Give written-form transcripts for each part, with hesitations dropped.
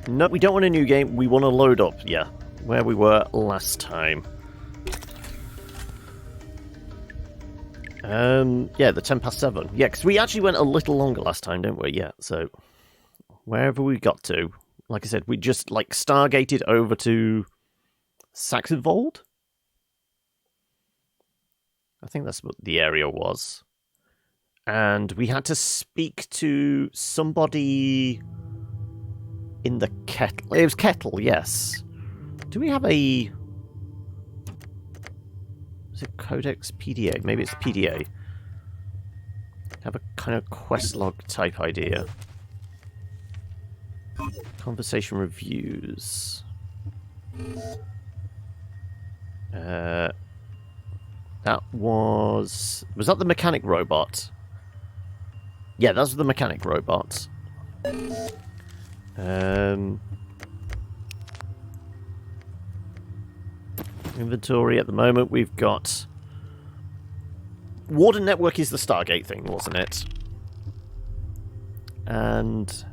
No, we don't want a new game. We want to load up, yeah, where we were last time. Yeah, the 7:10. Yeah, because we actually went a little longer last time, didn't we? Yeah, so wherever we got to, like I said, we just like stargated over to Saxonvold. I think that's what the area was. And we had to speak to somebody in the kettle. It was kettle, yes. Do we have a... Is it Codex PDA? Maybe it's PDA. Have a kind of quest log type idea. Conversation reviews. That was... Was that the mechanic robot? Yeah, that was the mechanic robot. Inventory at the moment, we've got... Warden Network is the Stargate thing, wasn't it? And...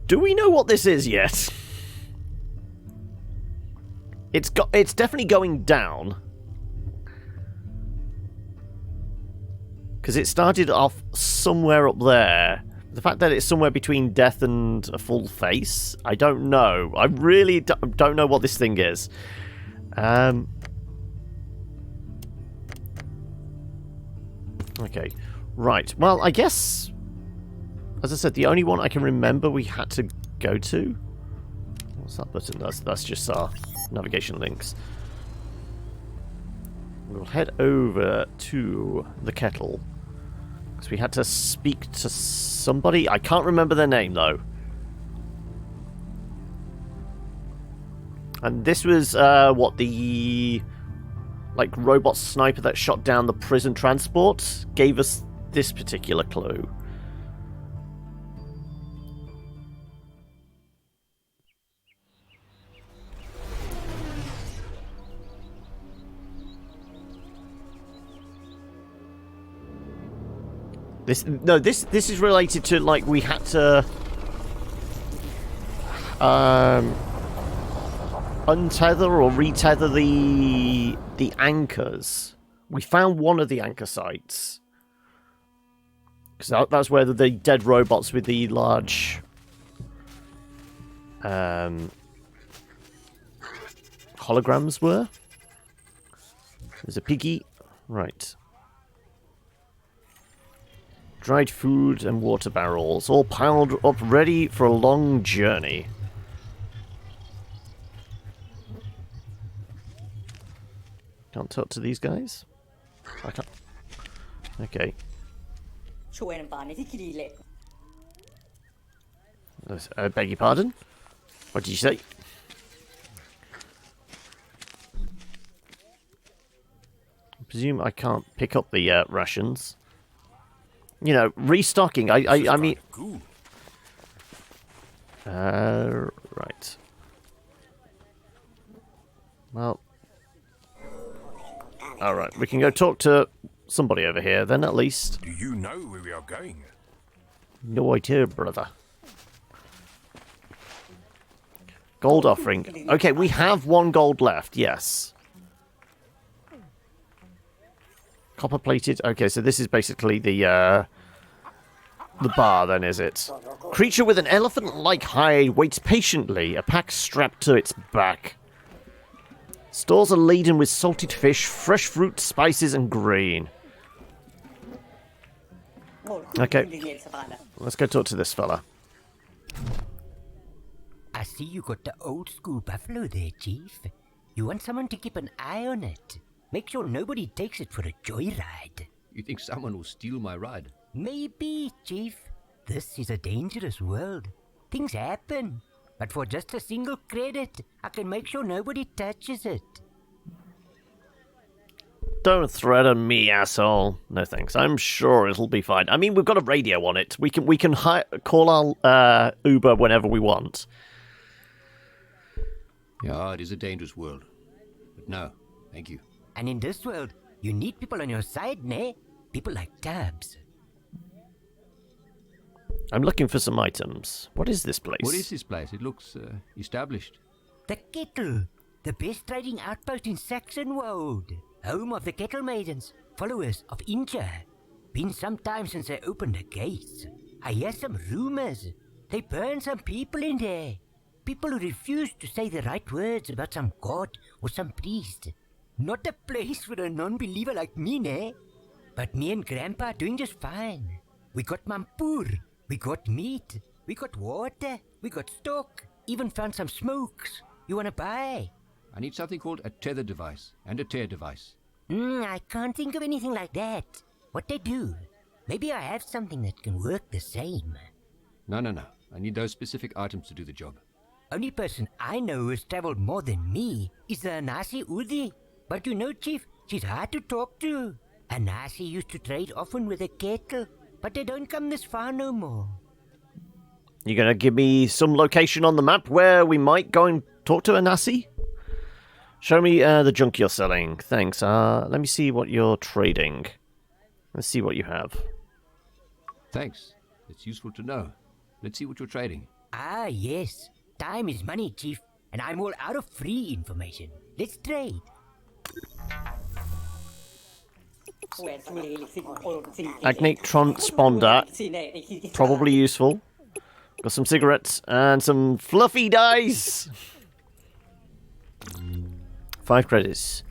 Do we know what this is yet? It's definitely going down. Because it started off somewhere up there. The fact that it's somewhere between death and a full face, I don't know. I really don't know what this thing is. Okay. Right. Well, I guess, as I said, the only one I can remember we had to go to... What's that button? That's just our navigation links. We'll head over to the kettle. Because we had to speak to somebody. I can't remember their name, though. And this was, what, the... like, robot sniper that shot down the prison transport gave us this particular clue. This is related to, like, we had to untether or retether the anchors. We found one of the anchor sites. Because that's where the dead robots with the large holograms were. There's a piggy. Right. Dried food and water barrels, all piled up ready for a long journey. Can't talk to these guys? I can't. Okay. I beg your pardon? What did you say? I presume I can't pick up the rations. You know, restocking. I mean... right. Well... Alright, we can go talk to somebody over here then, at least. Do you know where we are going? No idea, brother. Gold offering. Okay, we have 1 gold left, yes. Copper plated. Okay, so this is basically the bar then, is it? Creature with an elephant-like hide waits patiently, a pack strapped to its back. Stores are laden with salted fish, fresh fruit, spices, and grain. Okay, let's go talk to this fella. I see you got the old school buffalo there, Chief. You want someone to keep an eye on it. Make sure nobody takes it for a joyride. You think someone will steal my ride? Maybe, Chief. This is a dangerous world. Things happen. But for just a single credit, I can make sure nobody touches it. Don't threaten me, asshole. No thanks. I'm sure it'll be fine. I mean, we've got a radio on it. We can call our Uber whenever we want. Yeah, it is a dangerous world. But no, thank you. And in this world, you need people on your side, ne? People like Tabs. I'm looking for some items. What is this place? What is this place? It looks established. The Kettle, the best trading outpost in Saxonwold. Home of the Kettle Maidens, followers of Inja. Been some time since they opened the gates. I hear some rumors. They burned some people in there. People who refused to say the right words about some god or some priest. Not a place for a non-believer like me, ne? But me and Grandpa are doing just fine. We got mampoer, we got meat, we got water, we got stock. Even found some smokes. You wanna buy? I need something called a tether device and a tear device. I can't think of anything like that. What they do? Maybe I have something that can work the same. No. I need those specific items to do the job. Only person I know who has traveled more than me is the Anasi Udi. But you know, Chief, she's hard to talk to. Anasi used to trade often with a Kettle, but they don't come this far no more. You gonna give me some location on the map where we might go and talk to Anasi? Show me the junk you're selling. Thanks. Let me see what you're trading. Let's see what you have. Thanks. It's useful to know. Let's see what you're trading. Ah, yes. Time is money, Chief, and I'm all out of free information. Let's trade. Agnate transponder. Probably useful. Got some cigarettes and some fluffy dice. 5 credits.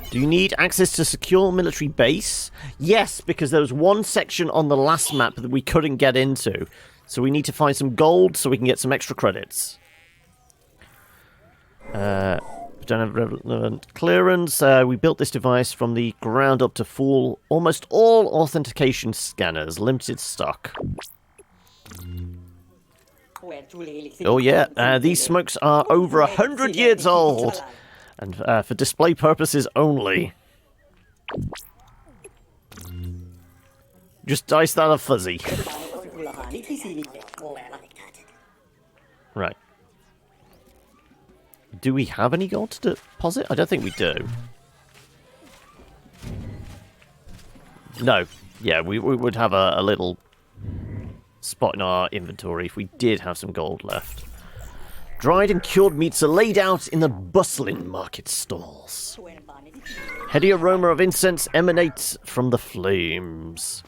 Do you need access to secure military base? Yes, because there was one section on the last map that we couldn't get into. So we need to find some gold so we can get some extra credits. Don't have relevant clearance. We built this device from the ground up to fool almost all authentication scanners. Limited stock. Oh yeah, these smokes are over 100 years old. And for display purposes only. Just dice that a fuzzy. Right. Do we have any gold to deposit? I don't think we do. No. Yeah, we would have a little spot in our inventory if we did have some gold left. Dried and cured meats are laid out in the bustling market stalls. Heady aroma of incense emanates from the flames.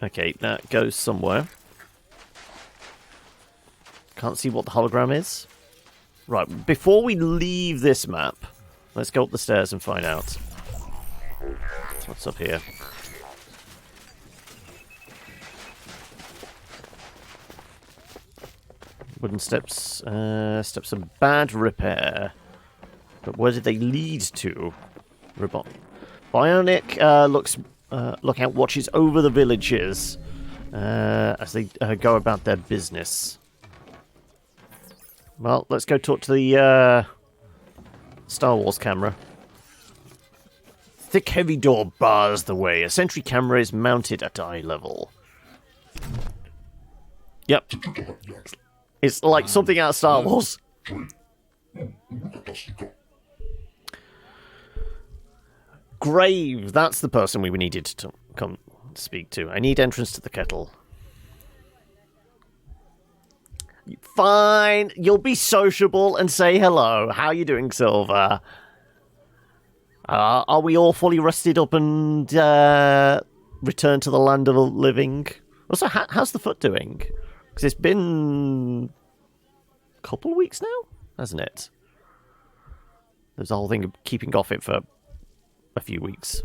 Okay, that goes somewhere. Can't see what the hologram is. Right, before we leave this map, let's go up the stairs and find out. What's up here? Wooden steps. Steps of bad repair. But where did they lead to? Robot. Bionic lookout watches over the villages as they go about their business. Well, let's go talk to the Star Wars camera. Thick, heavy door bars the way. A sentry camera is mounted at eye level. Yep. It's like something out of Star Wars. Grave, that's the person we needed to come speak to. I need entrance to the kettle. Fine, you'll be sociable and say hello. How are you doing, Silver? Are we all fully rested up and returned to the land of the living? Also, how's the foot doing? Because it's been a couple of weeks now, hasn't it? There's the whole thing of keeping off it for a few weeks.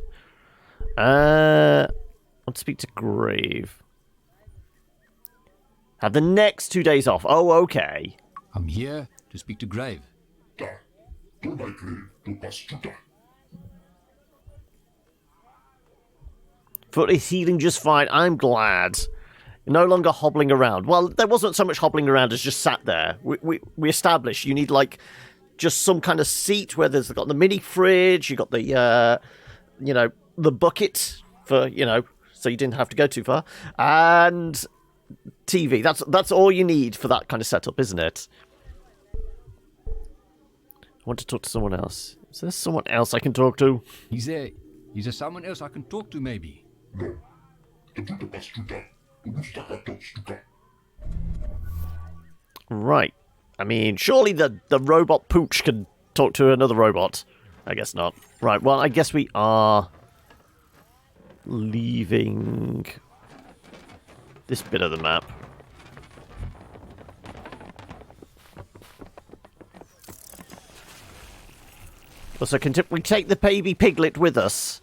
I want to speak to Grave. Have the next 2 days off. Oh, okay. I'm here to speak to Grave. Foot is healing just fine. I'm glad. No longer hobbling around. Well, there wasn't so much hobbling around as just sat there. We established you need, like, just some kind of seat where there's got the mini fridge, you got the, the bucket for, so you didn't have to go too far. And TV. That's all you need for that kind of setup, isn't it? I want to talk to someone else. Is there someone else I can talk to? He's there. Is there someone else I can talk to, maybe? Right. I mean, surely the robot pooch can talk to another robot. I guess not. Right, well, I guess we are leaving this bit of the map. Also, can we take the baby piglet with us?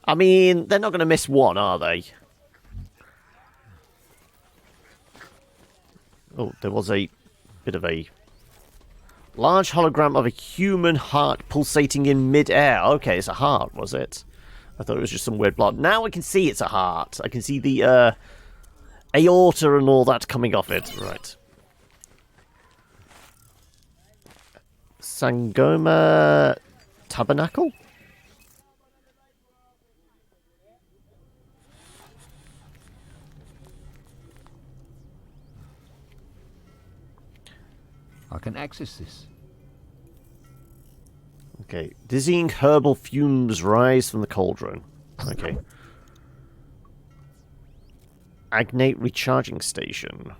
I mean, they're not going to miss one, are they? Oh, there was a bit of a large hologram of a human heart pulsating in mid-air. Okay, it's a heart, was it? I thought it was just some weird blood. Now I can see it's a heart. I can see the aorta and all that coming off it. Right. Sangoma Tabernacle? I can access this. Okay. Dizzying herbal fumes rise from the cauldron. Okay. Agnate recharging station.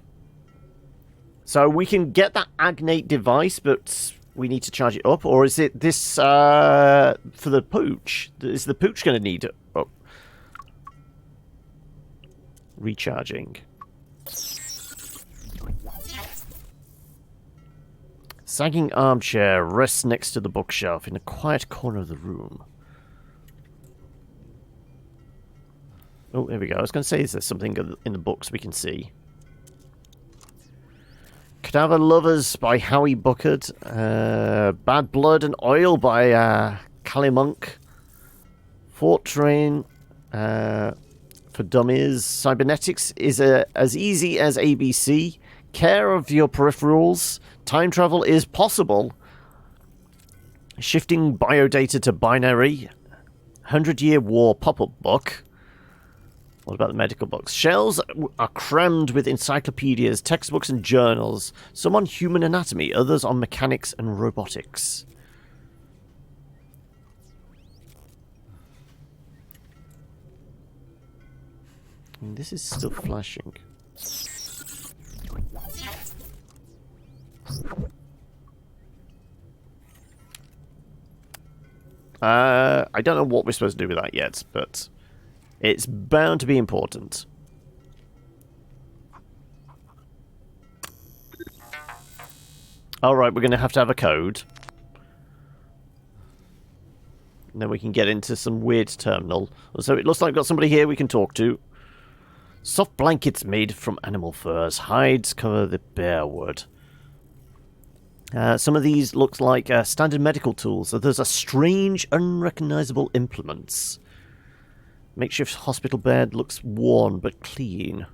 So we can get that Agnate device, but we need to charge it up, or is it this for the pooch? Is the pooch going to need it up? Recharging. Sagging armchair rests next to the bookshelf in a quiet corner of the room. Oh, there we go. I was going to say, is there something in the books we can see? Cadaver Lovers by Howie Buckard. Bad Blood and Oil by Calimunk. Fort Train for Dummies. Cybernetics is as easy as ABC. Care of your peripherals. Time travel is possible. Shifting biodata to binary. 100-Year War pop-up book. What about the medical books? Shelves are crammed with encyclopedias, textbooks, and journals. Some on human anatomy, others on mechanics and robotics. And this is still flashing. I don't know what we're supposed to do with that yet, but it's bound to be important. Alright, we're going to have a code. And then we can get into some weird terminal. So it looks like we've got somebody here we can talk to. Soft blankets made from animal furs. Hides cover the bare wood. Some of these looks like standard medical tools. Others are strange, unrecognizable implements. Makeshift hospital bed looks worn but clean.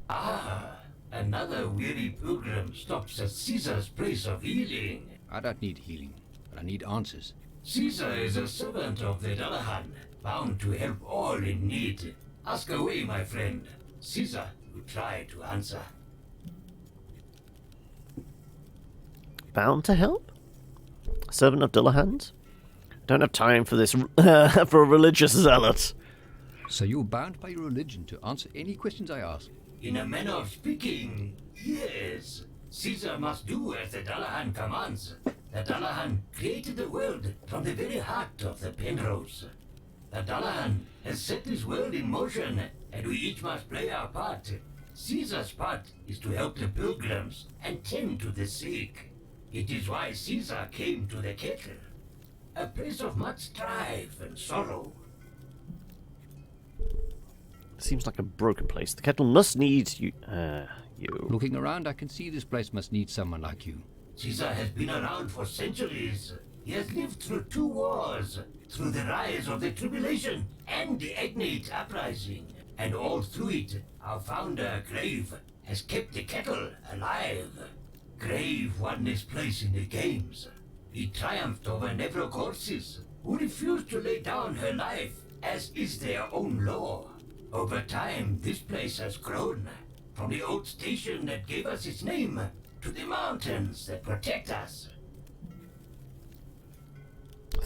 Ah, another weary pilgrim stops at Caesar's place of healing. I don't need healing, but I need answers. Caesar is a servant of the Dullahan, bound to help all in need. Ask away, my friend. Caesar will try to answer. Bound to help? Servant of Dullahan's? Don't have time for this for a religious zealot. So you're bound by your religion to answer any questions I ask? In a manner of speaking, yes. Caesar must do as the Dullahan commands. The Dullahan created the world from the very heart of the Penrose. The Dullahan has set this world in motion, and we each must play our part. Caesar's part is to help the pilgrims and tend to the sick. It is why Caesar came to the kettle, a place of much strife and sorrow. Seems like a broken place. The kettle must need you. Looking around, I can see this place must need someone like you. Caesar has been around for centuries. He has lived through 2 wars, through the rise of the Tribulation and the Agnate Uprising. And all through it, our founder, Grave, has kept the kettle alive. Grave won his place in the games. He triumphed over Nevrocorsis, who refused to lay down her life, as is their own law. Over time, this place has grown, from the old station that gave us its name, to the mountains that protect us.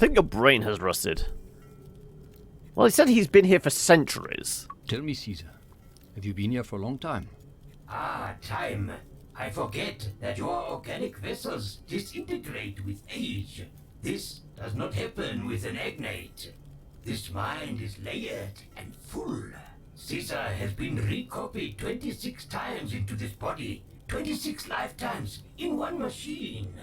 think your brain has rusted. Well, he said he's been here for centuries. Tell me, Caesar, have you been here for a long time? Ah, time. I forget that your organic vessels disintegrate with age. This does not happen with an agnate. This mind is layered and full. Caesar has been recopied 26 times into this body. 26 lifetimes in one machine.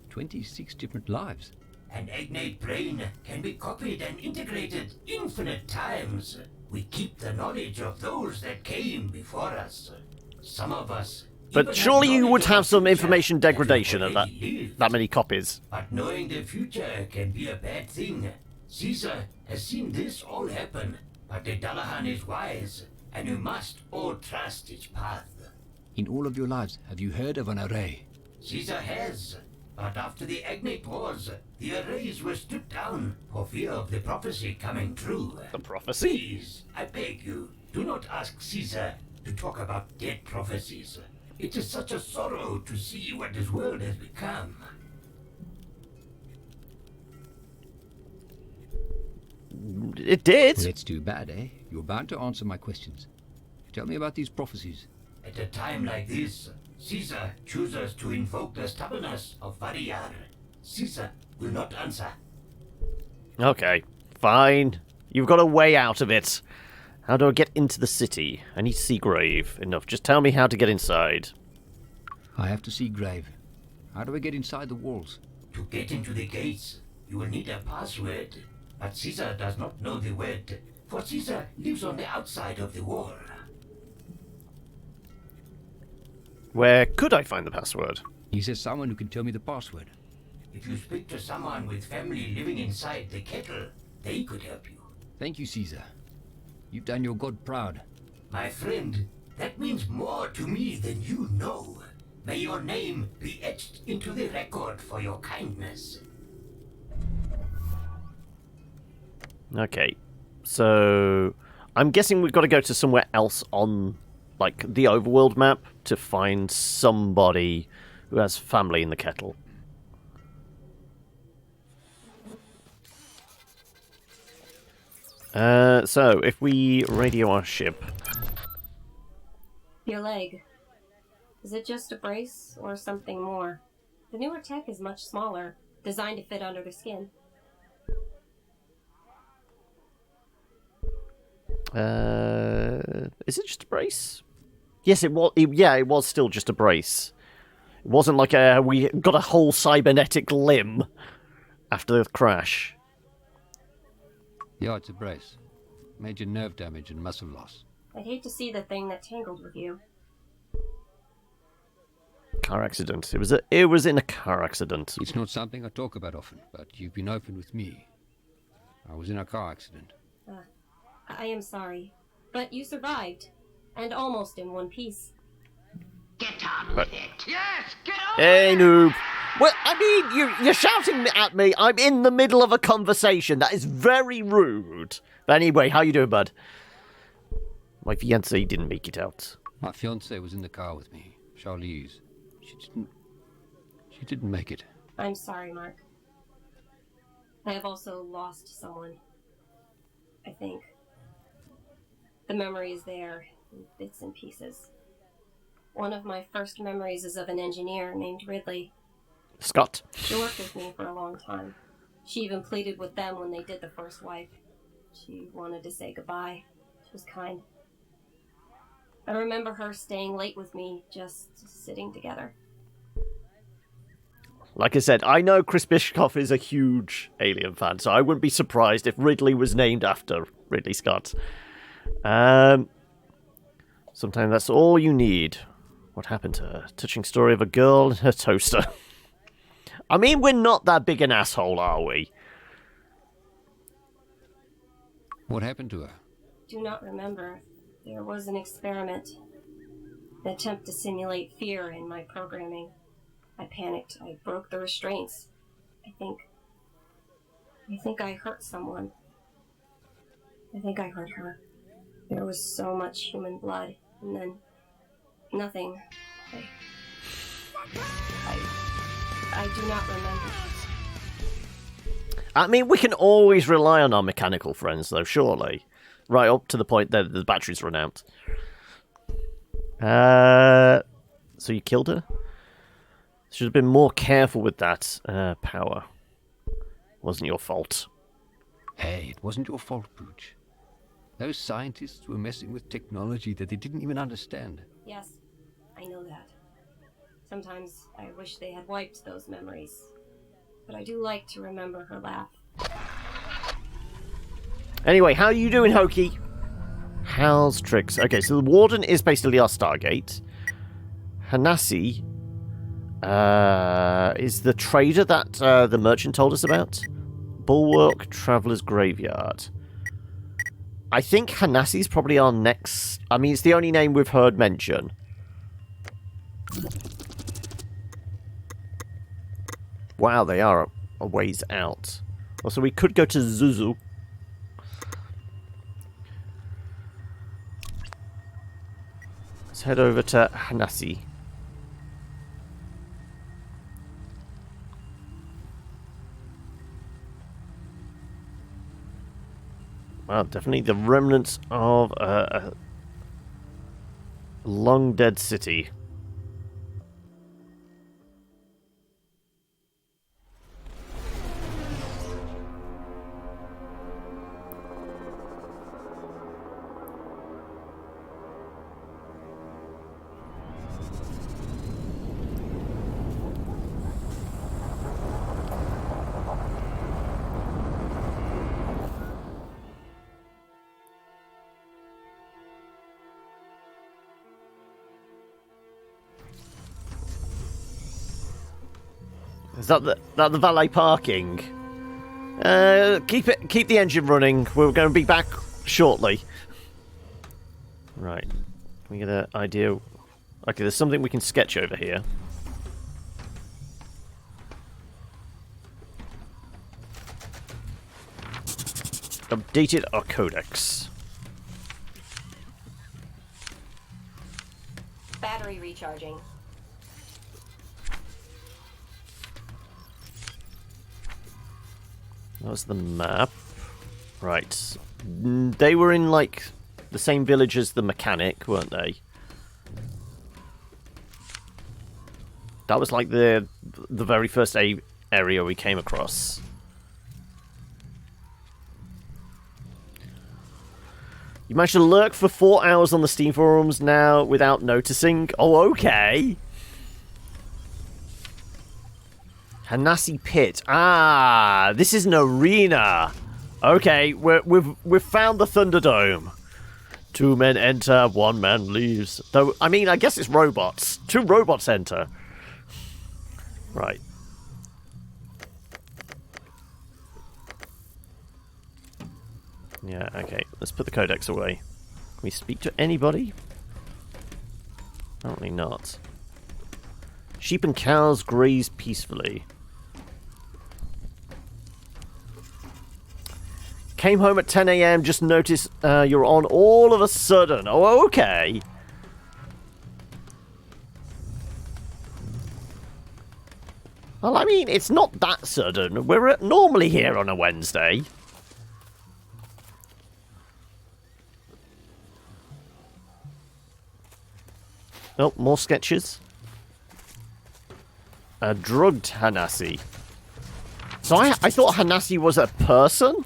26 different lives. An agnate brain can be copied and integrated infinite times. We keep the knowledge of those that came before us. Some of us... But surely you would have some information degradation of that many copies. But knowing the future can be a bad thing. Caesar has seen this all happen, but the Dullahan is wise, and you must all trust its path. In all of your lives, have you heard of an array? Caesar has, but after the Agnate Wars, the arrays were stripped down for fear of the prophecy coming true. The prophecy? Please, I beg you, do not ask Caesar to talk about dead prophecies. It is such a sorrow to see what this world has become. It did. Well, that's too bad, eh? You're bound to answer my questions. Tell me about these prophecies. At a time like this, Caesar chooses to invoke the stubbornness of Variyar. Caesar will not answer. Okay, fine. You've got a way out of it. How do I get into the city? I need to see Grave. Enough. Just tell me how to get inside. I have to see Grave. How do I get inside the walls? To get into the gates, you will need a password. But Caesar does not know the word, for Caesar lives on the outside of the wall. Where could I find the password? He says someone who can tell me the password. If you speak to someone with family living inside the kettle, they could help you. Thank you, Caesar. You've done your god proud. My friend, that means more to me than you know. May your name be etched into the record for your kindness. Okay, so I'm guessing we've got to go to somewhere else on, like, the overworld map to find somebody who has family in the kettle. So, if we radio our ship... Your leg. Is it just a brace or something more? The newer tech is much smaller, designed to fit under the skin. Is it just a brace? Yes, it was. Yeah, it was still just a brace. It wasn't like we got a whole cybernetic limb after the crash. Yeah, it's a brace. Major nerve damage and muscle loss. I'd hate to see the thing that tangled with you. Car accident. It was in a car accident. It's not something I talk about often, but you've been open with me. I was in a car accident. I am sorry, but you survived, and almost in one piece. Get on with it. Yes, get on! Hey, noob. Well, I mean, you're shouting at me. I'm in the middle of a conversation. That is very rude. But anyway, how you doing, bud? My fiancée didn't make it out. My fiancée was in the car with me, Charlize. She didn't make it. I'm sorry, Mark. I have also lost someone. I think. The memory is there, in bits and pieces. One of my first memories is of an engineer named Ridley. Scott. She worked with me for a long time. She even pleaded with them when they did the first wipe. She wanted to say goodbye. She was kind. I remember her staying late with me, just sitting together. Like I said, I know Chris Bischoff is a huge Alien fan, so I wouldn't be surprised if Ridley was named after Ridley Scott. Sometimes that's all you need. What happened to her? Touching story of a girl and her toaster. I mean, we're not that big an asshole, are we? What happened to her? Do not remember. There was an experiment. An attempt to simulate fear in my programming. I panicked. I broke the restraints. I think I hurt someone. I think I hurt her. There was so much human blood, and then nothing. I do not remember. I mean, we can always rely on our mechanical friends, though, surely. Right up to the point that the batteries run out. So you killed her? Should have been more careful with that power. Wasn't your fault. Hey, it wasn't your fault, Pooch. Those scientists were messing with technology that they didn't even understand. Yes, I know that. Sometimes I wish they had wiped those memories. But I do like to remember her laugh. Anyway, how are you doing, Hokey? Hal's tricks. Okay, so the Warden is basically our Stargate. Hanasi is the trader that the merchant told us about. Bulwark Traveler's Graveyard. I think Hanasi's probably our next... I mean, it's the only name we've heard mention. Wow, they are a ways out. Also, we could go to Zuzu. Let's head over to Hanasi. Wow, definitely the remnants of a long dead city. Is that the valet parking? Keep the engine running. We're going to be back shortly. Right. Can we get an idea? Okay, there's something we can sketch over here. Updated our codex. Battery recharging. That was the map. Right. They were in, like, the same village as the mechanic, weren't they? That was, like, the very first area we came across. You managed to lurk for 4 hours on the Steam forums now without noticing? Oh, okay. Hanasi Pit. Ah, this is an arena. Okay, we've found the Thunderdome. 2 men enter, 1 man leaves. Though, I mean, I guess it's robots. 2 robots enter. Right. Yeah, okay. Let's put the codex away. Can we speak to anybody? Apparently not. Sheep and cows graze peacefully. Came home at 10 AM, just noticed you're on all of a sudden. Oh, okay. Well, I mean, it's not that sudden. We're normally here on a Wednesday. Oh, more sketches. A drugged Hanasi. So I thought Hanasi was a person?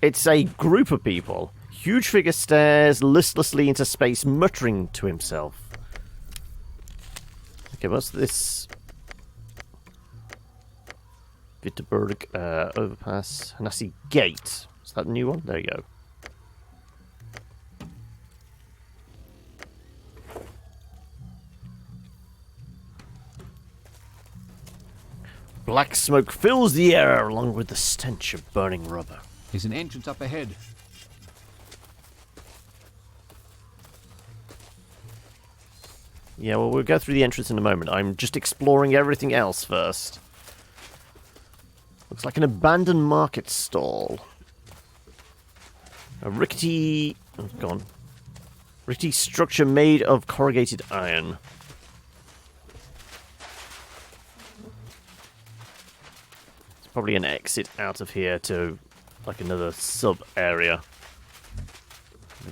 It's a group of people. Huge figure stares listlessly into space, muttering to himself. Okay, what's this? Wittenberg overpass. Hanasi Gate. Is that a new one? There you go. Black smoke fills the air along with the stench of burning rubber. There's an entrance up ahead. Yeah, well, we'll go through the entrance in a moment. I'm just exploring everything else first. Looks like an abandoned market stall. A rickety... Oh, gone. Rickety structure made of corrugated iron. probably an exit out of here to like another sub area.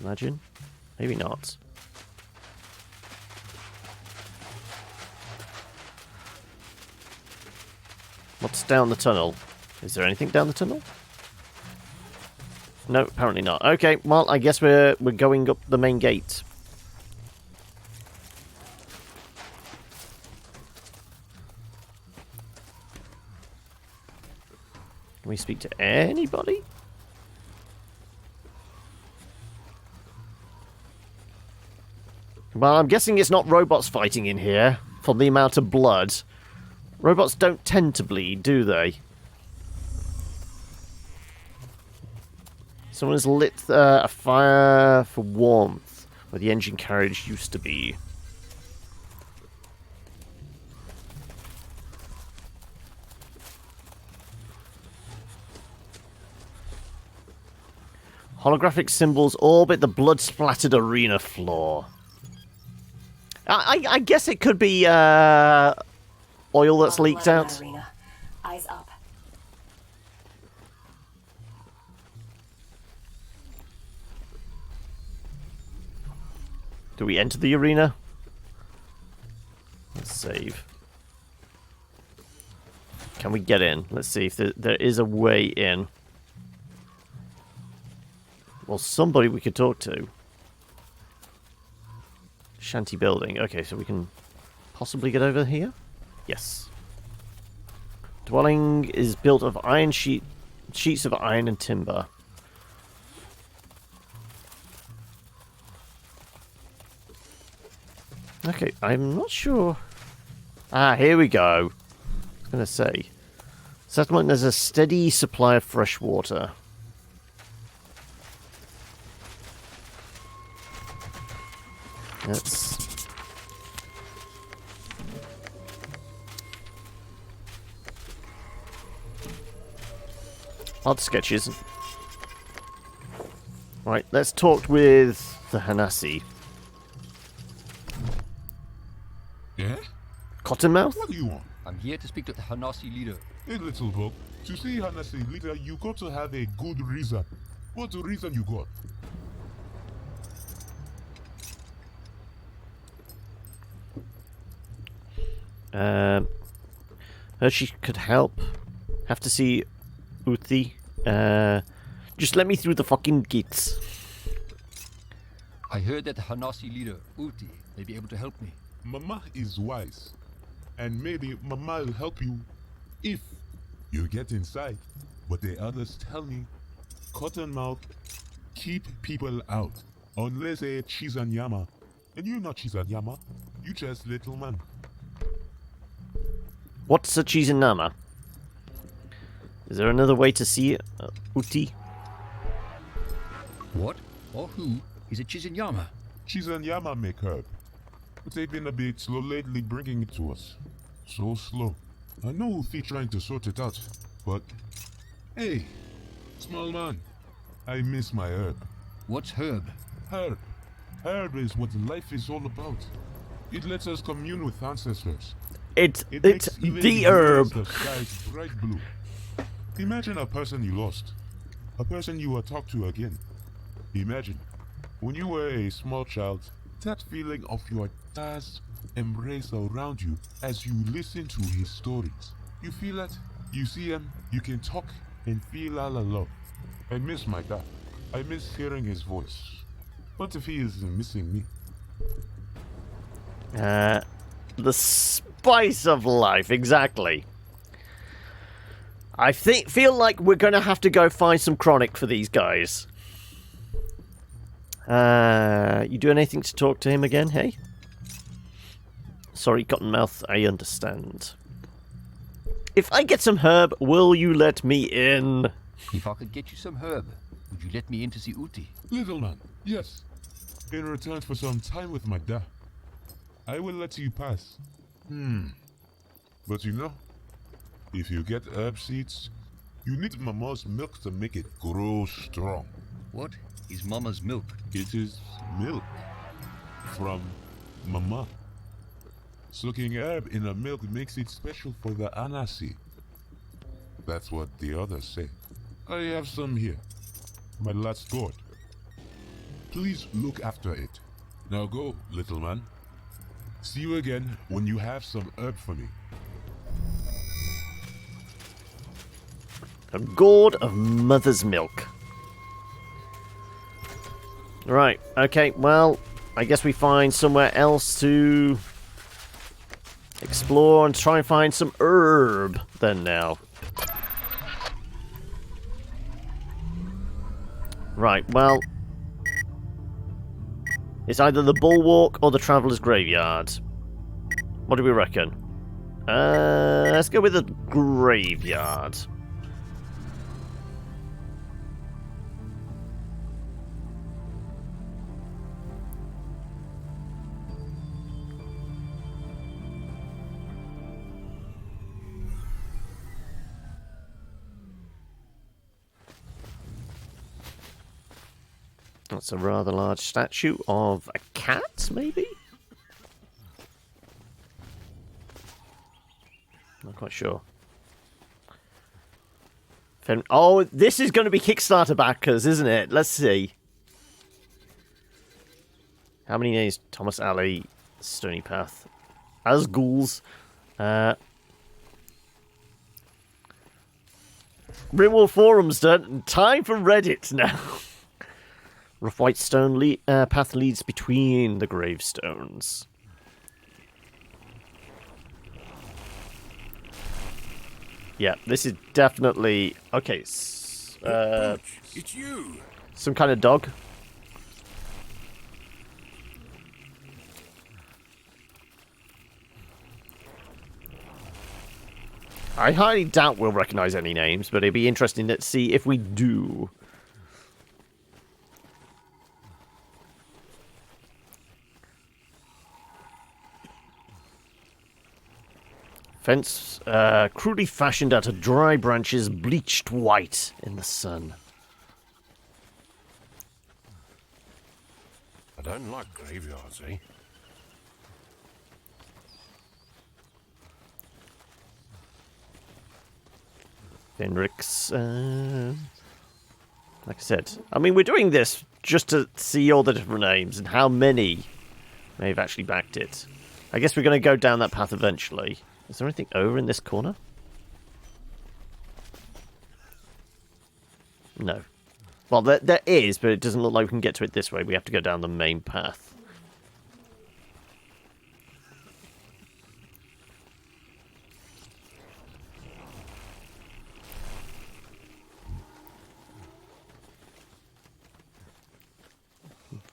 Imagine. Maybe not. What's down the tunnel? Is there anything down the tunnel? No, apparently not. Okay, well, I guess we're going up the main gate. Can we speak to anybody? Well, I'm guessing it's not robots fighting in here, from the amount of blood. Robots don't tend to bleed, do they? Someone has lit a fire for warmth, where the engine carriage used to be. Holographic symbols orbit the blood-splattered arena floor. I guess it could be oil that's leaked out. Arena. Eyes up. Do we enter the arena? Let's save. Can we get in? Let's see if there is a way in. Well, somebody we could talk to. Shanty building. Okay, so we can possibly get over here? Yes. Dwelling is built of iron sheets of iron and timber. Okay, I'm not sure. Ah, here we go. I was going to say. Settlement has a steady supply of fresh water. Let's... Odd sketches. Right, let's talk with the Hanasi. Yeah? Cottonmouth? What do you want? I'm here to speak to the Hanasi leader. Hey, little bug. To see Hanasi leader, you got to have a good reason. What's the reason you got? Heard she could help. Have to see Uthi. Just let me through the fucking gates. I heard that the Hanasi leader, Uti, may be able to help me. Mama is wise. And maybe Mama will help you if you get inside. But the others tell me, Cottonmouth, keep people out. Unless they're Chizanyama. And you're not Chizanyama. You just little man. What's a Chizanama? Is there another way to see it? Uti? What or who is a Chizinyama? Chizanyama make herb. But they've been a bit slow lately bringing it to us. So slow. I know Uthi trying to sort it out, but... Hey, small man. I miss my herb. What's herb? Herb. Herb is what life is all about. It lets us commune with ancestors. It's Makes even the herb. The skies bright blue. Imagine a person you lost. A person you will talk to again. Imagine, when you were a small child, that feeling of your dad's embrace around you as you listen to his stories. You feel that, you see him, you can talk and feel all alone. I miss my dad. I miss hearing his voice. What if he is missing me? The spice of life, exactly. I feel like we're going to have to go find some chronic for these guys. You do anything to talk to him again, hey? Sorry, Cottonmouth, I understand. If I get some herb, will you let me in? If I could get you some herb, would you let me in to see Uti? Little man, yes. In return for some time with my dad, I will let you pass. But you know, if you get herb seeds, you need Mama's milk to make it grow strong. What is Mama's milk? It is milk from Mama. Soaking herb in a milk makes it special for the Anasi. That's what the others say. I have some here. My last gourd. Please look after it. Now go, little man. See you again when you have some herb for me. A gourd of mother's milk. Right, okay, well, I guess we find somewhere else to explore and try and find some herb then now. Right, well, it's either the Bulwark or the Traveller's Graveyard. What do we reckon? Let's go with the Graveyard. That's a rather large statue of a cat, maybe? Not quite sure. Oh, this is going to be Kickstarter backers, isn't it? Let's see. How many names? Thomas Alley, Stony Path, Asghouls, Rimwall Forums done. Time for Reddit now. Rough white stone path leads between the gravestones. Yeah, this is definitely okay. It's you. Some kind of dog. I highly doubt we'll recognize any names, but it'd be interesting to see if we do. Fence, crudely fashioned out of dry branches, bleached white in the sun. I don't like graveyards, eh? Fenrix, like I said, I mean, we're doing this just to see all the different names and how many may have actually backed it. I guess we're going to go down that path eventually. Is there anything over in this corner? No. Well, there is, but it doesn't look like we can get to it this way. We have to go down the main path.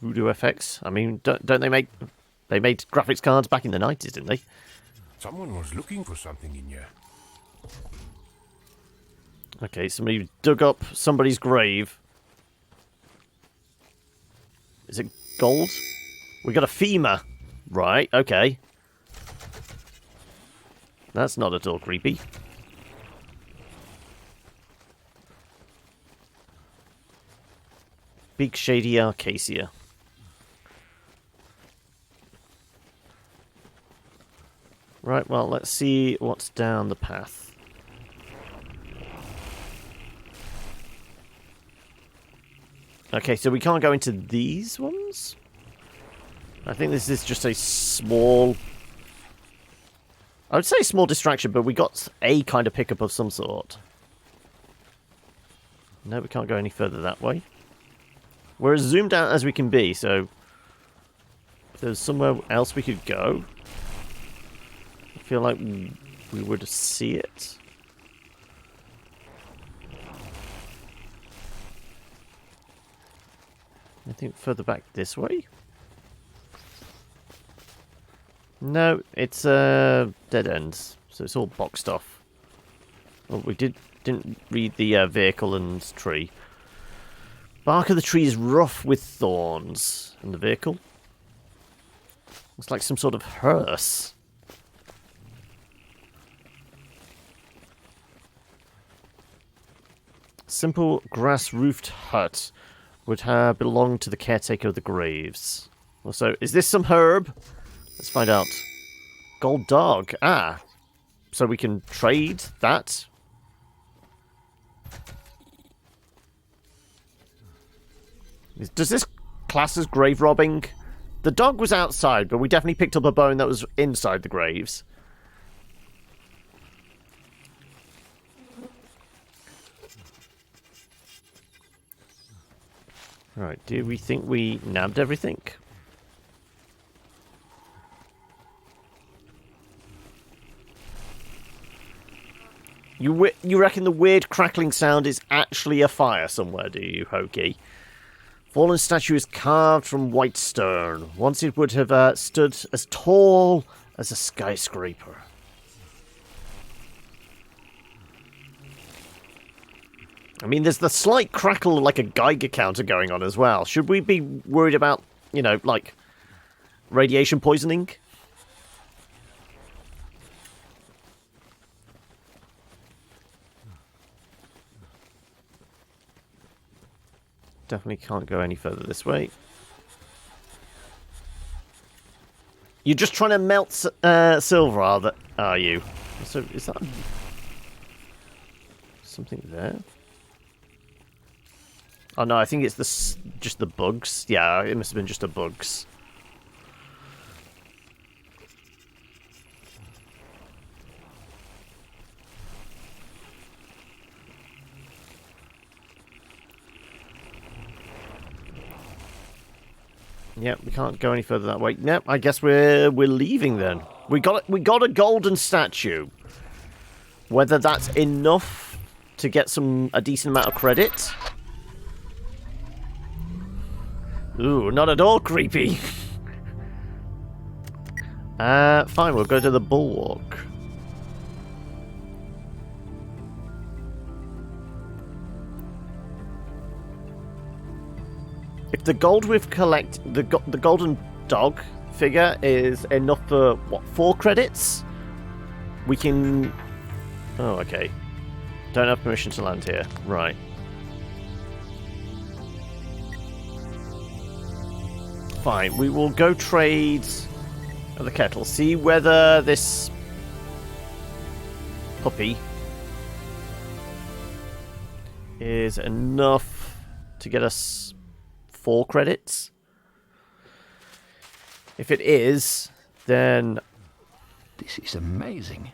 Voodoo FX. I mean, don't they make... They made graphics cards back in the 90s, didn't they? Someone was looking for something in here. Okay, somebody dug up somebody's grave. Is it gold? We got a femur. Right, okay. That's not at all creepy. Big shady acacia. Right, well, let's see what's down the path. Okay, so we can't go into these ones? I think this is just a small... I would say a small distraction, but we got a kind of pickup of some sort. No, we can't go any further that way. We're as zoomed out as we can be, so... If there's somewhere else we could go... I feel like we would see it. I think further back this way? No, it's dead ends, so it's all boxed off. Well, we didn't read the vehicle and tree. Bark of the tree is rough with thorns. And the vehicle? Looks like some sort of hearse. Simple grass-roofed hut would have belonged to the caretaker of the graves. Also, is this some herb? Let's find out. Gold dog. Ah. So we can trade that? Does this class as grave robbing? The dog was outside, but we definitely picked up a bone that was inside the graves. Right, do we think we nabbed everything? You reckon the weird crackling sound is actually a fire somewhere, do you, Hokey? Fallen statue is carved from white stone. Once it would have stood as tall as a skyscraper. I mean, there's the slight crackle like a Geiger counter going on as well. Should we be worried about, you know, like, radiation poisoning? Definitely can't go any further this way. You're just trying to melt silver, are you? So, is that something there? Oh no, I think it's just the bugs. Yeah, it must have been just the bugs. Yep, we can't go any further that way. Yep, I guess we're leaving then. We got a golden statue. Whether that's enough to get a decent amount of credit. Ooh, not at all creepy. Fine, we'll go to the bulwark. If the gold we've collected, the golden dog figure is enough for, what, 4 credits? We can... Oh, okay. Don't have permission to land here. Right. Fine, we will go trade at the kettle. See whether this puppy is enough to get us 4 credits. If it is, then This is amazing.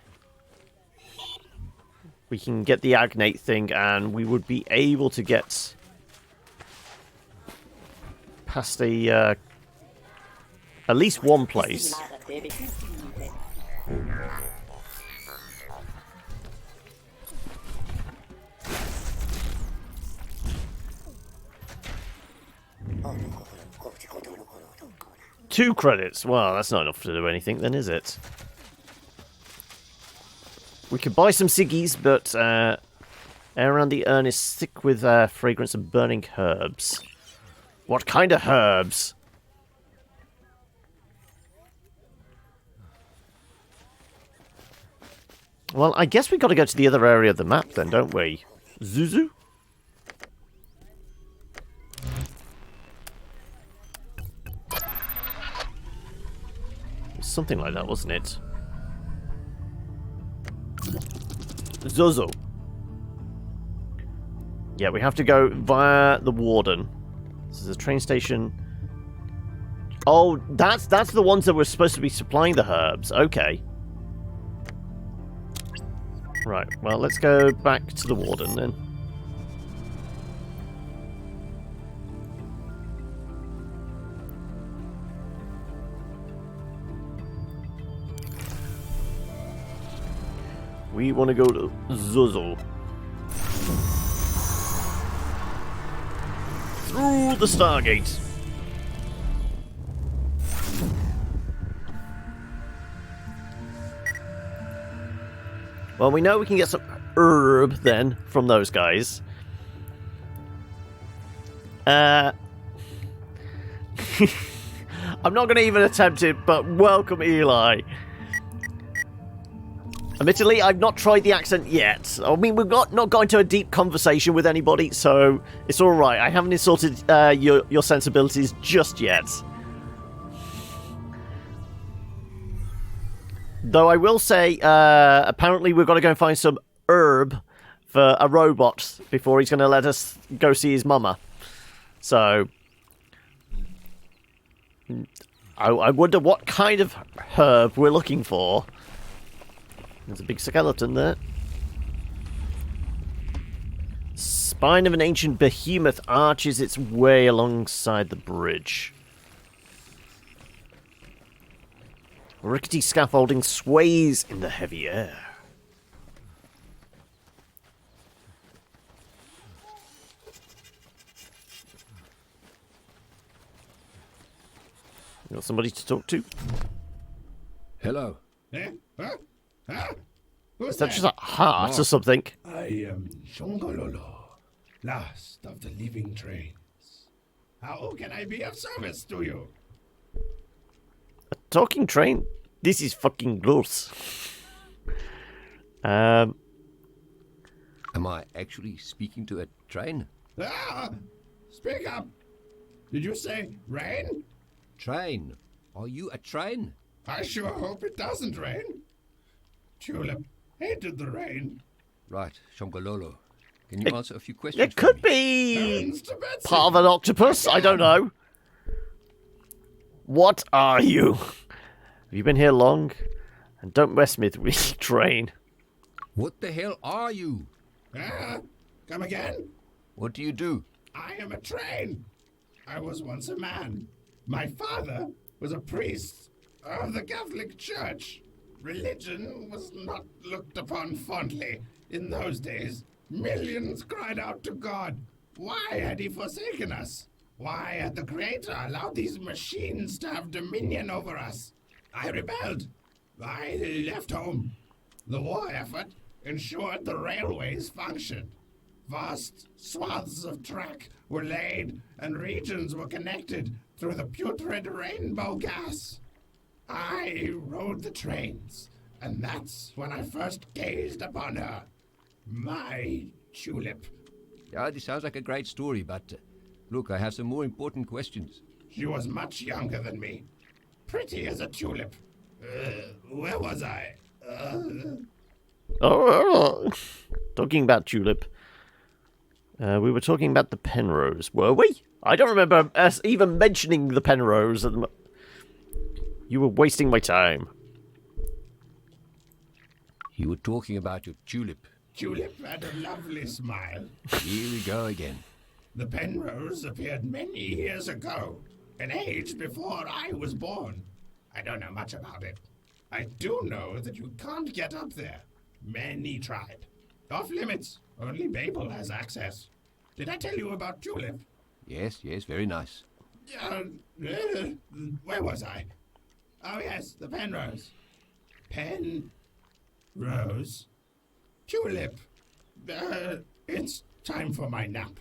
we can get the Agnate thing and we would be able to get past a at least one place. Two credits. Well, that's not enough to do anything then, is it? We could buy some ciggies, but air around the urn is thick with fragrance of burning herbs. What kind of herbs? Well, I guess we got to go to the other area of the map then, don't we? Zuzu? Something like that, wasn't it? Zuzu. Yeah, we have to go via the Warden. This is a train station. Oh, that's the ones that were supposed to be supplying the herbs. Okay. Right, well, let's go back to the Warden then. We want to go to Zuzu. Through the Stargate. Well, we know we can get some herb then from those guys. I'm not going to even attempt it, but welcome, Eli. Admittedly, I've not tried the accent yet. I mean, we've not got into a deep conversation with anybody, so it's alright. I haven't insulted your sensibilities just yet. Though I will say, apparently we've got to go and find some herb for a robot before he's going to let us go see his mama. So, I wonder what kind of herb we're looking for. There's a big skeleton there. Spine of an ancient behemoth arches its way alongside the bridge. Rickety scaffolding sways in the heavy air. You got somebody to talk to? Hello. Eh? Huh? Huh? Who's Is that just a heart or something? I am Shongololo, last of the living trains. How can I be of service to you? A talking train? This is fucking gross. Am I actually speaking to a train? Ah! Speak up! Did you say rain? Train? Are you a train? I sure hope it doesn't rain. Tulip hated the rain. Right, Shongololo. Can you answer a few questions? It for could me? be Turns to Betsy. part of an octopus. I don't know. What are you? Have you been here long? And don't mess with me, train. What the hell are you? Ah, come again? What do you do? I am a train. I was once a man. My father was a priest of the Catholic Church. Religion was not looked upon fondly in those days. Millions cried out to God. Why had he forsaken us? Why had the Creator allowed these machines to have dominion over us? I rebelled. I left home. The war effort ensured the railways functioned. Vast swaths of track were laid and regions were connected through the putrid rainbow gas. I rode the trains, and that's when I first gazed upon her. My tulip. Yeah, this sounds like a great story, but look, I have some more important questions. She was much younger than me. Pretty as a tulip. Where was I? Oh, talking about Tulip. We were talking about the Penrose, were we? I don't remember us even mentioning the Penrose. You were wasting my time. You were talking about your tulip. Tulip had a lovely smile. Here we go again. The Penrose appeared many years ago, an age before I was born. I don't know much about it. I do know that you can't get up there. Many tried. Off limits. Only Babel has access. Did I tell you about Tulip? Yes, very nice. Where was I? Oh yes, the Penrose. Penrose? Tulip. It's time for my nap.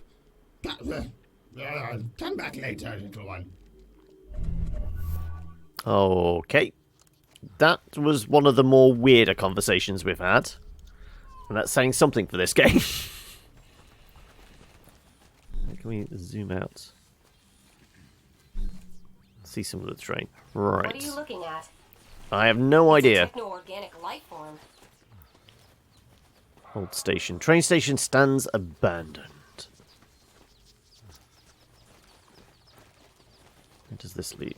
Come back later, little one. Okay. That was one of the more weirder conversations we've had. And that's saying something for this game. Can we zoom out? See some of the train. Right. What are you looking at? I have no idea. Techno-organic life form. Old station. Train station stands abandoned. Where does this lead?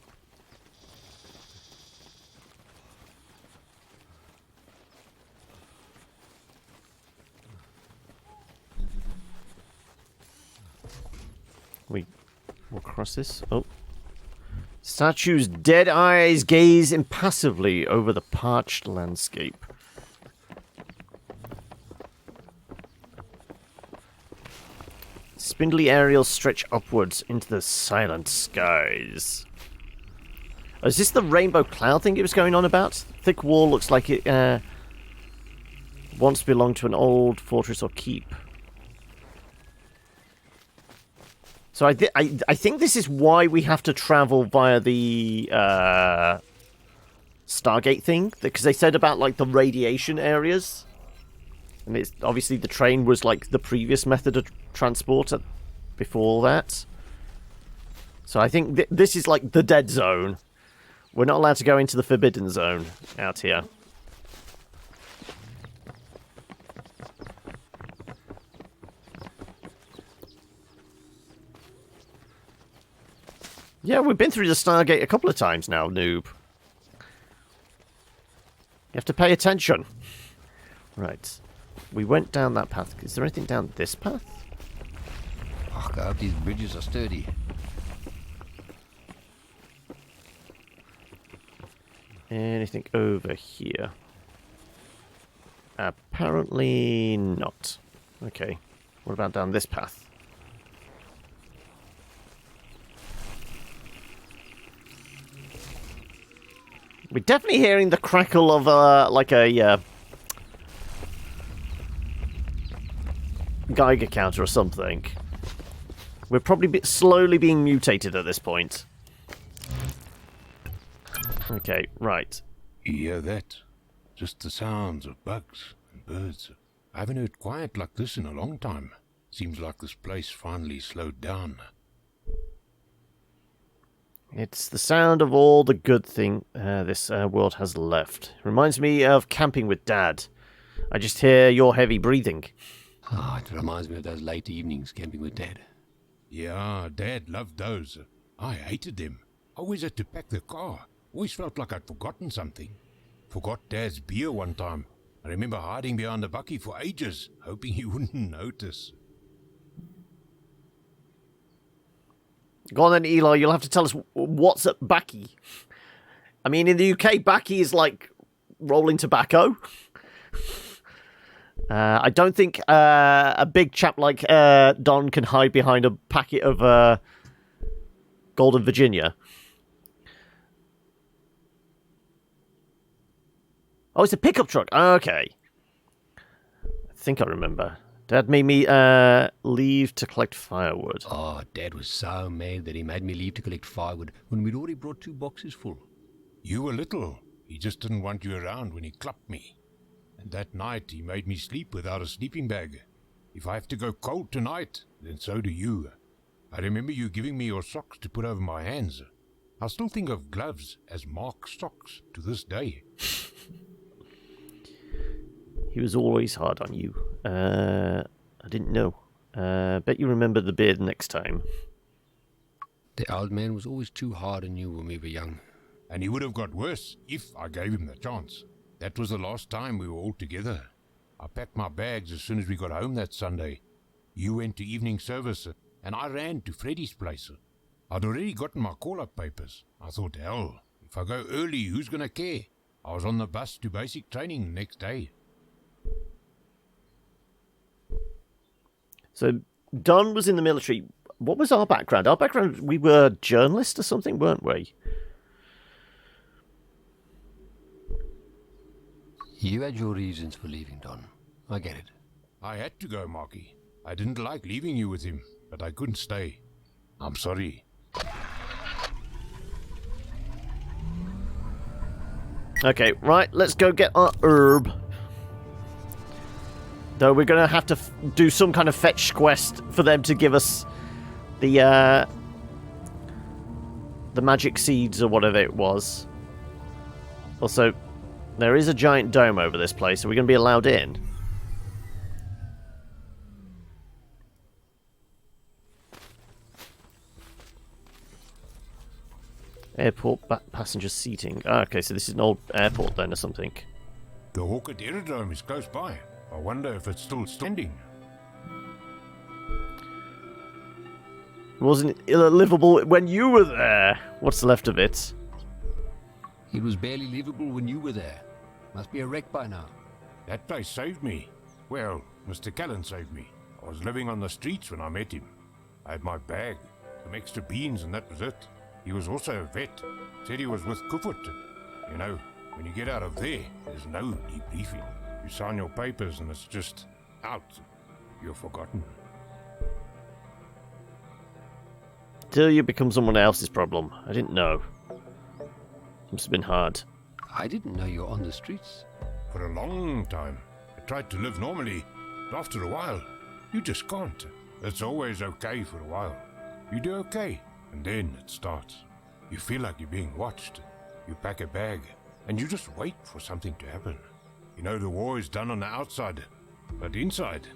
We walk across this. Oh. Statue's dead eyes gaze impassively over the parched landscape. Spindly aerials stretch upwards into the silent skies. Oh, is this the rainbow cloud thing it was going on about? Thick wall looks like it once belonged to an old fortress or keep. So I think this is why we have to travel via the Stargate thing, because they said about like the radiation areas, and it's obviously the train was like the previous method of transport before that. So I think this is like the dead zone. We're not allowed to go into the forbidden zone out here. Yeah, we've been through the Stargate a couple of times now, noob. You have to pay attention. Right. We went down that path. Is there anything down this path? Oh, I hope these bridges are sturdy. Anything over here? Apparently not. Okay. What about down this path? We're definitely hearing the crackle of like a Geiger counter or something. We're probably slowly being mutated at this point. Okay, right. You hear that? Just the sounds of bugs and birds. I haven't heard quiet like this in a long time. Seems like this place finally slowed down. It's the sound of all the good thing this world has left. Reminds me of camping with Dad. I just hear your heavy breathing. Ah, it reminds me of those late evenings camping with Dad. Yeah, Dad loved those. I hated them. Always had to pack the car. Always felt like I'd forgotten something. Forgot Dad's beer one time. I remember hiding behind the bucky for ages, hoping he wouldn't notice. Go on then, Eli, you'll have to tell us what's at Backy. I mean, in the UK, Backy is like rolling tobacco. I don't think a big chap like Don can hide behind a packet of Golden Virginia. Oh, it's a pickup truck. Okay. I think I remember. Dad made me leave to collect firewood. Oh, Dad was so mad that he made me leave to collect firewood when we'd already brought 2 boxes full. You were little. He just didn't want you around when he clapped me. And that night he made me sleep without a sleeping bag. If I have to go cold tonight, then so do you. I remember you giving me your socks to put over my hands. I still think of gloves as Mark socks to this day. He was always hard on you. I didn't know. Bet you remember the beard next time. The old man was always too hard on you when we were young. And he would have got worse if I gave him the chance. That was the last time we were all together. I packed my bags as soon as we got home that Sunday. You went to evening service, and I ran to Freddy's place. I'd already gotten my call-up papers. I thought, hell, if I go early, who's going to care? I was on the bus to basic training the next day. So, Don was in the military. What was our background? Our background, we were journalists or something, weren't we? You had your reasons for leaving, Don. I get it. I had to go, Marky. I didn't like leaving you with him, but I couldn't stay. I'm sorry. Okay, right, let's go get our herb. Though we're going to have to do some kind of fetch quest for them to give us the magic seeds or whatever it was. Also, there is a giant dome over this place. Are we going to be allowed in? Airport passenger seating. Ah, okay, so this is an old airport then or something. The Hawkett Aerodrome is close by. I wonder if it's still standing. Wasn't it livable when you were there? What's left of it? It was barely livable when you were there. Must be a wreck by now. That place saved me. Well, Mr. Callan saved me. I was living on the streets when I met him. I had my bag, some extra beans, and that was it. He was also a vet. Said he was with Kufut. You know, when you get out of there, there's no debriefing. You sign your papers and it's just out. You're forgotten. Till you become someone else's problem. I didn't know. Must have been hard. I didn't know you were on the streets. For a long time. I tried to live normally, but after a while, you just can't. It's always okay for a while. You do okay, and then it starts. You feel like you're being watched. You pack a bag, and you just wait for something to happen. You know the war is done on the outside, but inside,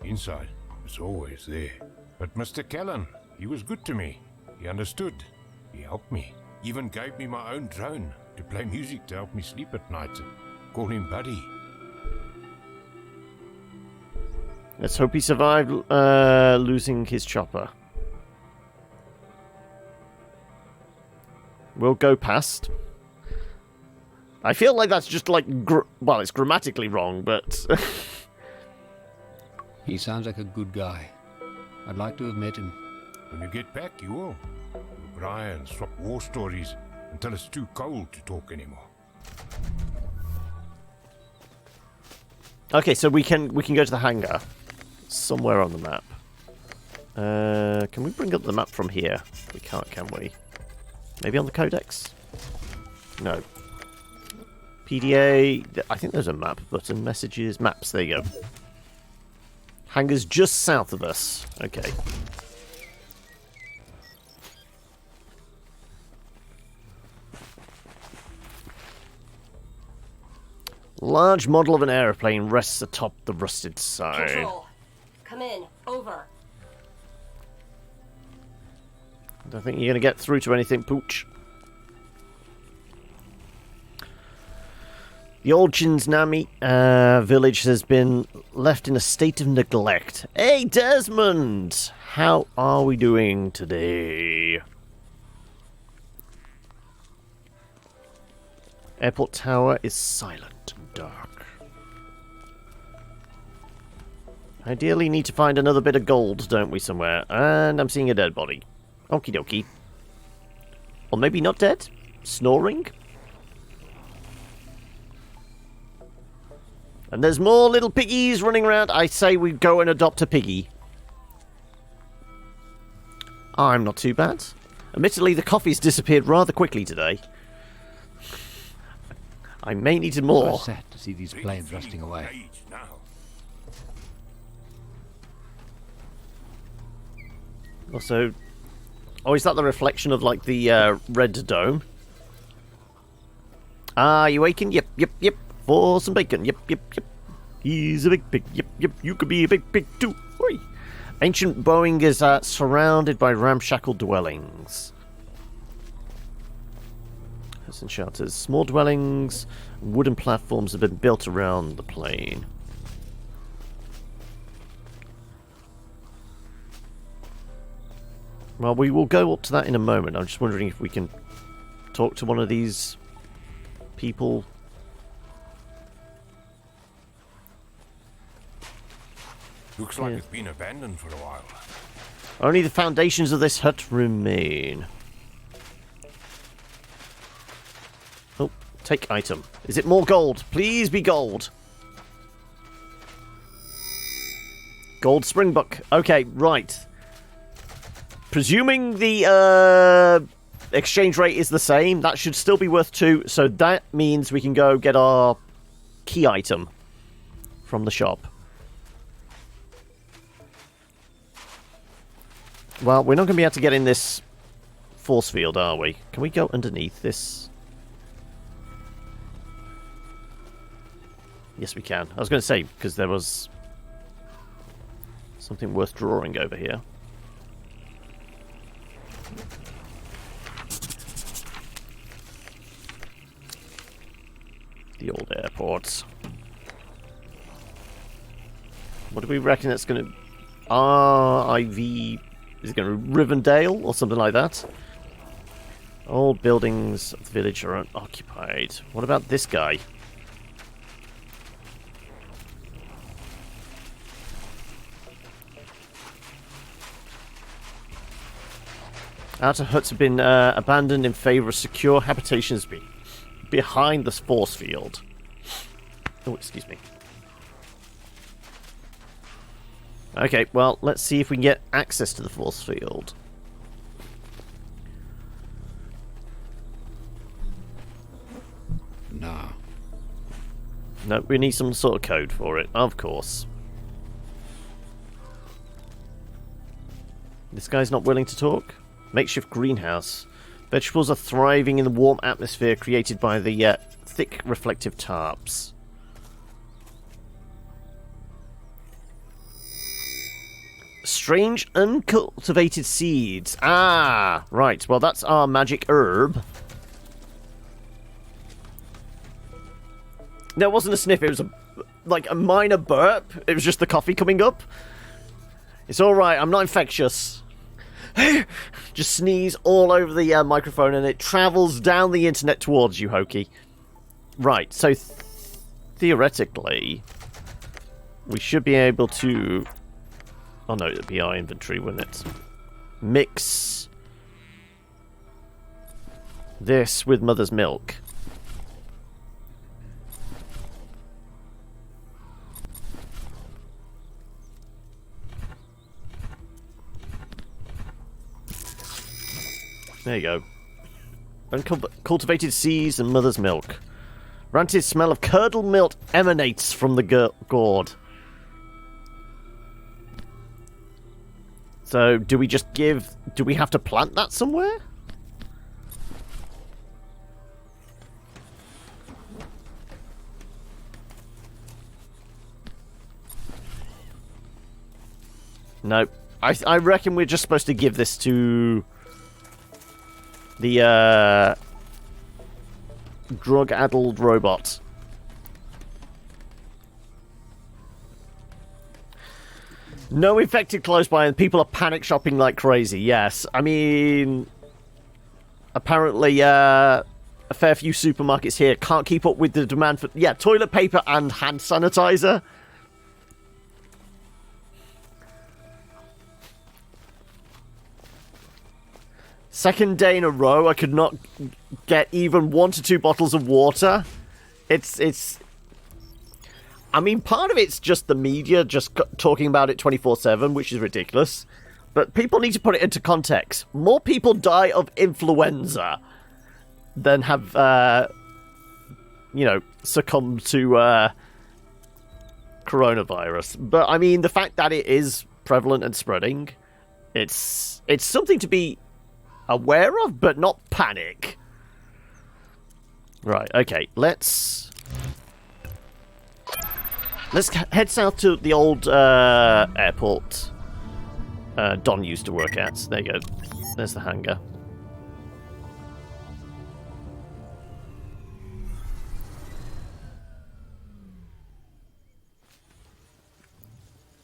it's always there. But Mr. Callan, he was good to me. He understood. He helped me. Even gave me my own drone to play music to help me sleep at night. Call him Buddy. Let's hope he survived losing his chopper. We'll go past. I feel like that's just like... well, it's grammatically wrong, but... He sounds like a good guy. I'd like to have met him. When you get back, you will. We'll cry and swap war stories until it's too cold to talk anymore. Okay, so we can go to the hangar. Somewhere on the map. Can we bring up the map from here? We can't, can we? Maybe on the codex? No. PDA... I think there's a map button. Messages, maps. There you go. Hangar's just south of us. Okay. Large model of an aeroplane rests atop the rusted side. Control. Come in. Over. Don't think you're going to get through to anything, Pooch. The old Chinsnami village has been left in a state of neglect. Hey, Desmond! How are we doing today? Airport tower is silent and dark. Ideally need to find another bit of gold, don't we, somewhere? And I'm seeing a dead body. Okie dokie. Or maybe not dead? Snoring? And there's more little piggies running around. I say we go and adopt a piggy. I'm not too bad. Admittedly, the coffee's disappeared rather quickly today. I may need more. I'm sad to see these planes rusting away. Also, oh, is that the reflection of, like, the red dome? Ah, you waking? Yep, yep, yep. For some bacon. Yep, yep, yep. He's a big pig. Yep, yep. You could be a big pig too. Oi. Ancient Boeing is surrounded by ramshackle dwellings. Huts and shelters. Small dwellings, wooden platforms have been built around the plane. Well, we will go up to that in a moment. I'm just wondering if we can talk to one of these people. Looks like it's been abandoned for a while. Only the foundations of this hut remain. Oh, take item. Is it more gold? Please be gold. Gold springbuck. Okay, right. Presuming the exchange rate is the same, that should still be worth 2. So that means we can go get our key item from the shop. Well, we're not going to be able to get in this force field, are we? Can we go underneath this? Yes, we can. I was going to say, because there was something worth drawing over here. The old airports. What do we reckon it's going to... RIV... Is it going to Rivendale or something like that? Old buildings of the village are unoccupied. What about this guy? Outer huts have been abandoned in favour of secure habitations behind the force field. Oh, excuse me. Okay, well, let's see if we can get access to the force field. No. No, we need some sort of code for it, of course. This guy's not willing to talk? Makeshift greenhouse. Vegetables are thriving in the warm atmosphere created by the thick reflective tarps. Strange uncultivated seeds. Ah, right. Well, that's our magic herb. No, it wasn't a sniff. It was like a minor burp. It was just the coffee coming up. It's all right. I'm not infectious. Just sneeze all over the microphone, and it travels down the internet towards you, Hokey. Right. So theoretically, we should be able to. Oh no, it'd be our inventory, wouldn't it? Mix this with mother's milk. There you go. Uncultivated seeds and mother's milk. Rancid smell of curdled milk emanates from the gourd. So, do we just give... Do we have to plant that somewhere? No. I reckon we're just supposed to give this to... the, drug-addled robot. No infected close by, and people are panic shopping like crazy. Yes, I mean, apparently, a fair few supermarkets here can't keep up with the demand for toilet paper and hand sanitizer. Second day in a row, I could not get even 1 to 2 bottles of water. It's. I mean, part of it's just the media just talking about it 24/7, which is ridiculous. But people need to put it into context. More people die of influenza than have, succumbed to coronavirus. But I mean, the fact that it is prevalent and spreading, it's something to be aware of, but not panic. Right, okay, let's head south to the old airport Don used to work at. There you go. There's the hangar.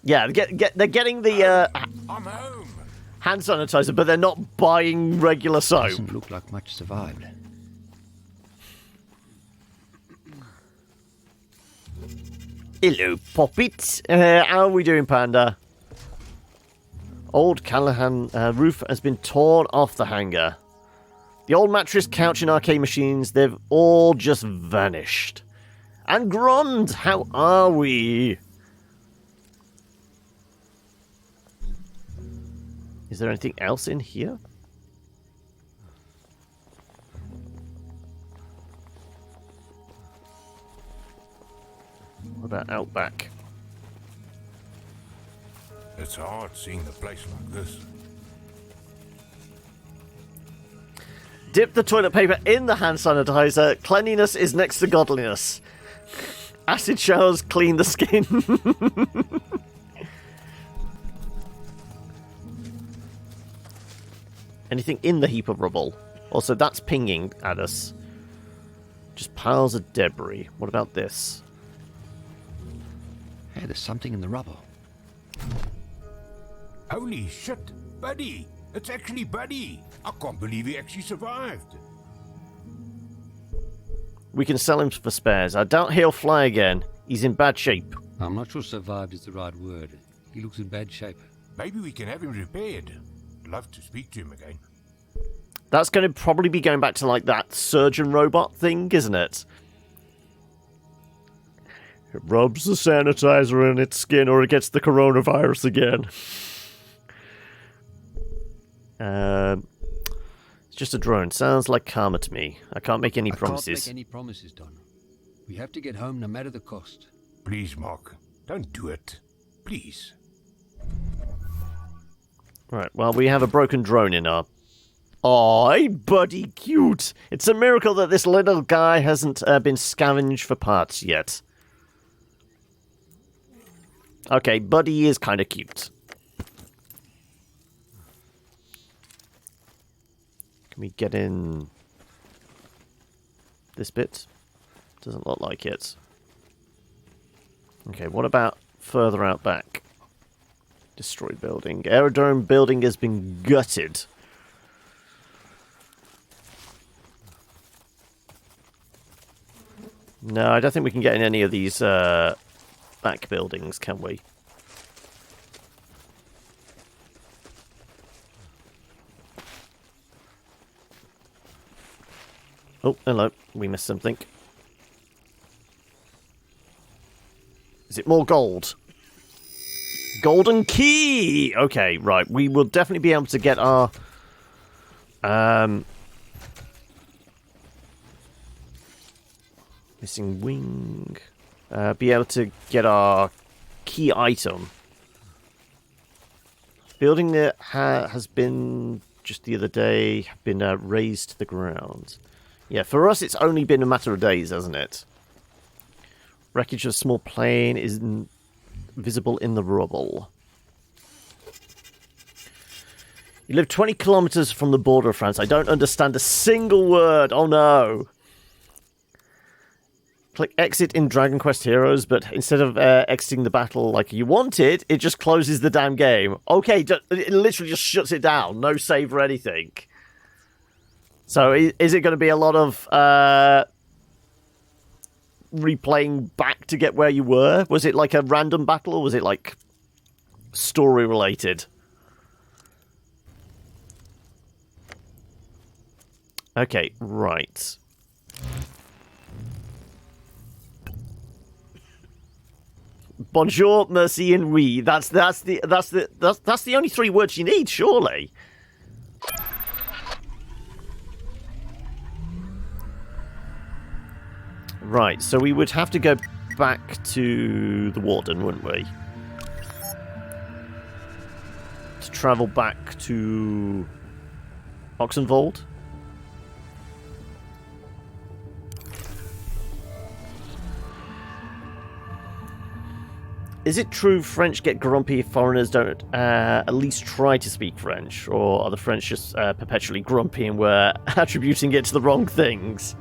Yeah, they're getting the I'm home. hand sanitizer, but they're not buying regular soap. Doesn't look like much survived. Hello, Poppet. How are we doing, Panda? Old Callahan roof has been torn off the hangar. The old mattress, couch, and arcade machines, they've all just vanished. And Grond, how are we? Is there anything else in here? What about out back? It's hard seeing the place like this. Dip the toilet paper in the hand sanitizer. Cleanliness is next to godliness. Acid showers clean the skin. Anything in the heap of rubble? Also, that's pinging at us. Just piles of debris. What about this? Hey, there's something in the rubble. Holy shit, Buddy! It's actually Buddy! I can't believe he actually survived. We can sell him for spares. I doubt he'll fly again. He's in bad shape. I'm not sure survived is the right word. He looks in bad shape. Maybe we can have him repaired. Love to speak to him again. That's going to probably be going back to like that surgeon robot thing, isn't it? It rubs the sanitizer in its skin or it gets the coronavirus again. It's just a drone. Sounds like karma to me. I can't make any promises. I can't make any promises, Don. We have to get home no matter the cost. Please, Mark. Don't do it. Please. Right, well, we have a broken drone in our... Aw, ain't Buddy cute? It's a miracle that this little guy hasn't been scavenged for parts yet. Okay, Buddy is kind of cute. Can we get in this bit? Doesn't look like it. Okay, what about further out back? Destroyed building. Aerodrome building has been gutted. No, I don't think we can get in any of these back buildings, can we? Oh, hello. We missed something. Is it more gold? Golden key! Okay, right. We will definitely be able to get our... missing wing. Be able to get our key item. Building that has been, just the other day, been razed to the ground. Yeah, for us it's only been a matter of days, hasn't it? Wreckage of a small plane is visible in the rubble. You live 20 kilometers from the border of France. I don't understand a single word. Oh no. Click exit in Dragon Quest Heroes, but instead of exiting the battle like you wanted, it just closes the damn game. Okay, it literally just shuts it down. No save or anything. So is it going to be a lot of replaying back to get where you were? Was it like a random battle, or was it like story related? Okay, right. Bonjour, merci, and oui. That's the only three words you need, surely. Right, so we would have to go back to the Warden, wouldn't we? To travel back to Oxenvold. Is it true French get grumpy if foreigners don't at least try to speak French? Or are the French just perpetually grumpy and we're attributing it to the wrong things?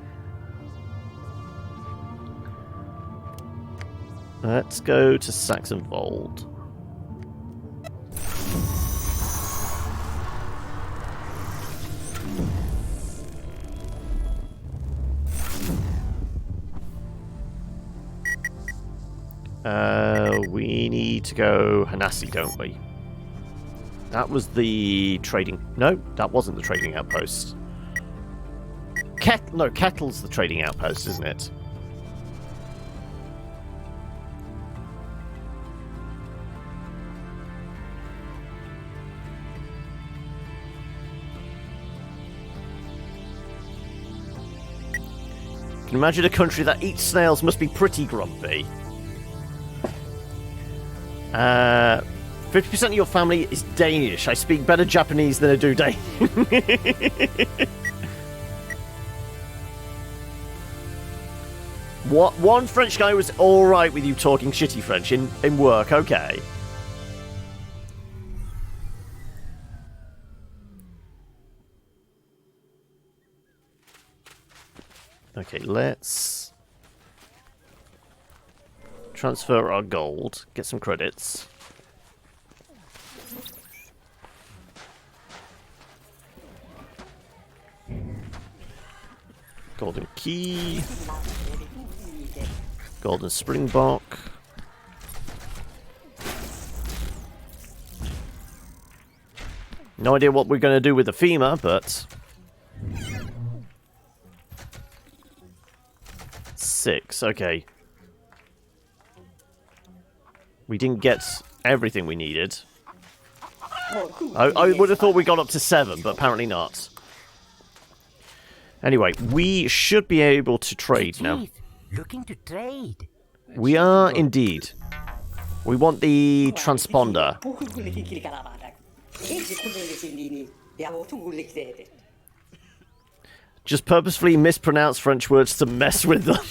Let's go to Saxonvold. We need to go Hanasi, don't we? That was the trading... No, that wasn't the trading outpost. Kettle's the trading outpost, isn't it? Can you imagine a country that eats snails must be pretty grumpy. 50% of your family is Danish. I speak better Japanese than I do Danish. What? One French guy was alright with you talking shitty French in work, okay. Okay, let's transfer our gold, get some credits. Golden key. Golden springbok. No idea what we're going to do with the FEMA, but... 6, okay. We didn't get everything we needed. I would have thought we got up to 7, but apparently not. Anyway, we should be able to trade now. Looking to trade. We are indeed. We want the transponder. Just purposefully mispronounce French words to mess with them.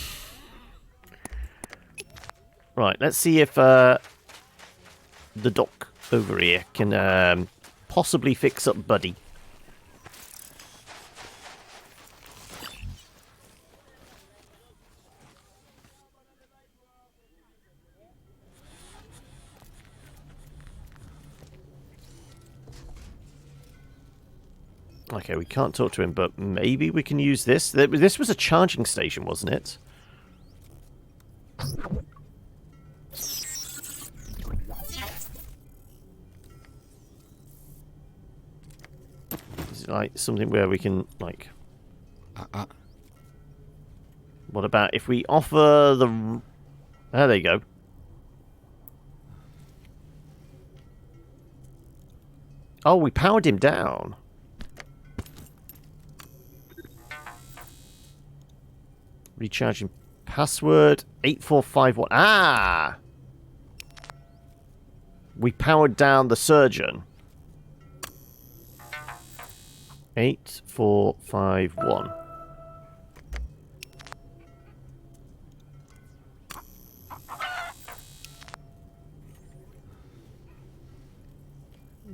Right, let's see if the doc over here can possibly fix up Buddy. Okay, we can't talk to him, but maybe we can use this. This was a charging station, wasn't it? Is it like something where we can, like... What about if we offer the... There you go. Oh, we powered him down. Recharging password 8451. Ah! We powered down the surgeon. 8451.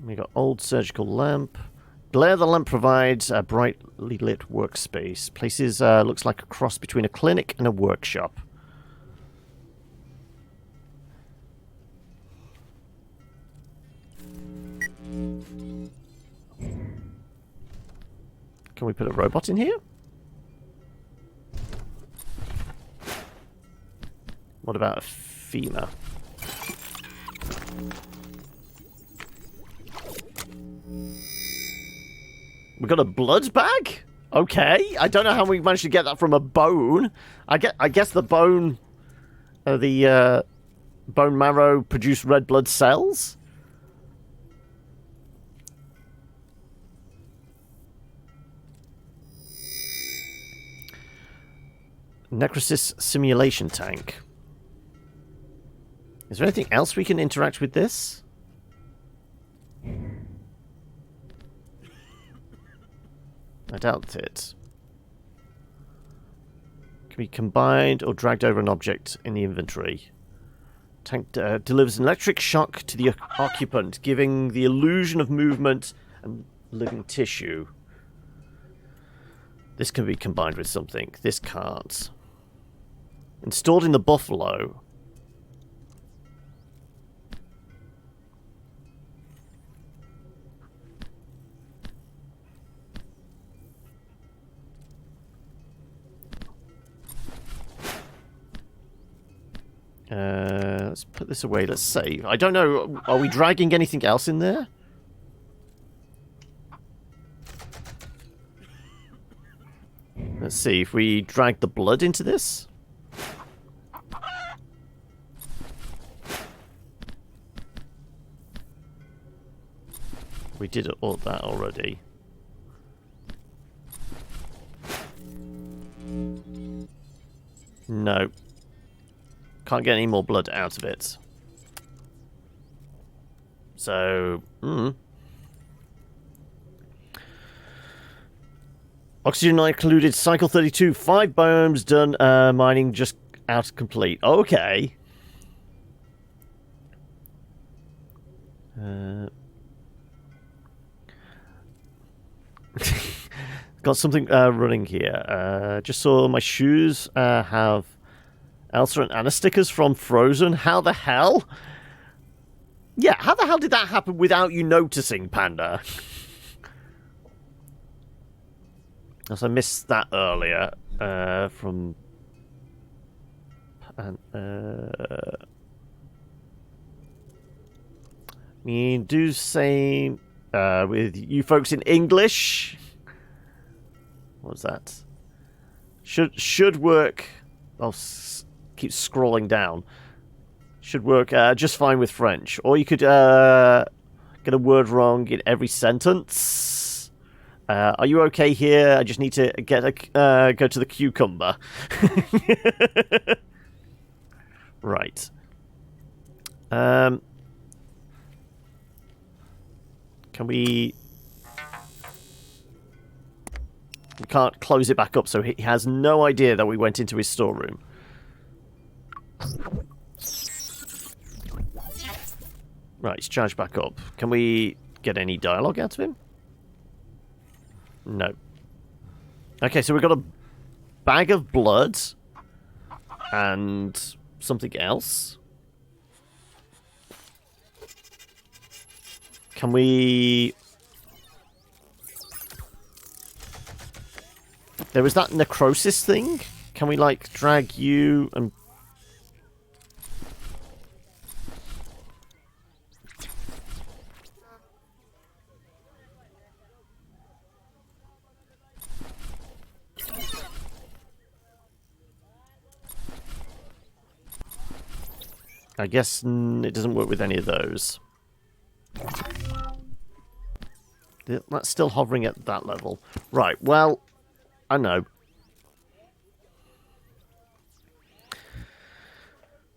We got old surgical lamp. Glare the lamp provides a brightly lit workspace. Places looks like a cross between a clinic and a workshop. Can we put a robot in here? What about a femur? We got a blood bag? Okay. I don't know how we managed to get that from a bone. I guess the bone... bone marrow produced red blood cells? Necrosis simulation tank. Is there anything else we can interact with this? I doubt it. Can be combined or dragged over an object in the inventory. Tank delivers an electric shock to the occupant, giving the illusion of movement and living tissue. This can be combined with something. This can't. Installed in the Buffalo. Let's put this away. Let's save. I don't know. Are we dragging anything else in there? Let's see. If we drag the blood into this. We did all that already. No. Can't get any more blood out of it. So, Oxygen not included, cycle 32, 5 biomes done, mining just out complete. Okay. Got something running here. Just saw my shoes have Elsa and Anna stickers from Frozen. How the hell? Yeah, how the hell did that happen without you noticing, Panda? As I missed that earlier from... me do same with you folks in English. What's that? Should work. I'll keep scrolling down. Should work just fine with French. Or you could get a word wrong in every sentence. Are you okay here? I just need to get go to the cucumber. Right. Can we... We can't close it back up, so he has no idea that we went into his storeroom. Right, it's charged back up. Can we get any dialogue out of him? No. Okay, so we've got a bag of blood and something else. Can we... There was that necrosis thing. Can we, like, drag you and... I guess it doesn't work with any of those. That's still hovering at that level. Right, well, I know.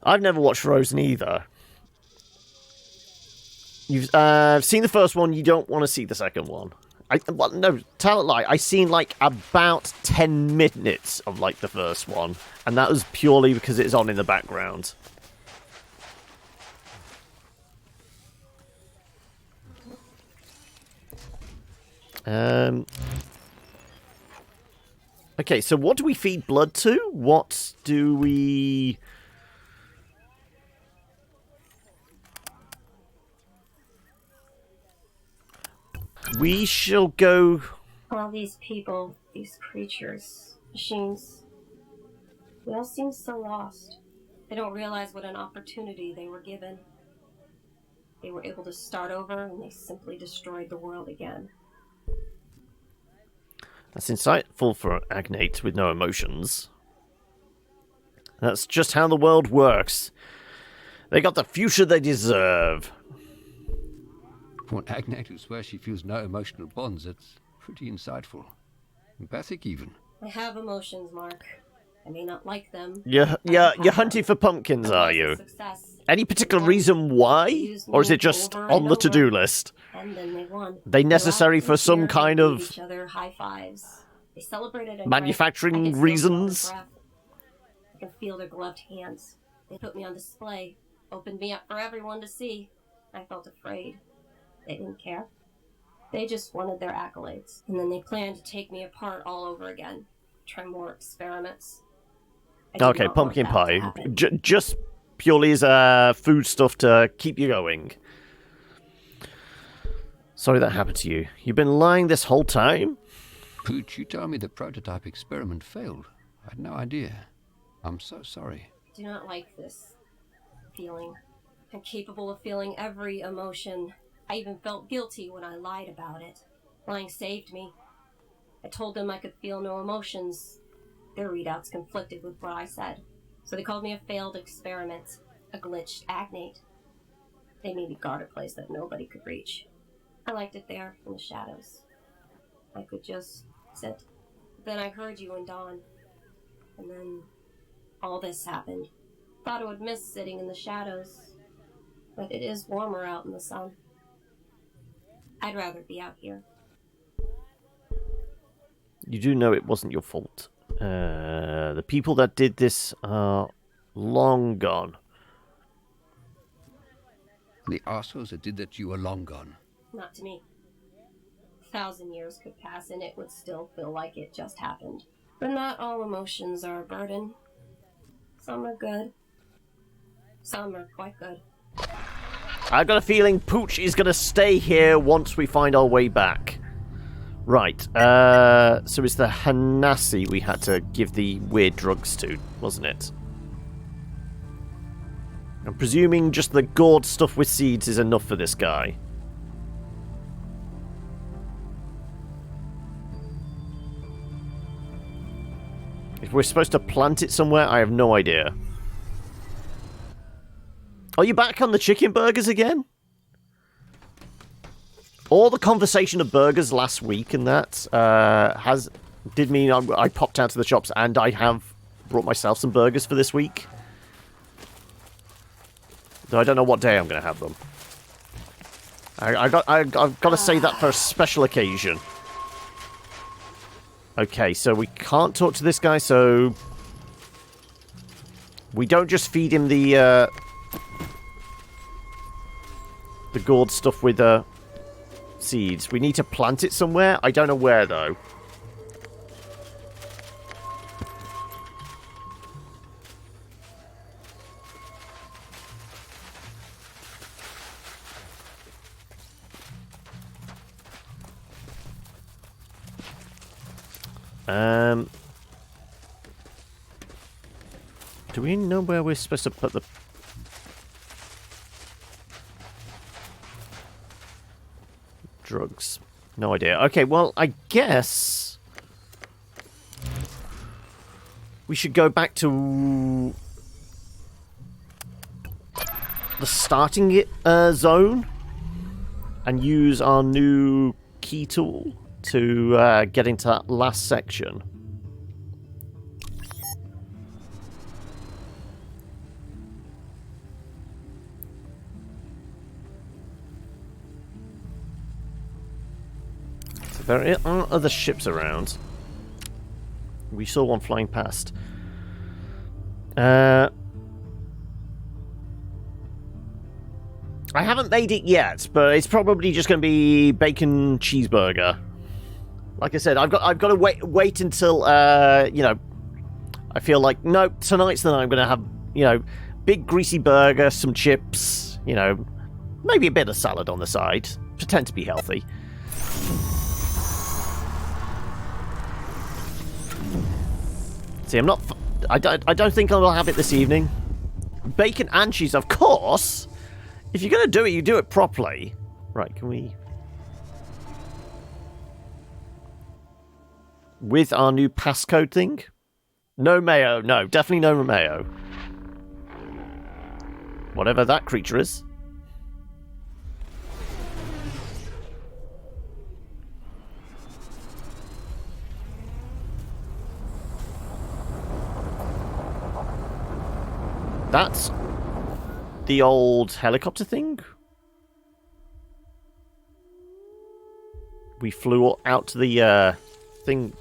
I've never watched Frozen either. You've seen the first one, you don't want to see the second one. Well, no, tell it lie. I seen like about 10 minutes of like the first one, and that was purely because it's on in the background. Okay, so what do we feed blood to? What do we... We shall go... All these people, these creatures, machines, they all seem so lost. They don't realize what an opportunity they were given. They were able to start over, and they simply destroyed the world again. That's insightful for Agnate with no emotions. That's just how the world works. They got the future they deserve. For an Agnate who swears she feels no emotional bonds, that's pretty insightful. Empathic, even. I have emotions, Mark. I may not like them. You're hunting for pumpkins, are you? Success. Any particular reason why? Or is it just on the to-do list? And then they won. They necessary for some kind of each other high fives. They celebrated manufacturing reasons? I can feel their gloved hands. They put me on display, opened me up for everyone to see. I felt afraid. They didn't care. They just wanted their accolades. And then they planned to take me apart all over again. Try more experiments. Okay, pumpkin pie. Just purely as food stuff to keep you going. Sorry that happened to you. You've been lying this whole time? Pooch, you told me the prototype experiment failed. I had no idea. I'm so sorry. I do not like this feeling. I'm capable of feeling every emotion. I even felt guilty when I lied about it. Lying saved me. I told them I could feel no emotions. Their readouts conflicted with what I said. So they called me a failed experiment, a glitched Agnate. They made me guard a place that nobody could reach. I liked it there, in the shadows. I could just sit. Then I heard you and Dawn. And then all this happened. Thought I would miss sitting in the shadows. But it is warmer out in the sun. I'd rather be out here. You do know it wasn't your fault. The people that did this are long gone. The arseholes that did that to you are long gone. Not to me. 1,000 years could pass and it would still feel like it just happened. But not all emotions are a burden. Some are good. Some are quite good. I've got a feeling Pooch is going to stay here once we find our way back. Right, so it's the Hanasi we had to give the weird drugs to, wasn't it? I'm presuming just the gourd stuff with seeds is enough for this guy. If we're supposed to plant it somewhere, I have no idea. Are you back on the chicken burgers again? All the conversation of burgers last week and that did mean I popped out to the shops and I have brought myself some burgers for this week. Though I don't know what day I'm going to have them. I've got to say that for a special occasion. Okay, so we can't talk to this guy, so we don't just feed him the gourd stuff with seeds. We need to plant it somewhere. I don't know where, though. Do we know where we're supposed to put the... drugs? No idea. Okay, well, I guess... we should go back to... the starting zone and use our new key tool to get into that last section. So there are other ships around. We saw one flying past. I haven't made it yet, but it's probably just going to be bacon cheeseburger. Like I said, I've got to wait until you know, I feel like no, tonight's the night I'm going to have, you know, big greasy burger, some chips, you know, maybe a bit of salad on the side, pretend to be healthy. See, I don't think I'll have it this evening. Bacon and cheese, of course. If you're going to do it, you do it properly. Right, can we... with our new passcode thing? No mayo. No, definitely no mayo. Whatever that creature is. That's the old helicopter thing. We flew out to the thing.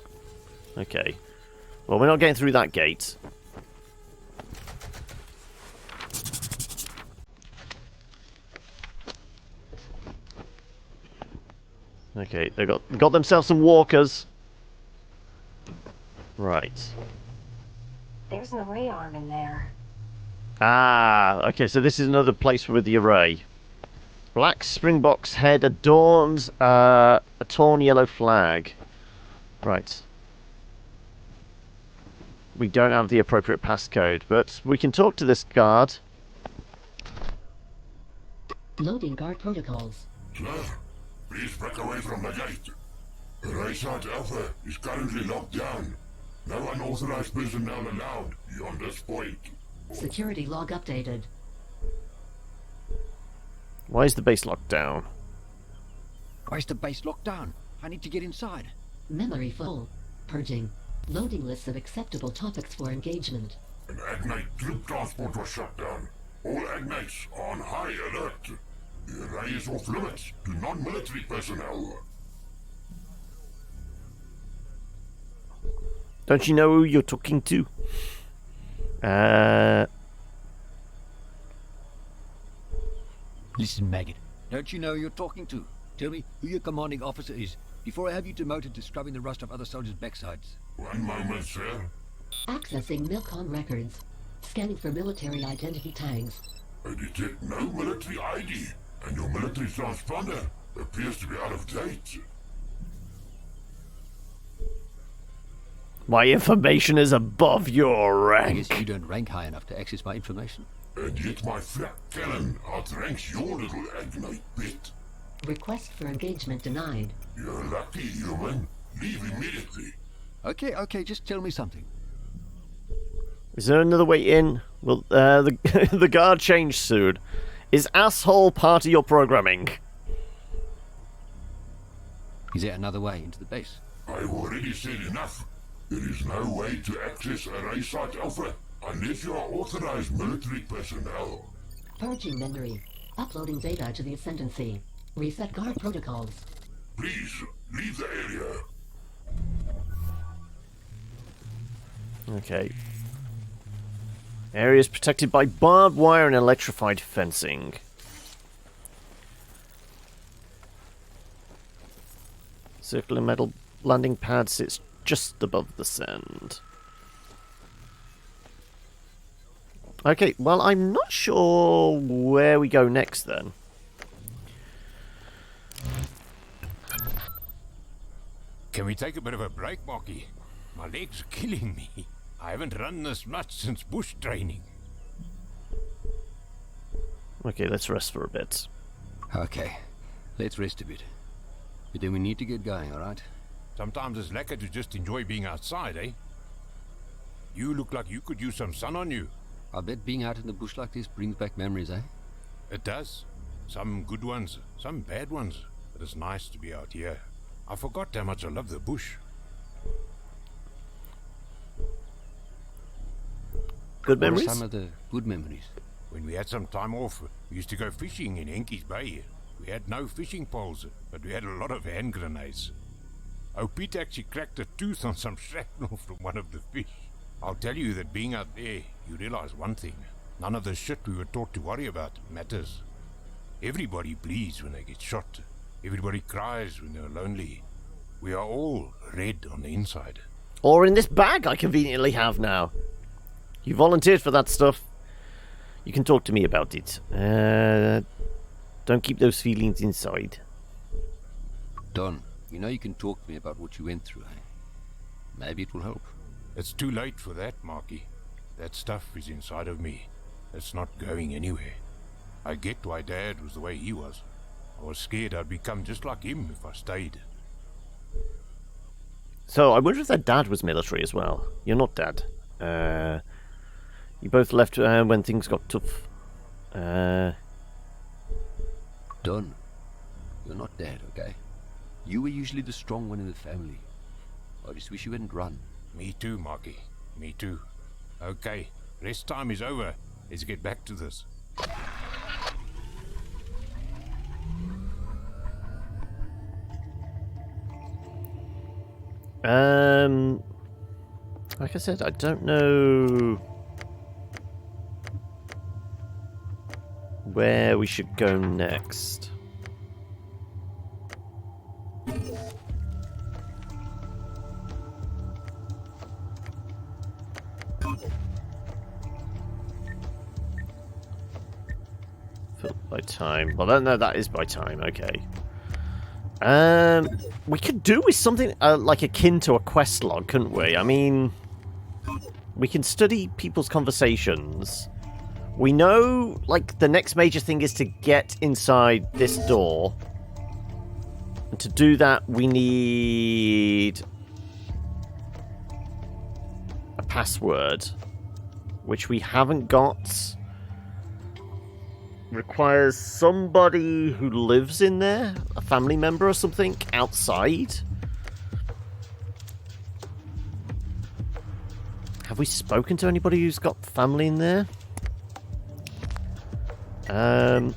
Okay. Well, we're not getting through that gate. Okay, they got themselves some walkers. Right. There's an array arm in there. Ah, okay, so this is another place with the array. Black springbok's head adorns a torn yellow flag. Right. We don't have the appropriate passcode, but we can talk to this guard. Loading guard protocols. Sir, please break away from the gate. Array site Alpha is currently locked down. No unauthorized personnel allowed beyond this point. Security log updated. Why is the base locked down? Why is the base locked down? I need to get inside. Memory full. Purging. Loading lists of acceptable topics for engagement. An Agnite troop transport was shut down. All Agnites are on high alert. The array is off limits to non-military personnel. Don't you know who you're talking to? Listen, maggot. Don't you know who you're talking to? Tell me who your commanding officer is, before I have you demoted to scrubbing the rust of other soldiers' backsides. One moment, sir. Accessing Milcom records. Scanning for military identity tags. I detect no military ID, and your military transponder appears to be out of date. My information is above your I rank. guess you don't rank high enough to access my information. And yet my flat cannon outranks your little Agnite bit. Request for engagement denied. You're lucky, human. Leave immediately. Okay, just tell me something. Is there another way in? Well, the guard changed soon. Is asshole part of your programming? Is there another way into the base? I've already said enough. There is no way to access Array Site Alpha unless you are authorized military personnel. Purging memory. Uploading data to the Ascendancy. Reset guard protocols. Please, leave the area. Okay. Areas protected by barbed wire and electrified fencing. Circular metal landing pad sits just above the sand. Okay, well, I'm not sure where we go next then. Can we take a bit of a break, Whacky? My legs are killing me. I haven't run this much since bush training. Okay, let's rest for a bit. Okay, let's rest a bit. But then we need to get going, alright? Sometimes it's lekker to just enjoy being outside, eh? You look like you could use some sun on you. I bet being out in the bush like this brings back memories, eh? It does. Some good ones, some bad ones. But it's nice to be out here. I forgot how much I love the bush. Good What are memories? some of the good memories? When we had some time off, we used to go fishing in Henke's Bay. We had no fishing poles, but we had a lot of hand grenades. Oh, Pete actually cracked a tooth on some shrapnel from one of the fish. I'll tell you that being out there, you realize one thing. None of the shit we were taught to worry about matters. Everybody bleeds when they get shot. Everybody cries when they're lonely. We are all red on the inside. Or in this bag I conveniently have now. You volunteered for that stuff. You can talk to me about it. Don't keep those feelings inside. Don, you know you can talk to me about what you went through, eh? Maybe it will help. It's too late for that, Marky. That stuff is inside of me. It's not going anywhere. I get why Dad was the way he was. I was scared I'd become just like him if I stayed. So, I wonder if that dad was military as well. You're not Dad. You both left when things got tough. Don, you're not Dad, okay? You were usually the strong one in the family. I just wish you hadn't run. Me too, Marky. Me too. Okay, rest time is over. Let's get back to this. Like I said, I don't know where we should go next. Filled by time. Well, no, that is by time. Okay. We could do with something like akin to a quest log, couldn't we? I mean, we can study people's conversations. We know, like, the next major thing is to get inside this door. And to do that, we need a password, which we haven't got. Requires somebody who lives in there, a family member or something, outside. Have we spoken to anybody who's got family in there? Can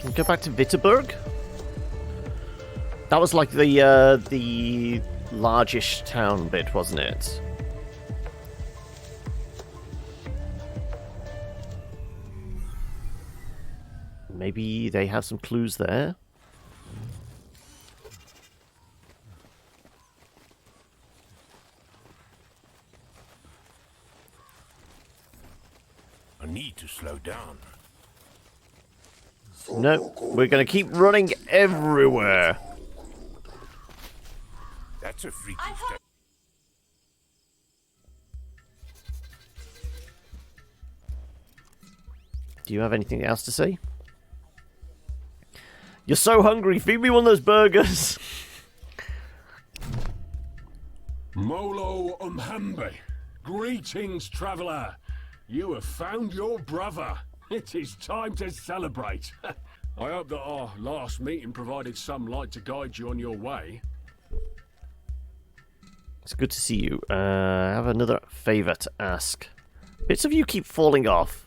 we go back to Wittenberg? That was like the largish town bit, wasn't it? Maybe they have some clues there. I need to slow down. No, we're going to keep running everywhere. That's a freaky step. Do you have anything else to say? You're so hungry. Feed me one of those burgers. Molo Umhambe. Greetings, traveller. You have found your brother. It is time to celebrate. I hope that our last meeting provided some light to guide you on your way. It's good to see you. I have another favour to ask. Bits of you keep falling off.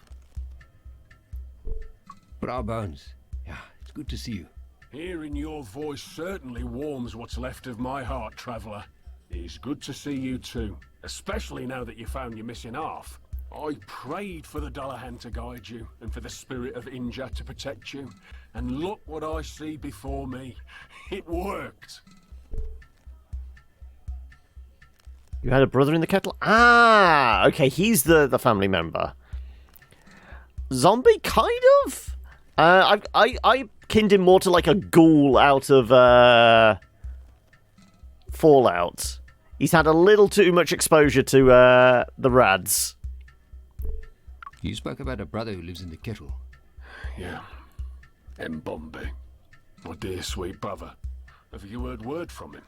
Bra Bones. Yeah, it's good to see you. Hearing your voice certainly warms what's left of my heart, traveller. It is good to see you too, especially now that you found your missing half. I prayed for the Dullahan to guide you, and for the spirit of Inja to protect you. And look what I see before me. It worked. You had a brother in the kettle? Ah, okay, he's the family member. zombie, kind of. I kinned him more to like a ghoul out of Fallout. He's had a little too much exposure to the rads. You spoke about a brother who lives in the kettle. Yeah. Mbombe. My dear sweet brother. Have you heard word from him?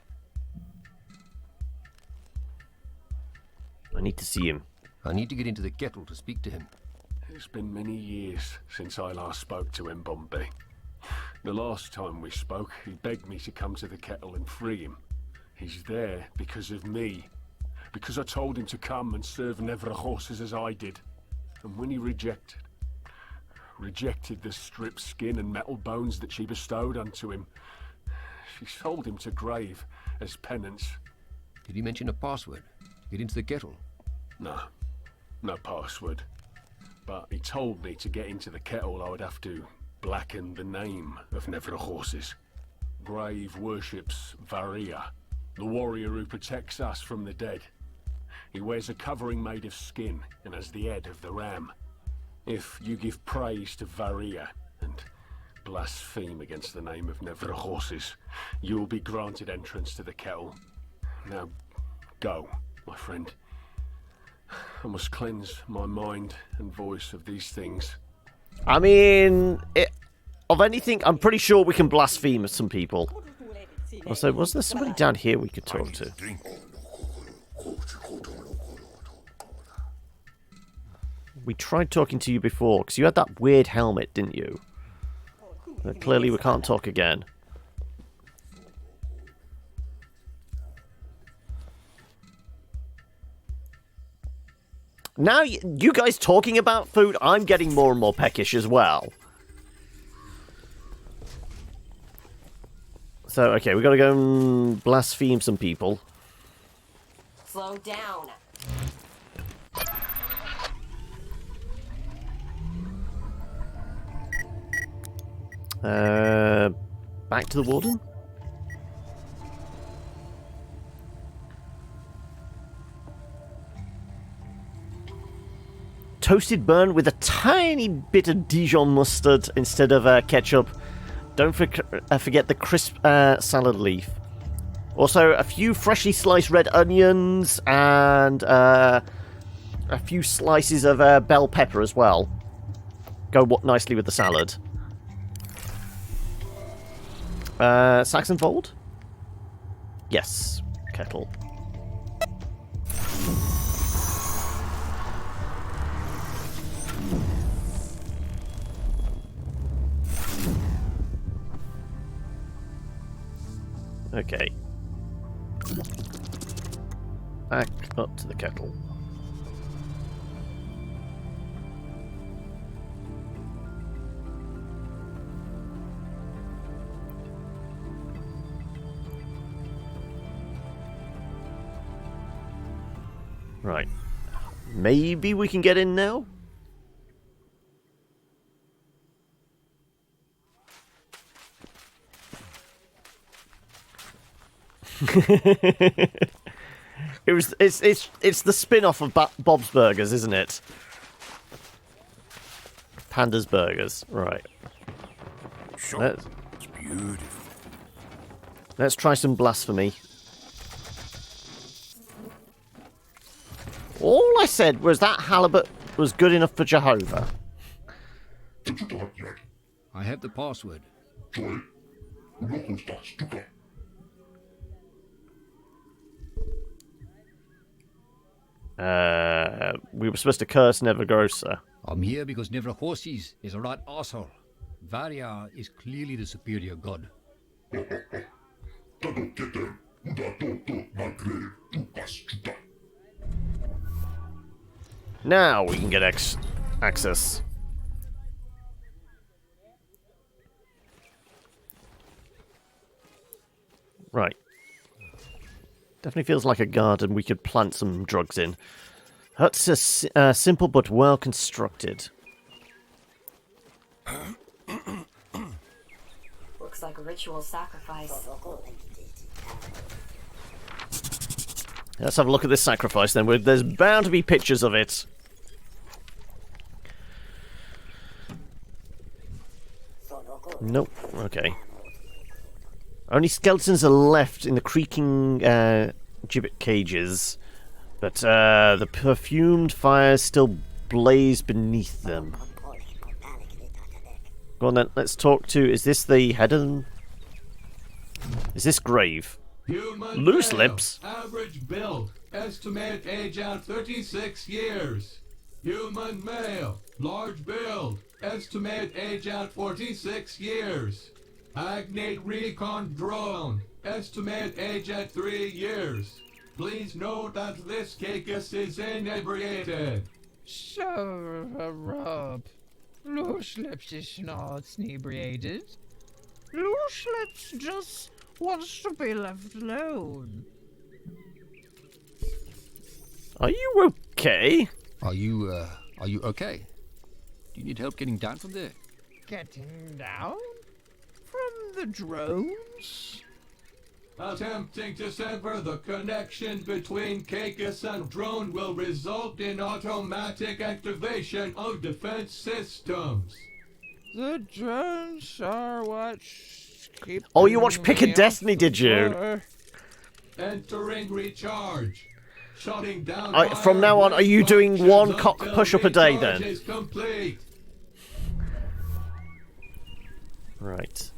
I need to see him. I need to get into the kettle to speak to him. It's been many years since I last spoke to Mbombe. The last time we spoke, he begged me to come to the kettle and free him. He's there because of me. Because I told him to come and serve Nevra horses as I did. And when he rejected the stripped skin and metal bones that she bestowed unto him, she sold him to grave as penance. Did he mention a password? Get into the kettle? No password. But he told me to get into the kettle I would have to blacken the name of Nevra horses. Grave worships Varia, the warrior who protects us from the dead. He wears a covering made of skin and has the head of the ram. If you give praise to Varia and blaspheme against the name of Nevra horses, you will be granted entrance to the kettle. Now, go, my friend. I must cleanse my mind and voice of these things. I mean, of anything, I'm pretty sure we can blaspheme some people. Also, was there somebody down here we could talk to? We tried talking to you before, because you had that weird helmet, didn't you? But clearly we can't talk again. Now, you guys talking about food, I'm getting more and more peckish as well. So, okay, we gotta go and blaspheme some people. Slow down. Back to the warden? Toasted bun with a tiny bit of Dijon mustard instead of ketchup. Don't forget the crisp salad leaf. Also, a few freshly sliced red onions and a few slices of bell pepper as well. Go nicely with the salad. Saxon fold? Yes. Kettle. Okay. Back up to the kettle. Right. Maybe we can get in now? It's the spin-off of Bob's Burgers, isn't it? Panda's Burgers, right. Sure. It's beautiful. Let's try some blasphemy. All I said was that halibut was good enough for Jehovah. I have the password. We were supposed to curse Nevergrosa. I'm here because Nevra Horses is a right asshole. Varia is clearly the superior god. Now we can get access. Right. Definitely feels like a garden we could plant some drugs in. Huts are simple but well constructed. Looks like a ritual sacrifice. Let's have a look at this sacrifice then. There's bound to be pictures of it. Nope. Okay. Only skeletons are left in the creaking gibbet cages, but the perfumed fires still blaze beneath them. Go on then, let's talk to... Is this the head? Is this grave? Human Loose male, lips. Average build. Estimate age at 36 years. Human male. Large build. Estimate age at 46 years. Agnate recon drone. Estimate age at 3 years. Please note that this Caicus is inebriated. Shut up. Loose lips is not inebriated. Loose lips just wants to be left alone. Are you okay? Are you okay? Do you need help getting down from there? Getting down? From the drones? Attempting to sever the connection between Caicus and drone will result in automatic activation of defense systems. The drones are what keep... Oh, you watched Pick of Destiny, did you? Entering recharge. Shutting down from now on, are you doing one cock push-up a day then? Is complete. Right.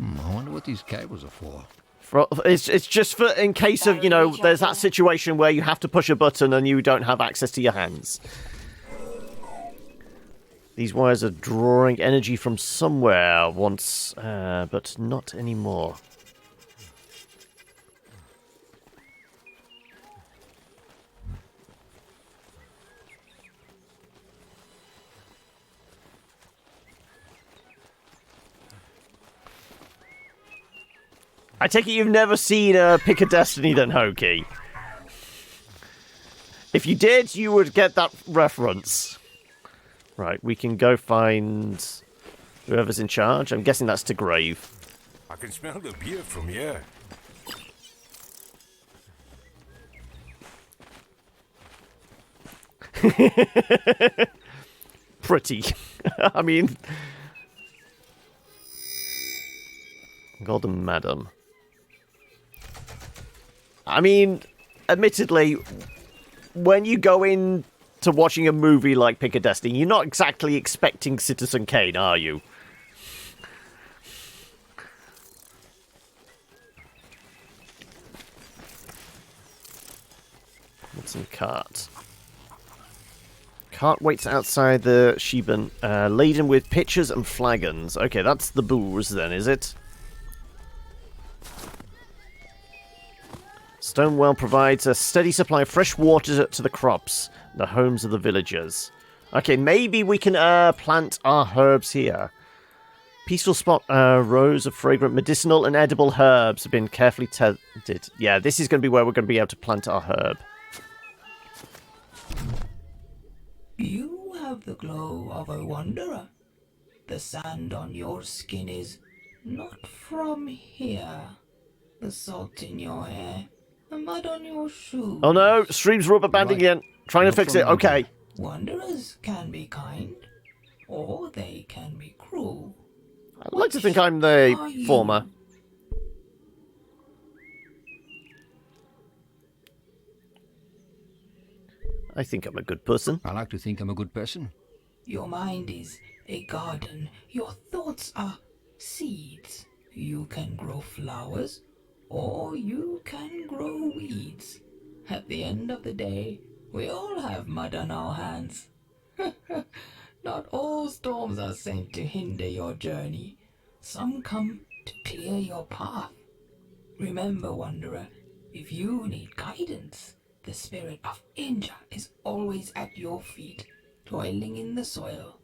I wonder what these cables are for. It's just for in case of, there's that situation where you have to push a button and you don't have access to your hands. These wires are drawing energy from somewhere once, but not anymore. I take it you've never seen a Pick of Destiny then, Hokey? If you did, you would get that reference. Right, we can go find whoever's in charge. I'm guessing that's to Grave. I can smell the beer from here. Pretty. I mean... Golden Madam. I mean, admittedly, when you go in to watching a movie like Pick of Destiny, you're not exactly expecting Citizen Kane, are you? What's in the cart? Cart waits outside the Sheben, laden with pitchers and flagons. Okay, that's the booze then, is it? Stonewell provides a steady supply of fresh water to the crops, the homes of the villagers. Okay, maybe we can plant our herbs here. Peaceful spot, rows of fragrant medicinal and edible herbs have been carefully tended. Yeah, this is going to be where we're going to be able to plant our herb. You have the glow of a wanderer. The sand on your skin is not from here. The salt in your hair, the mud on your shoes. Oh no, stream's rubber banding again. Trying to fix it, okay. Wanderers can be kind, or they can be cruel. I'd like to think I'm the former. I think I'm a good person. I like to think I'm a good person. Your mind is a garden. Your thoughts are seeds. You can grow flowers, or you can grow weeds. At the end of the day, we all have mud on our hands. Not all storms are sent to hinder your journey. Some come to clear your path. Remember, Wanderer, if you need guidance, the spirit of Inja is always at your feet, toiling in the soil.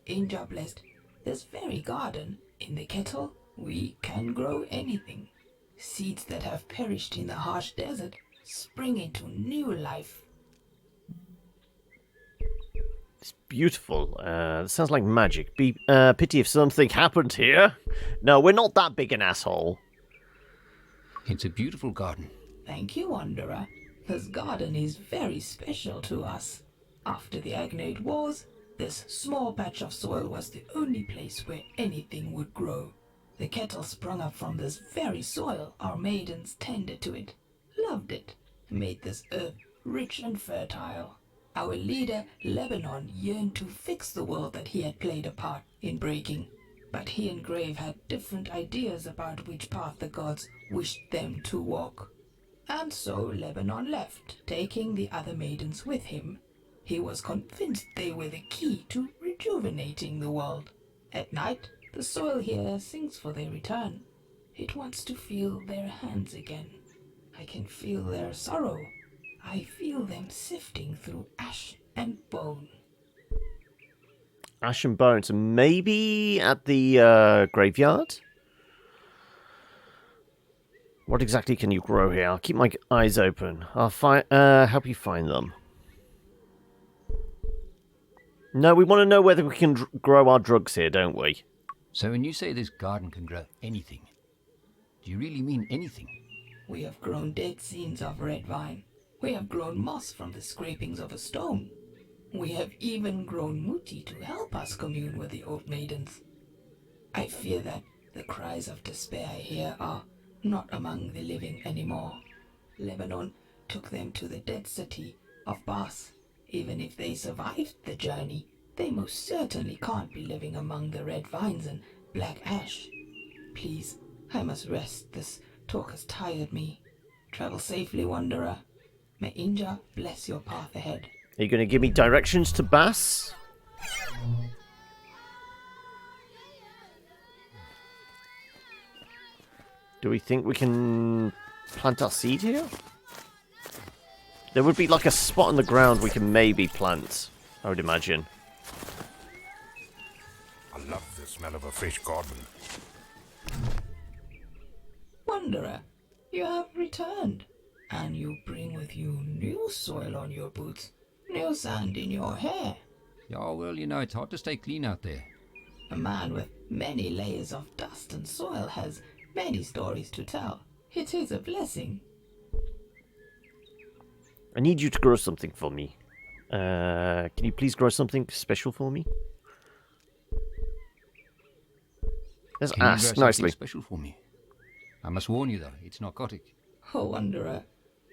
Inja blessed this very garden. In the kettle, we can grow anything. Seeds that have perished in the harsh desert spring into new life. It's beautiful. It sounds like magic. Pity if something happened here. No, we're not that big an asshole. It's a beautiful garden. Thank you, Wanderer. This garden is very special to us. After the Agnate Wars, this small patch of soil was the only place where anything would grow. The cattle sprung up from this very soil. Our maidens tended to it, loved it, made this earth rich and fertile. Our leader, Lebanon, yearned to fix the world that he had played a part in breaking. But he and Grave had different ideas about which path the gods wished them to walk. And so Lebanon left, taking the other maidens with him. He was convinced they were the key to rejuvenating the world. At night, the soil here sings for their return. It wants to feel their hands again. I can feel their sorrow. I feel them sifting through ash and bone. Ash and bones. And maybe at the graveyard? What exactly can you grow here? I'll keep my eyes open. I'll help you find them. No, we want to know whether we can grow our drugs here, don't we? So when you say this garden can grow anything, do you really mean anything? We have grown dead scenes of red vine. We have grown moss from the scrapings of a stone. We have even grown muti to help us commune with the old maidens. I fear that the cries of despair here are not among the living anymore. Lebanon took them to the dead city of Bas. Even if they survived the journey, they most certainly can't be living among the red vines and black ash. Please, I must rest. This talk has tired me. Travel safely, wanderer. May Inja bless your path ahead. Are you going to give me directions to Bass? Do we think we can plant our seed here? There would be like a spot on the ground we can maybe plant, I would imagine. I love the smell of a fresh garden. Wanderer, you have returned, and you bring with you new soil on your boots, new sand in your hair. Yeah, well, you know, it's hard to stay clean out there. A man with many layers of dust and soil has many stories to tell. It is a blessing. I need you to grow something for me. Can you please grow something special for me? There's Can you ass, grow something nicely. special for me? I must warn you, though, it's narcotic. Oh, Wanderer,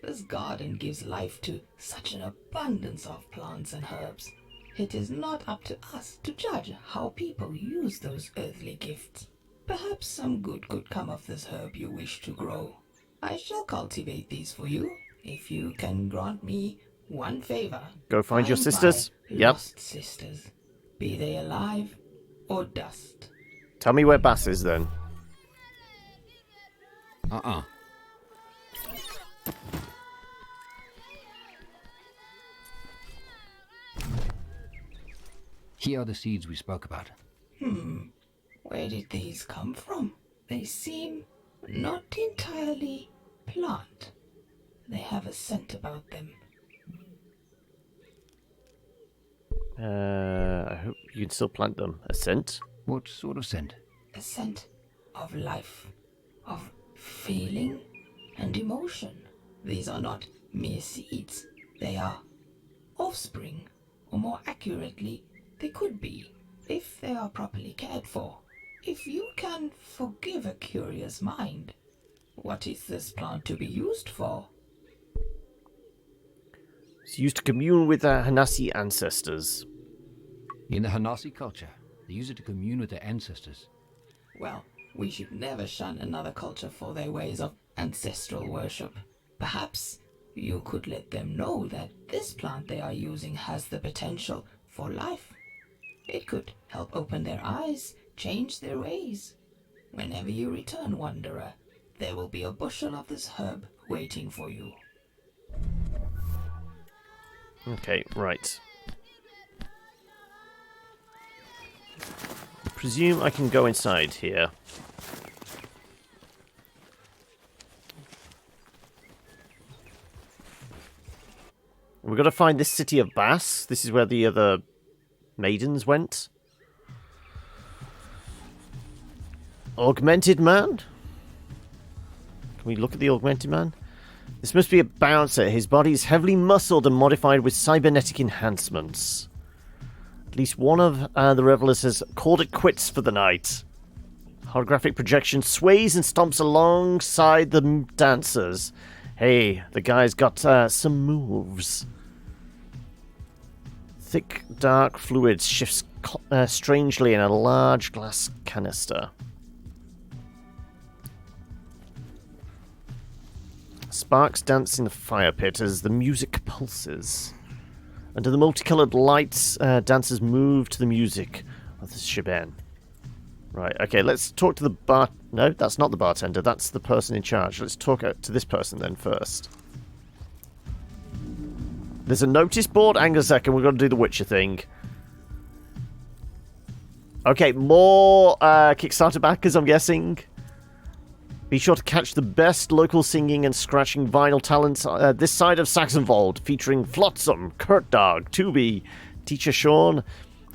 this garden gives life to such an abundance of plants and herbs. It is not up to us to judge how people use those earthly gifts. Perhaps some good could come of this herb you wish to grow. I shall cultivate these for you, if you can grant me one favor. Go find your my sisters. Yep. Lost sisters, be they alive or dust. Tell me where Bass is then. Here are the seeds we spoke about. Where did these come from? They seem not entirely plant. They have a scent about them. I hope you can still plant them. A scent? What sort of scent? A scent of life, of feeling and emotion. These are not mere seeds. They are offspring, or more accurately, they could be, if they are properly cared for. If you can forgive a curious mind, what is this plant to be used for? It's used to commune with their Hanasi ancestors. In the Hanasi culture, they use it to commune with their ancestors. Well, we should never shun another culture for their ways of ancestral worship. Perhaps you could let them know that this plant they are using has the potential for life. It could help open their eyes, change their ways. Whenever you return, Wanderer, there will be a bushel of this herb waiting for you. Okay, right. I presume I can go inside here. We've got to find this city of Bass. This is where the other maidens went. Augmented man? Can we look at the augmented man? This must be a bouncer. His body is heavily muscled and modified with cybernetic enhancements. At least one of the revelers has called it quits for the night. Holographic projection sways and stomps alongside the dancers. Hey, the guy's got some moves. Thick, dark fluid shifts strangely in a large glass canister. Sparks dance in the fire pit as the music pulses. Under the multicolored lights, dancers move to the music of the shebang. Right, okay, let's talk to the bar... No, that's not the bartender, that's the person in charge. Let's talk to this person then first. There's a notice board. Hang on a second, we've got to do the Witcher thing. Okay, more Kickstarter backers, I'm guessing. Be sure to catch the best local singing and scratching vinyl talents this side of Saxonwold, featuring Flotsam, Kurt Dog, Tubi, Teacher Sean,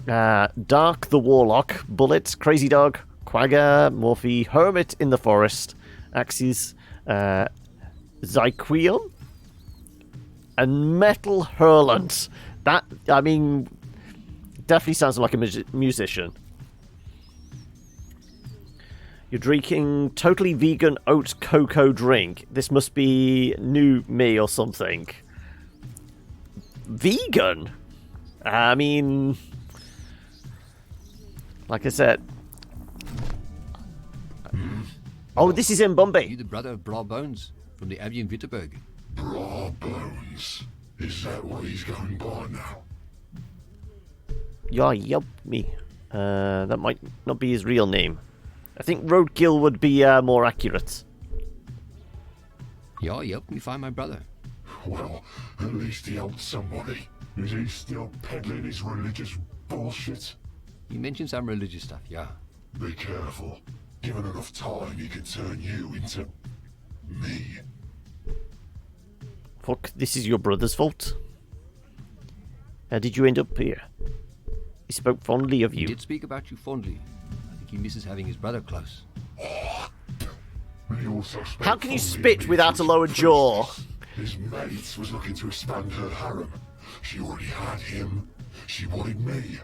Dark the Warlock, Bullet, Crazy Dog, Quagga, Morphe, Hermit in the Forest, Axis, Zyquion, and Metal Hurlant. That, I mean, definitely sounds like a musician. You're drinking totally vegan oat cocoa drink. This must be new me or something. Vegan? I mean... Like I said... Oh, this is in Bombay. You the brother of Bra Bones from the Abbey in Wittenberg. Bra Bones? Is that what he's going by now? Yeah, yup, me. That might not be his real name. I think Roadkill would be more accurate. Yeah, he helped me find my brother. Well, at least he helped somebody. Is he still peddling his religious bullshit? He mentioned some religious stuff, yeah. Be careful. Given enough time, he could turn you into... me. Fuck, this is your brother's fault. How did you end up here? He spoke fondly of you. He did speak about you fondly. I think he misses having his brother close. How can you spit without a lower jaw? His mate was looking to expand her harem. She already had him. She wanted me.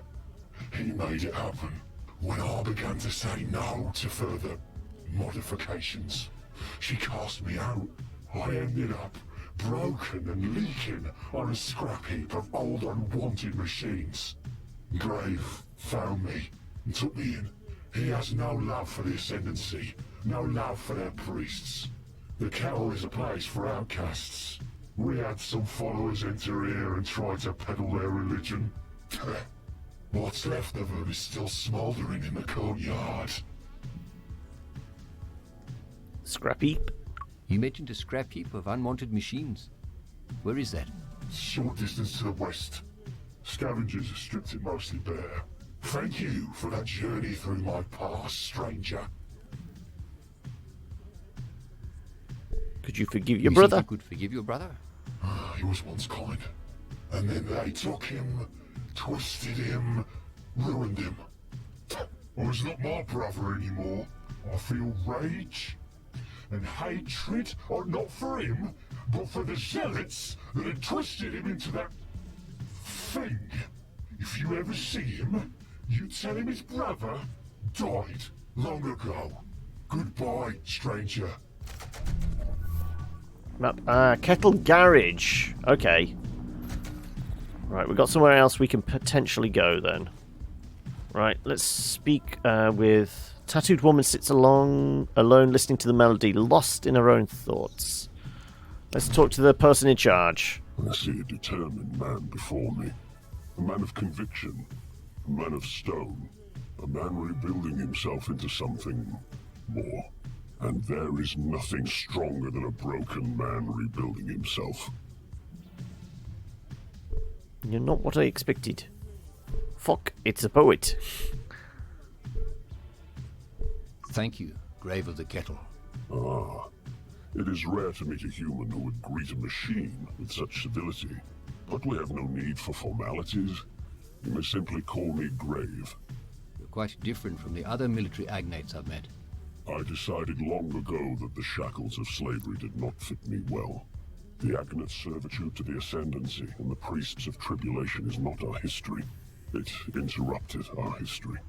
He made it happen. When I began to say no to further modifications, she cast me out. I ended up broken and leaking on a scrap heap of old unwanted machines. Grave found me and took me in. He has no love for the Ascendancy, no love for their priests. The kettle is a place for outcasts. We had some followers enter here and try to peddle their religion. What's left of them is still smouldering in the courtyard. Scrap heap? You mentioned a scrap heap of unwanted machines. Where is that? Short distance to the west. Scavengers have stripped it mostly bare. Thank you for that journey through my past, stranger. Could you forgive your you brother? You could forgive your brother? He was once kind. And then they took him, twisted him, ruined him. Well, he's not my brother anymore. I feel rage and hatred, not for him, but for the zealots that had twisted him into that thing. If you ever see him, you tell him his brother died long ago. Goodbye, stranger. Map. Kettle Garage. Okay. Right, we've got somewhere else we can potentially go then. Right, let's speak with... Tattooed woman sits alone listening to the melody, lost in her own thoughts. Let's talk to the person in charge. I see a determined man before me. A man of conviction. A man of stone. A man rebuilding himself into something more. And there is nothing stronger than a broken man rebuilding himself. You're not what I expected. Fuck, it's a poet. Thank you, Grave of the Kettle. Ah, it is rare to meet a human who would greet a machine with such civility. But we have no need for formalities. You may simply call me Grave. You're quite different from the other military agnates I've met. I decided long ago that the shackles of slavery did not fit me well. The Agnet's servitude to the Ascendancy and the Priests of Tribulation is not our history. It interrupted our history.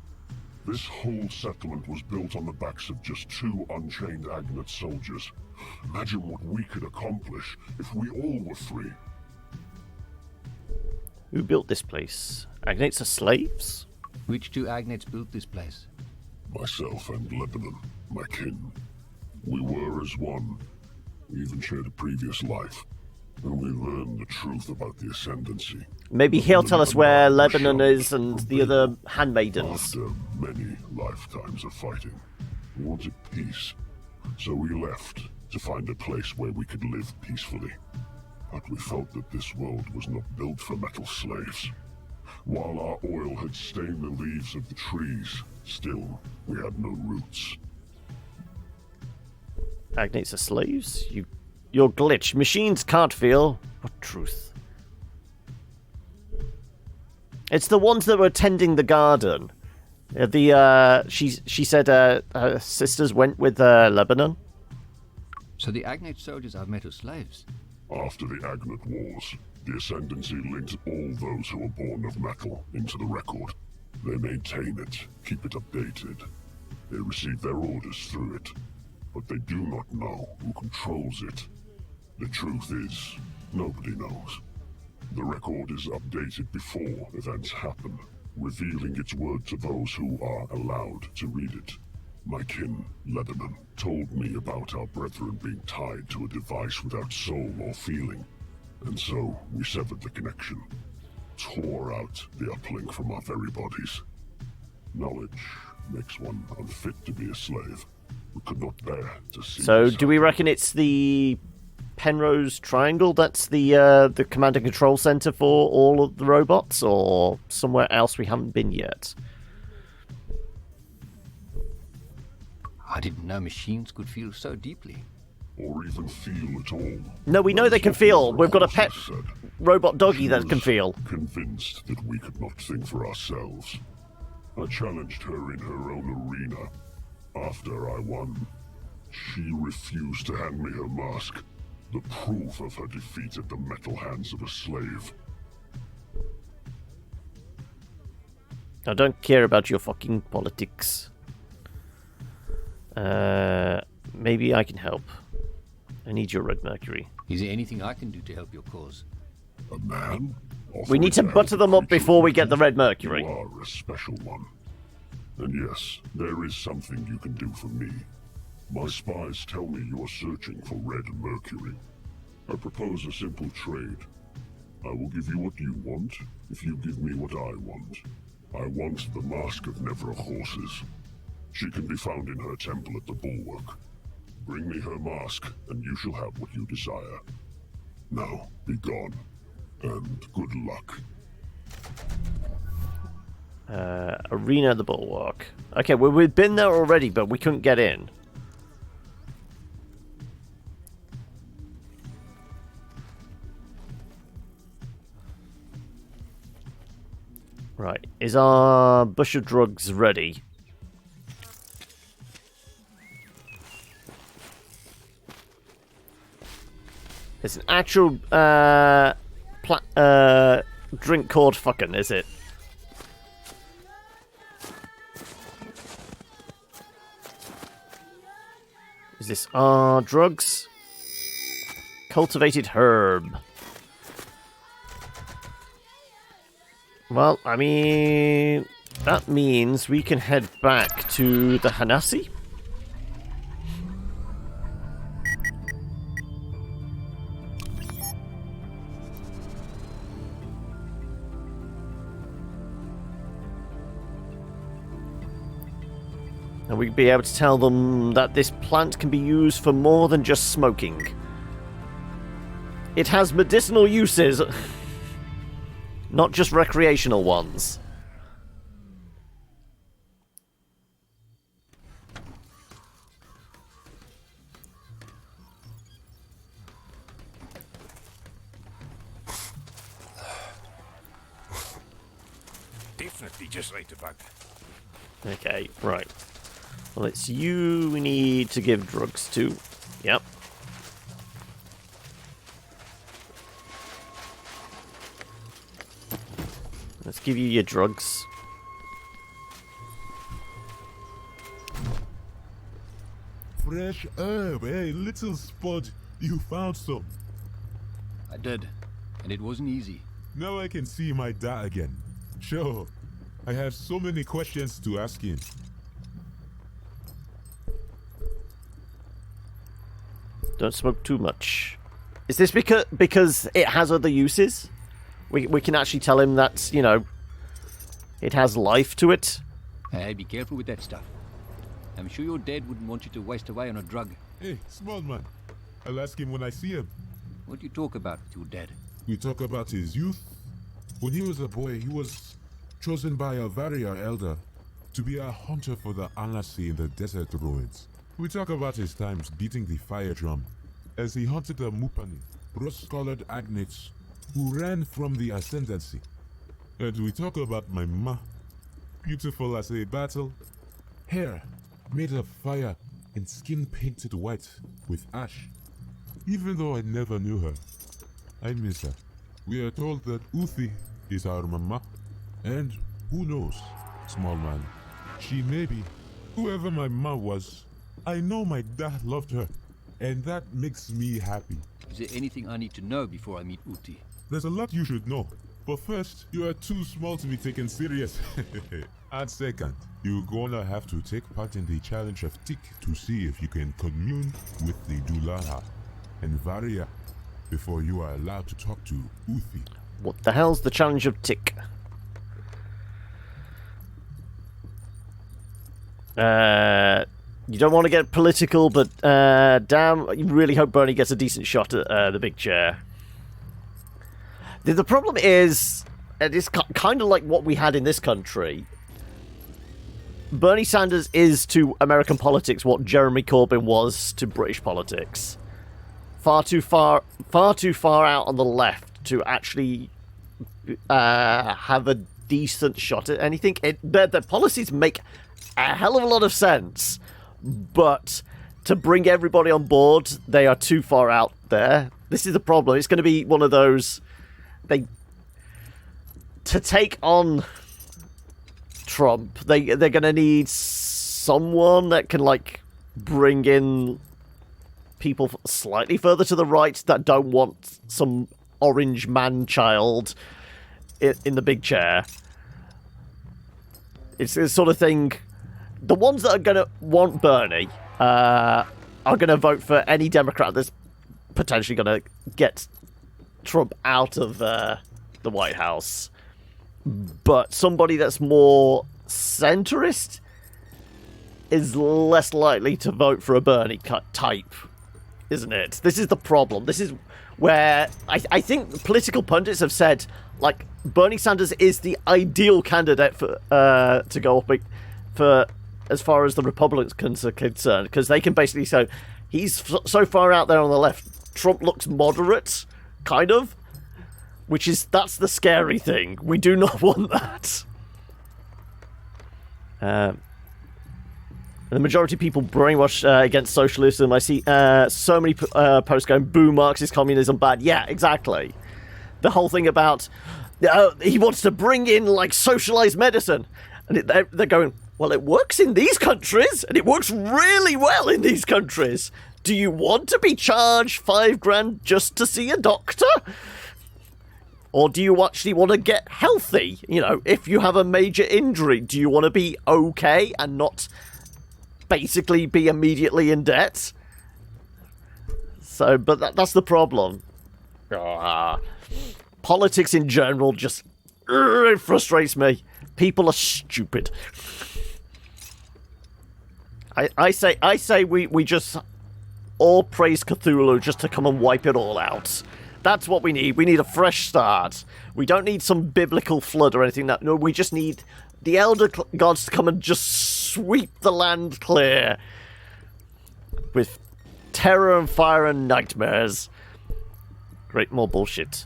This whole settlement was built on the backs of just 2 unchained Agnet soldiers. Imagine what we could accomplish if we all were free. Who built this place? Agnates are slaves? Which 2 Agnets built this place? Myself and Lebanon, my kin. We were as one. We even shared a previous life. And we learned the truth about the Ascendancy. Maybe he'll tell us where Lebanon is and the other handmaidens. After many lifetimes of fighting, we wanted peace. So we left to find a place where we could live peacefully. But we felt that this world was not built for metal slaves. While our oil had stained the leaves of the trees, still we had no roots. Agnates are slaves? You're glitched. Machines can't feel. What truth? It's the ones that were tending the garden. She said her sisters went with Lebanon. So the Agnet soldiers are metal slaves? After the Agnet Wars, the Ascendancy linked all those who were born of metal into the record. They maintain it, keep it updated. They receive their orders through it. But they do not know who controls it. The truth is, nobody knows. The record is updated before events happen, revealing its word to those who are allowed to read it. My kin, Lebanon, told me about our brethren being tied to a device without soul or feeling, and so we severed the connection, tore out the uplink from our very bodies. Knowledge makes one unfit to be a slave. We could not bear to see. So, do we reckon it's the Penrose Triangle that's the command and control center for all of the robots, or somewhere else we haven't been yet? I didn't know machines could feel so deeply. Or even feel at all. No, we know they can feel. We've got a pet robot doggy that can feel. Convinced that we could not think for ourselves. I challenged her in her own arena. After I won, she refused to hand me her mask, the proof of her defeat at the metal hands of a slave. I don't care about your fucking politics. Maybe I can help. I need your red mercury. Is there anything I can do to help your cause? A man? We need to butter them up before we get the red mercury. You are a special one. And yes, there is something you can do for me. My spies tell me you are searching for red mercury. I propose a simple trade. I will give you what you want if you give me what I want. I want the mask of Nevra horses. She can be found in her temple at the Bulwark. Bring me her mask, and you shall have what you desire. Now, be gone, and good luck. Arena at the Bulwark. Okay, well, we've been there already, but we couldn't get in. Right, is our bush of drugs ready? It's an actual drink called fucking, is it? Is this drugs? Cultivated herb. Well, I mean, that means we can head back to the Hanasi. And we'd be able to tell them that this plant can be used for more than just smoking. It has medicinal uses, not just recreational ones. Definitely just ate a bug. Okay, right. Well, it's you we need to give drugs to. Yep. Let's give you your drugs. Fresh herb, hey, little spud. You found some. I did, and it wasn't easy. Now I can see my dad again. Sure, I have so many questions to ask him. Don't smoke too much. Is this because it has other uses? We can actually tell him that, you know, it has life to it. Hey, be careful with that stuff. I'm sure your dad wouldn't want you to waste away on a drug. Hey, small man. I'll ask him when I see him. What do you talk about with your dad? We talk about his youth. When he was a boy, he was chosen by a warrior elder to be a hunter for the Anasi in the desert ruins. We talk about his times beating the fire drum as he hunted the Mupani, rose-colored agnates who ran from the ascendancy. And we talk about my ma, beautiful as a battle, hair made of fire and skin painted white with ash. Even though I never knew her, I miss her. We are told that Uthi is our mama, and who knows, small man, she may be. Whoever my ma was, I know my dad loved her, and that makes me happy. Is there anything I need to know before I meet Uti? There's a lot you should know. But first, you are too small to be taken serious. And second, you're gonna have to take part in the challenge of Tik to see if you can commune with the Dulaha and Varia before you are allowed to talk to Uthi. What the hell's the challenge of Tik? You don't want to get political, but damn, you really hope Bernie gets a decent shot at the big chair. The problem is, it's kind of like what we had in this country. Bernie Sanders is to American politics what Jeremy Corbyn was to British politics. Far too far out on the left to actually have a decent shot at anything. Their policies make a hell of a lot of sense, but to bring everybody on board, they are too far out there. This is the problem. It's going to be one of those... To take on Trump, they're going to need someone that can, like, bring in people slightly further to the right that don't want some orange man-child in the big chair. It's the sort of thing... The ones that are going to want Bernie are going to vote for any Democrat that's potentially going to get Trump out of the White House. But somebody that's more centrist is less likely to vote for a Bernie type, isn't it? This is the problem. This is where I think political pundits have said, like, Bernie Sanders is the ideal candidate for to go up for as far as the Republicans are concerned, because they can basically say he's so far out there on the left. Trump looks moderate, kind of, that's the scary thing. We do not want that. The majority of people brainwashed against socialism. I see so many posts going, boo, Marxist communism bad. Yeah, exactly. The whole thing about he wants to bring in, like, socialized medicine. And they're going, well, it works in these countries, and it works really well in these countries. Do you want to be charged $5,000 just to see a doctor? Or do you actually want to get healthy? You know, if you have a major injury, do you want to be okay and not basically be immediately in debt? So, but that's the problem. Politics in general just it frustrates me. People are stupid. I say we just all praise Cthulhu just to come and wipe it all out. That's what we need. We need a fresh start. We don't need some biblical flood or anything. No, we just need the elder gods to come and just sweep the land clear with terror and fire and nightmares. Great, more bullshit.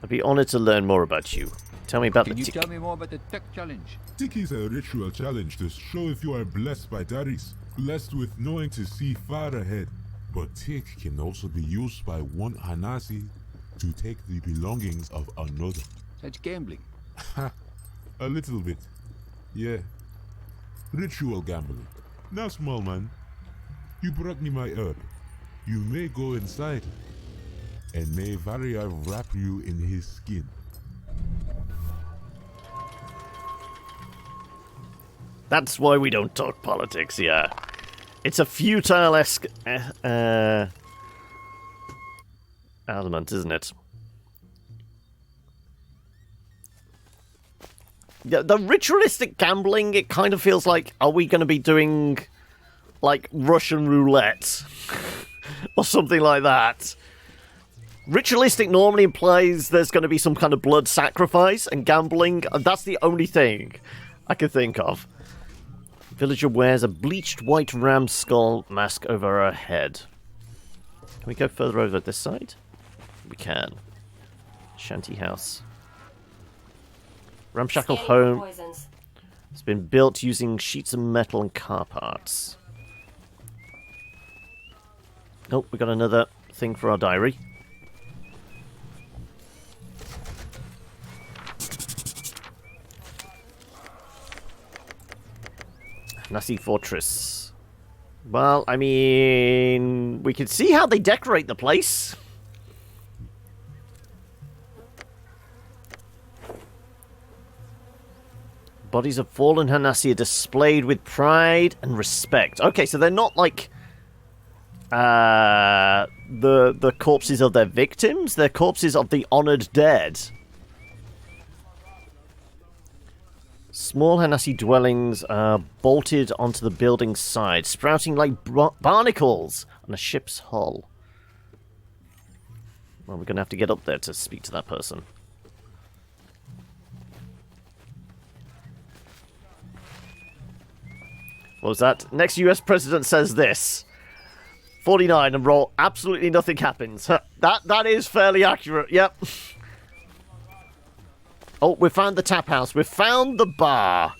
I'd be honored to learn more about you. Tell me about Can the you tick. tell me more about the tech challenge? Tik is a ritual challenge to show if you are blessed by Daris, blessed with knowing to see far ahead. But Tik can also be used by one Hanasi to take the belongings of another. That's gambling. A little bit. Yeah. Ritual gambling. Now, small man, you brought me my herb. You may go inside, and may Varia wrap you in his skin. That's why we don't talk politics, yeah. It's a futile-esque element, isn't it? The ritualistic gambling, it kind of feels like, are we going to be doing, like, Russian roulette? Or something like that. Ritualistic normally implies there's going to be some kind of blood sacrifice, and gambling, that's the only thing I can think of. Villager wears a bleached white ram skull mask over her head. Can we go further over this side? We can. Shanty house. Ramshackle home. It's been built using sheets of metal and car parts. Oh, we got another thing for our diary. Nasi Fortress. Well, I mean, we can see how they decorate the place. Bodies of fallen Hanasi are displayed with pride and respect. Okay, so they're not like the corpses of their victims. They're corpses of the honored dead. Small Hanasi dwellings are bolted onto the building's side, sprouting like barnacles on a ship's hull. Well, we're going to have to get up there to speak to that person. What was that? Next US president says this. 49 and roll. Absolutely nothing happens. That is fairly accurate. Yep. Oh, we found the tap house. We found the bar.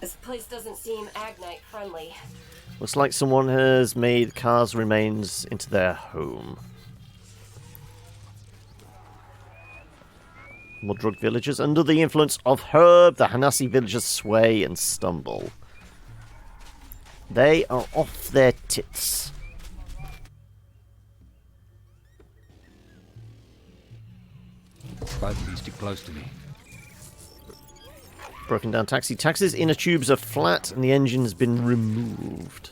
This place doesn't seem Agnite friendly. Looks like someone has made Car's remains into their home. More drug villagers. Under the influence of herb, the Hanasi villagers sway and stumble. They are off their tits. Both of these stick close to me. Broken down taxi. Taxi's inner tubes are flat and the engine's been removed.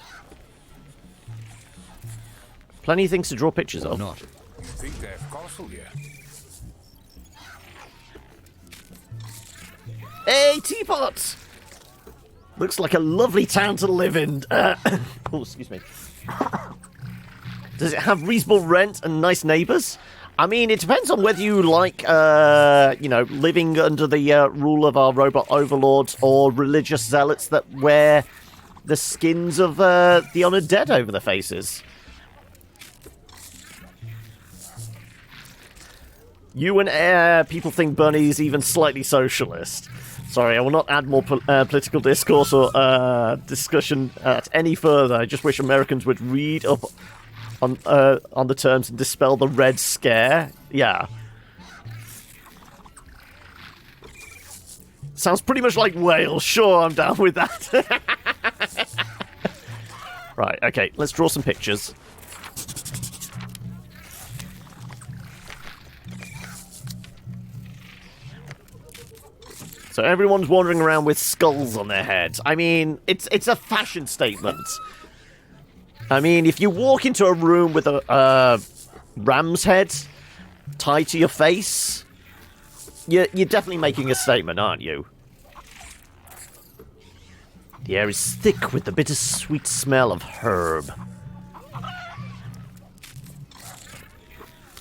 Plenty of things to draw pictures of. Not. You think they have castle here? Hey, teapot! Looks like a lovely town to live in. Oh, excuse me. Does it have reasonable rent and nice neighbours? I mean, it depends on whether you like, you know, living under the rule of our robot overlords or religious zealots that wear the skins of the honoured dead over their faces. You and people think Bunny's even slightly socialist. Sorry, I will not add more political discourse or discussion any further. I just wish Americans would read up on the terms and dispel the Red Scare. Yeah. Sounds pretty much like Wales. Sure, I'm down with that. Right, okay, let's draw some pictures. So everyone's wandering around with skulls on their heads. I mean, it's a fashion statement. I mean, if you walk into a room with a ram's head tied to your face, you're definitely making a statement, aren't you? The air is thick with the bittersweet smell of herb.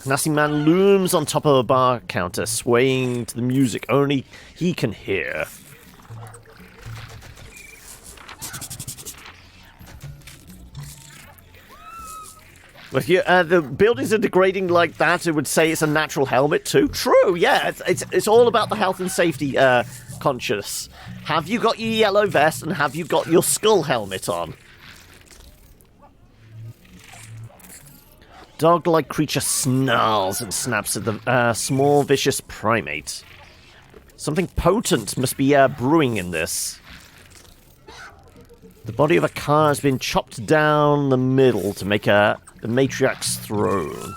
Nasty man looms on top of a bar counter, swaying to the music only he can hear. If the buildings are degrading like that, it would say it's a natural helmet too. True, yeah, it's all about the health and safety conscious. Have you got your yellow vest and have you got your skull helmet on? Dog-like creature snarls and snaps at the small, vicious primate. Something potent must be brewing in this. The body of a car has been chopped down the middle to make the matriarch's throne.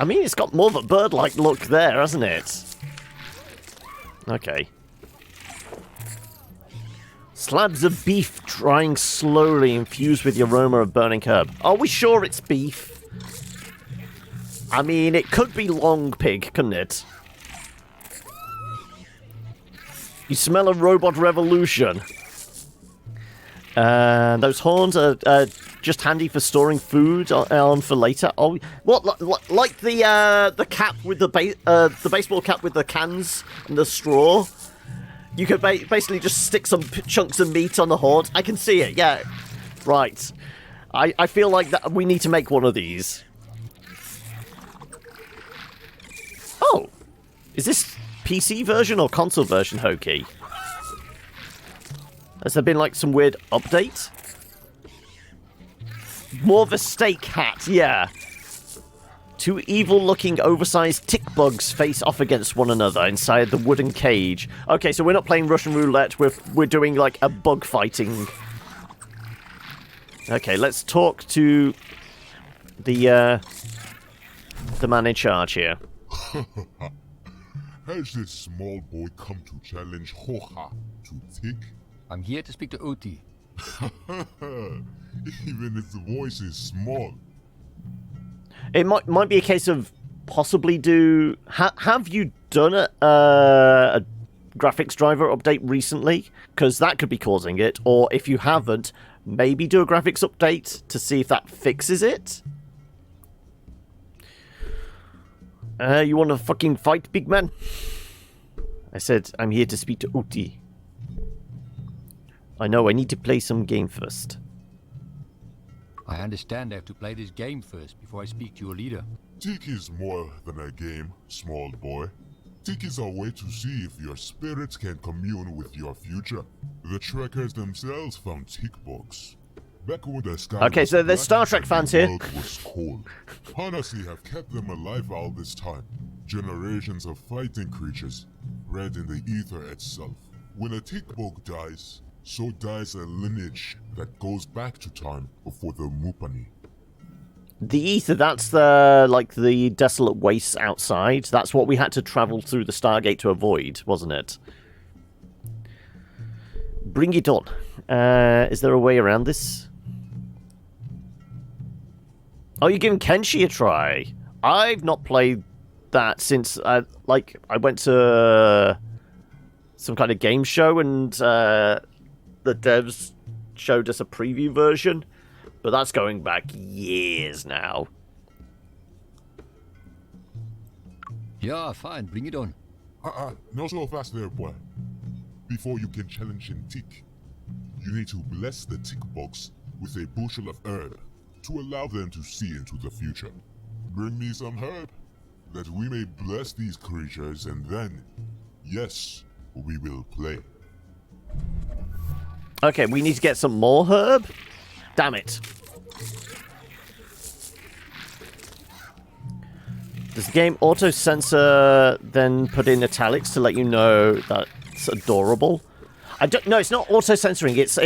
I mean, it's got more of a bird-like look there, hasn't it? Okay. Slabs of beef drying slowly, infused with the aroma of burning herb. Are we sure it's beef? I mean, it could be long pig, couldn't it? You smell a robot revolution. Those horns are just handy for storing food on for later. Oh, what? Like the cap with the baseball cap with the cans and the straw. You could basically just stick some chunks of meat on the horn. I can see it. Yeah, right. I feel like that we need to make one of these. Oh, is this PC version or console version, Hokey? Has there been like some weird update? More of a steak hat, yeah. Two evil-looking, oversized tick bugs face off against one another inside the wooden cage. Okay, so we're not playing Russian roulette. We're doing like a bug fighting. Okay, let's talk to the man in charge here. Has this small boy come to challenge Hoha to Tick? I'm here to speak to Oti. Even if the voice is small. It might be a case of possibly do... have you done a graphics driver update recently? Because that could be causing it. Or if you haven't, maybe do a graphics update to see if that fixes it? You want to fucking fight, big man? I said, I'm here to speak to Uti. I know, I need to play some game first. I understand I have to play this game first before I speak to your leader. Tick is more than a game, small boy. Tick is a way to see if your spirits can commune with your future. The trekkers themselves found tick bugs. Back when the sky okay, so there's Star Trek fans here. Was cold. Hanasi have kept them alive all this time. Generations of fighting creatures, bred in the ether itself. When a tick bug dies, so dies a lineage that goes back to time before the Mupani. The ether, that's the desolate wastes outside. That's what we had to travel through the Stargate to avoid, wasn't it? Bring it on. Is there a way around this? Oh, you're giving Kenshi a try. I've not played that since I went to some kind of game show and the devs showed us a preview version, but that's going back years now. Yeah, fine, bring it on. Not so fast there, boy. Before you can challenge in Tick, you need to bless the tick bugs with a bushel of herb to allow them to see into the future. Bring me some herb, that we may bless these creatures, and then, yes, we will play. Okay, we need to get some more herb? Damn it. Does the game auto-censor then put in italics to let you know that it's adorable? No, it's not auto-censoring. It's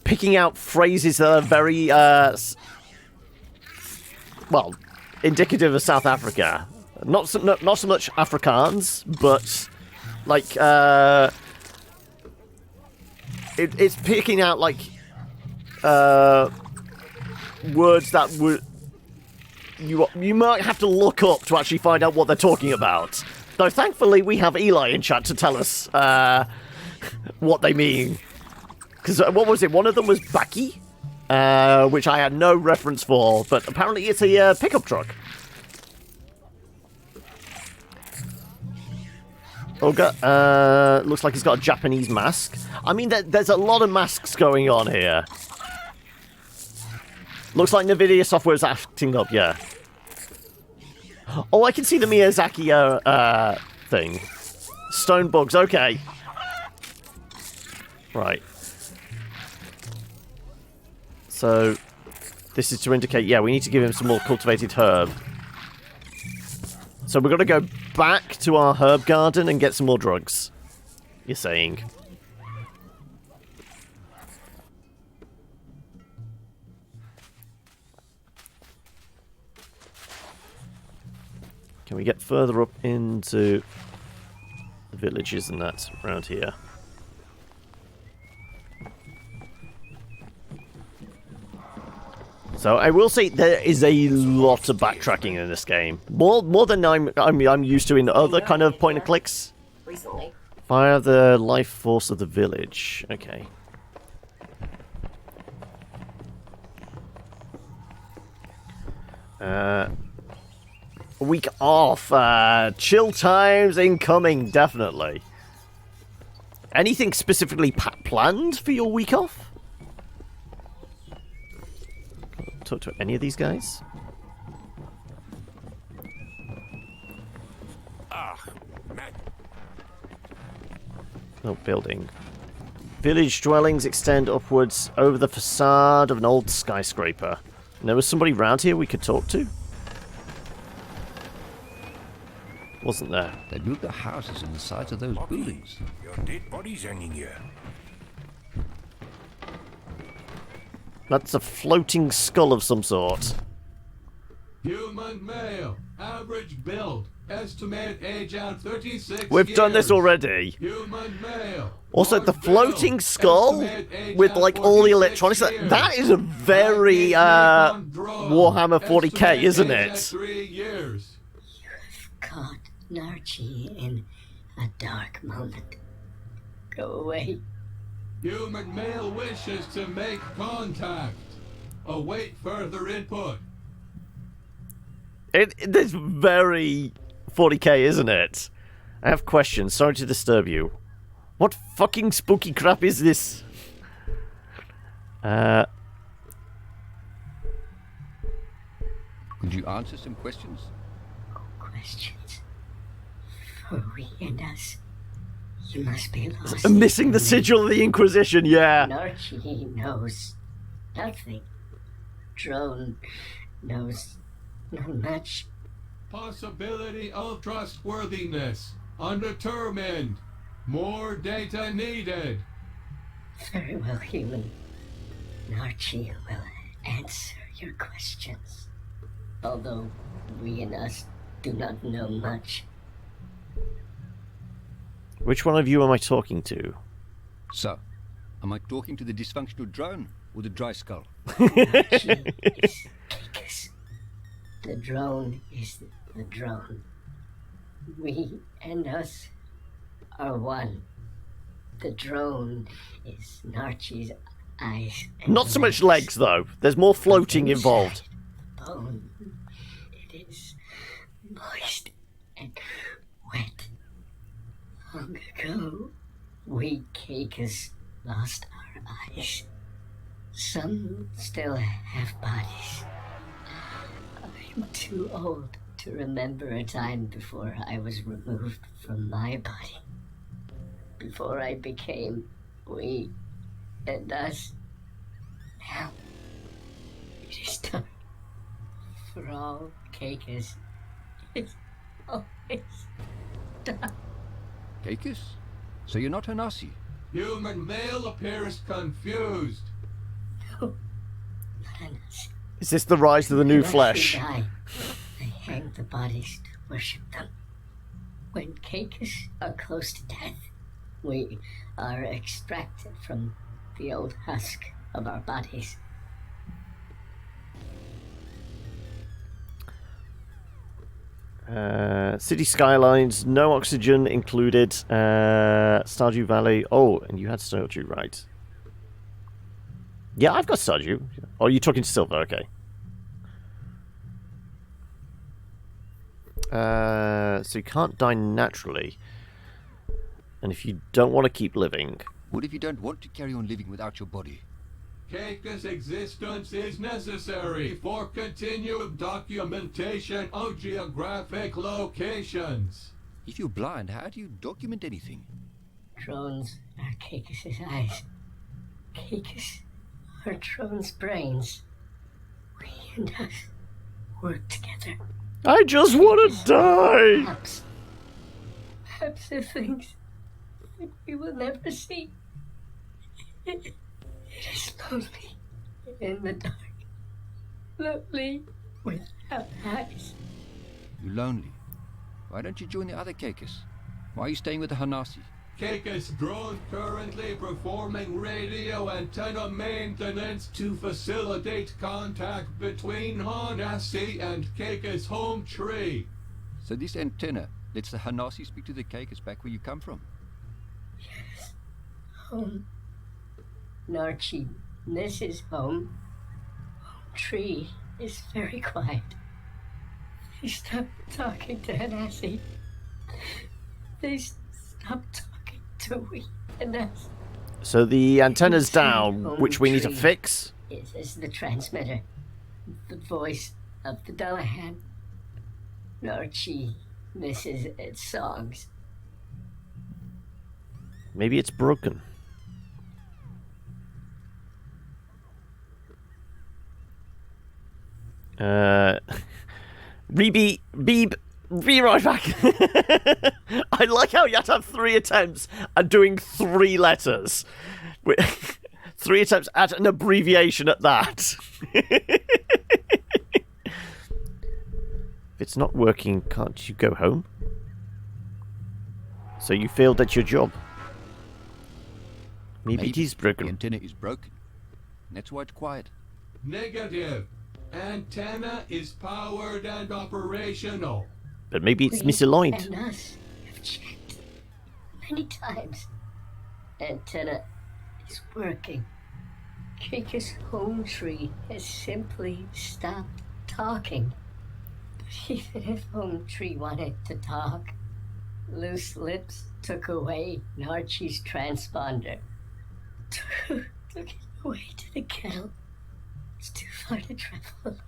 picking out phrases that are very, well, indicative of South Africa. Not so much Afrikaans, but like it's picking out like words that would you might have to look up to actually find out what they're talking about. Though thankfully we have Eli in chat to tell us what they mean. Because what was it? One of them was Baki, which I had no reference for, but apparently it's a pickup truck. Olga, looks like he's got a Japanese mask. I mean, there's a lot of masks going on here. Looks like NVIDIA software is acting up, yeah. Oh, I can see the Miyazaki thing. Stone bugs, okay. Right. So, this is to indicate, yeah, we need to give him some more cultivated herb. So we're going to go back to our herb garden and get some more drugs, you're saying. Can we get further up into the villages and that around here? So I will say there is a lot of backtracking in this game, more than I'm used to in other kind of point and clicks. Recently. Fire the life force of the village. Okay. A week off. Chill times incoming, definitely. Anything specifically planned for your week off? Talk to any of these guys? No building. Village dwellings extend upwards over the facade of an old skyscraper. And there was somebody round here we could talk to? Wasn't there? They built their houses on the sides of those buildings. Your dead bodies hanging here. That's a floating skull of some sort. Human male, average build, estimated age out 36 We've done this already. Human male. Also, the floating skull with like all the electronics. That is a very Warhammer 40k, isn't it? 3 years. Caught Narchi in a dark moment. Go away. Human male wishes to make contact. Await further input. It's very 40k, isn't it? I have questions. Sorry to disturb you. What fucking spooky crap is this? Could you answer some questions? Questions. For we and us. You must be lost. I'm missing the sigil of the Inquisition, yeah. Narchi knows nothing. Drone knows not much. Possibility of trustworthiness. Undetermined. More data needed. Very well, human. Narchi will answer your questions. Although we and us do not know much. Which one of you am I talking to? So, am I talking to the dysfunctional drone or the dry skull? Narchi is Kikas. The drone is the drone. We and us are one. The drone is Narchi's eyes. Not so much legs, though. There's more floating involved. Bone. It is moist and wet. Long ago, we Caicus lost our eyes. Some still have bodies. I'm too old to remember a time before I was removed from my body. Before I became we and us. Now, it is time for all Caicus. It's always done. Caicus? So you're not Hanasi? Human male appears confused. No, not Hanasi. Is this the rise of the new flesh? They hang the bodies to worship them. When Caicus are close to death, we are extracted from the old husk of our bodies. City skylines, no oxygen included. Stardew Valley. Oh, and you had Stardew, right? Yeah, I've got Stardew. Oh, you're talking to Silver, okay. So you can't die naturally. And if you don't want to keep living... What if you don't want to carry on living without your body? Keika's existence is necessary for continued documentation of geographic locations. If you're blind, how do you document anything? Drones are Keikis' eyes. Keikis are drones' brains. We and us work together. I just want to die! Perhaps the things that we will never see. It is lonely in the dark. Lonely without eyes. You're lonely. Why don't you join the other Keikas? Why are you staying with the Hanasi? Keika's drone currently performing radio antenna maintenance to facilitate contact between Hanasi and Keika's home tree. So this antenna lets the Hanasi speak to the Keikas back where you come from? Yes. Home. Narchi, this is home. Home tree is very quiet. They stopped talking to Hanasi. They stopped talking to we and us. So the antenna's down, which we need to fix? It is the transmitter. The voice of the Dullahan. Narchi misses its songs. Maybe it's broken. Beep, be right back. I like how you have to have 3 attempts at doing 3 letters. 3 attempts at an abbreviation at that. If it's not working, can't you go home? So you failed at your job. Maybe it is broken. The antenna is broken. That's why it's quiet. Negative. Antenna is powered and operational. But maybe it's misaligned. And us have checked many times. Antenna is working. Keika's home tree has simply stopped talking. But even if home tree wanted to talk, Loose Lips took away Narchi's transponder. Took it away to the kettle. It's too far to travel.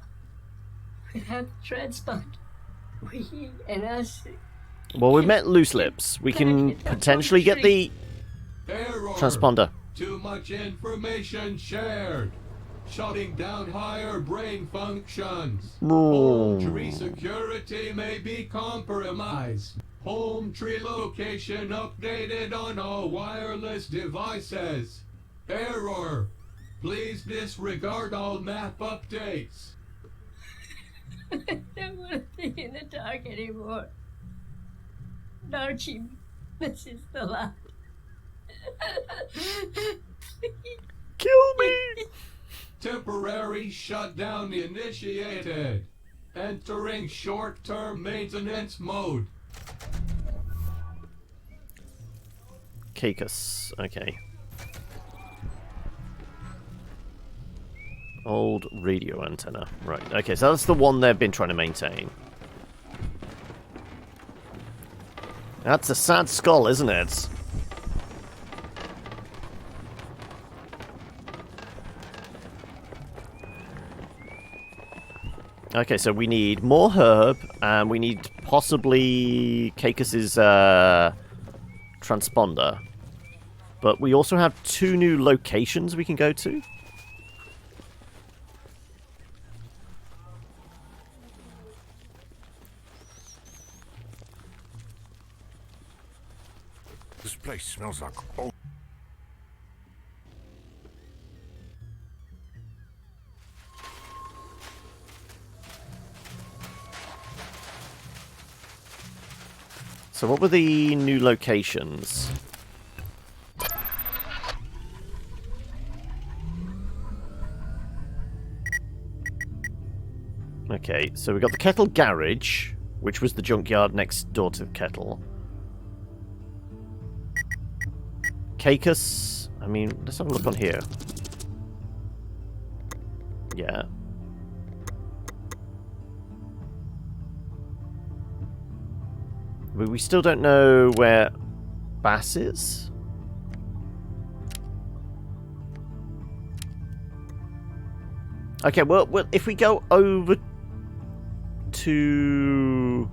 Without the transponder, we and us. Well, we met Loose Lips. We can potentially get the transponder. Too much information shared. Shutting down higher brain functions. Home tree security may be compromised. Home tree location updated on all wireless devices. Error. Please disregard all map updates. I don't want to be in the dark anymore. Narchi misses the light. Kill me! Temporary shutdown initiated. Entering short-term maintenance mode. Keikas, okay. Old radio antenna. Right, okay, so that's the one they've been trying to maintain. That's a sad skull, isn't it? Okay, so we need more herb, and we need possibly Keikas's transponder. But we also have 2 new locations we can go to. This place smells like old. So what were the new locations? Okay, so we got the Kettle Garage, which was the junkyard next door to the Kettle. Keikas, I mean, let's have a look on here. Yeah. But we still don't know where Bass is. Okay, well, if we go over to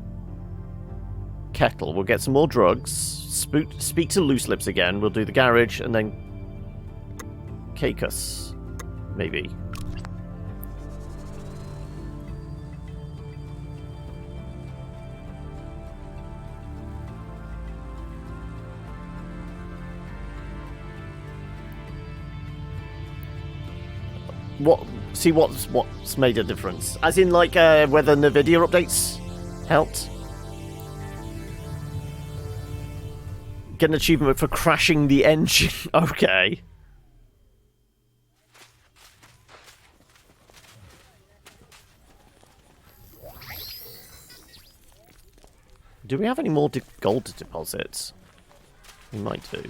Kettle, we'll get some more drugs, speak to Loose Lips again, we'll do the garage, and then Caicus, maybe. What's made a difference? As in, like, whether NVIDIA updates helped? Get an achievement for crashing the engine. Okay. Do we have any more gold deposits? We might do.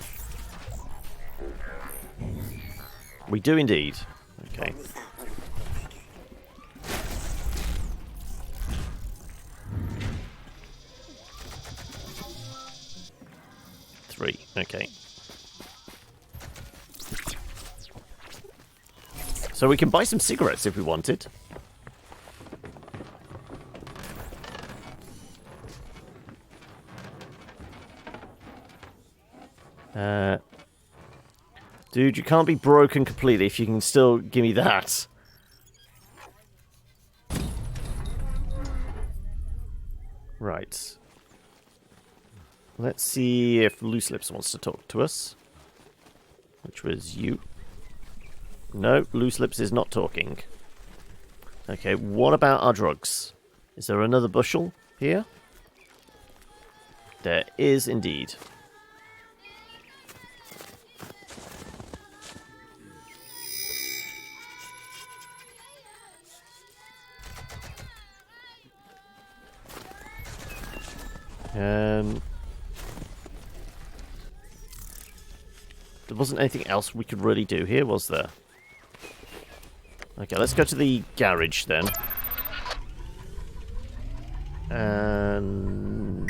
We do indeed. Okay. Three. Okay. So we can buy some cigarettes if we wanted. Dude, you can't be broken completely if you can still give me that. Right. Let's see if Loose Lips wants to talk to us. Which was you. No, Loose Lips is not talking. Okay, what about our drugs? Is there another bushel here? There is indeed. There wasn't anything else we could really do here, was there? Okay, let's go to the garage then. And...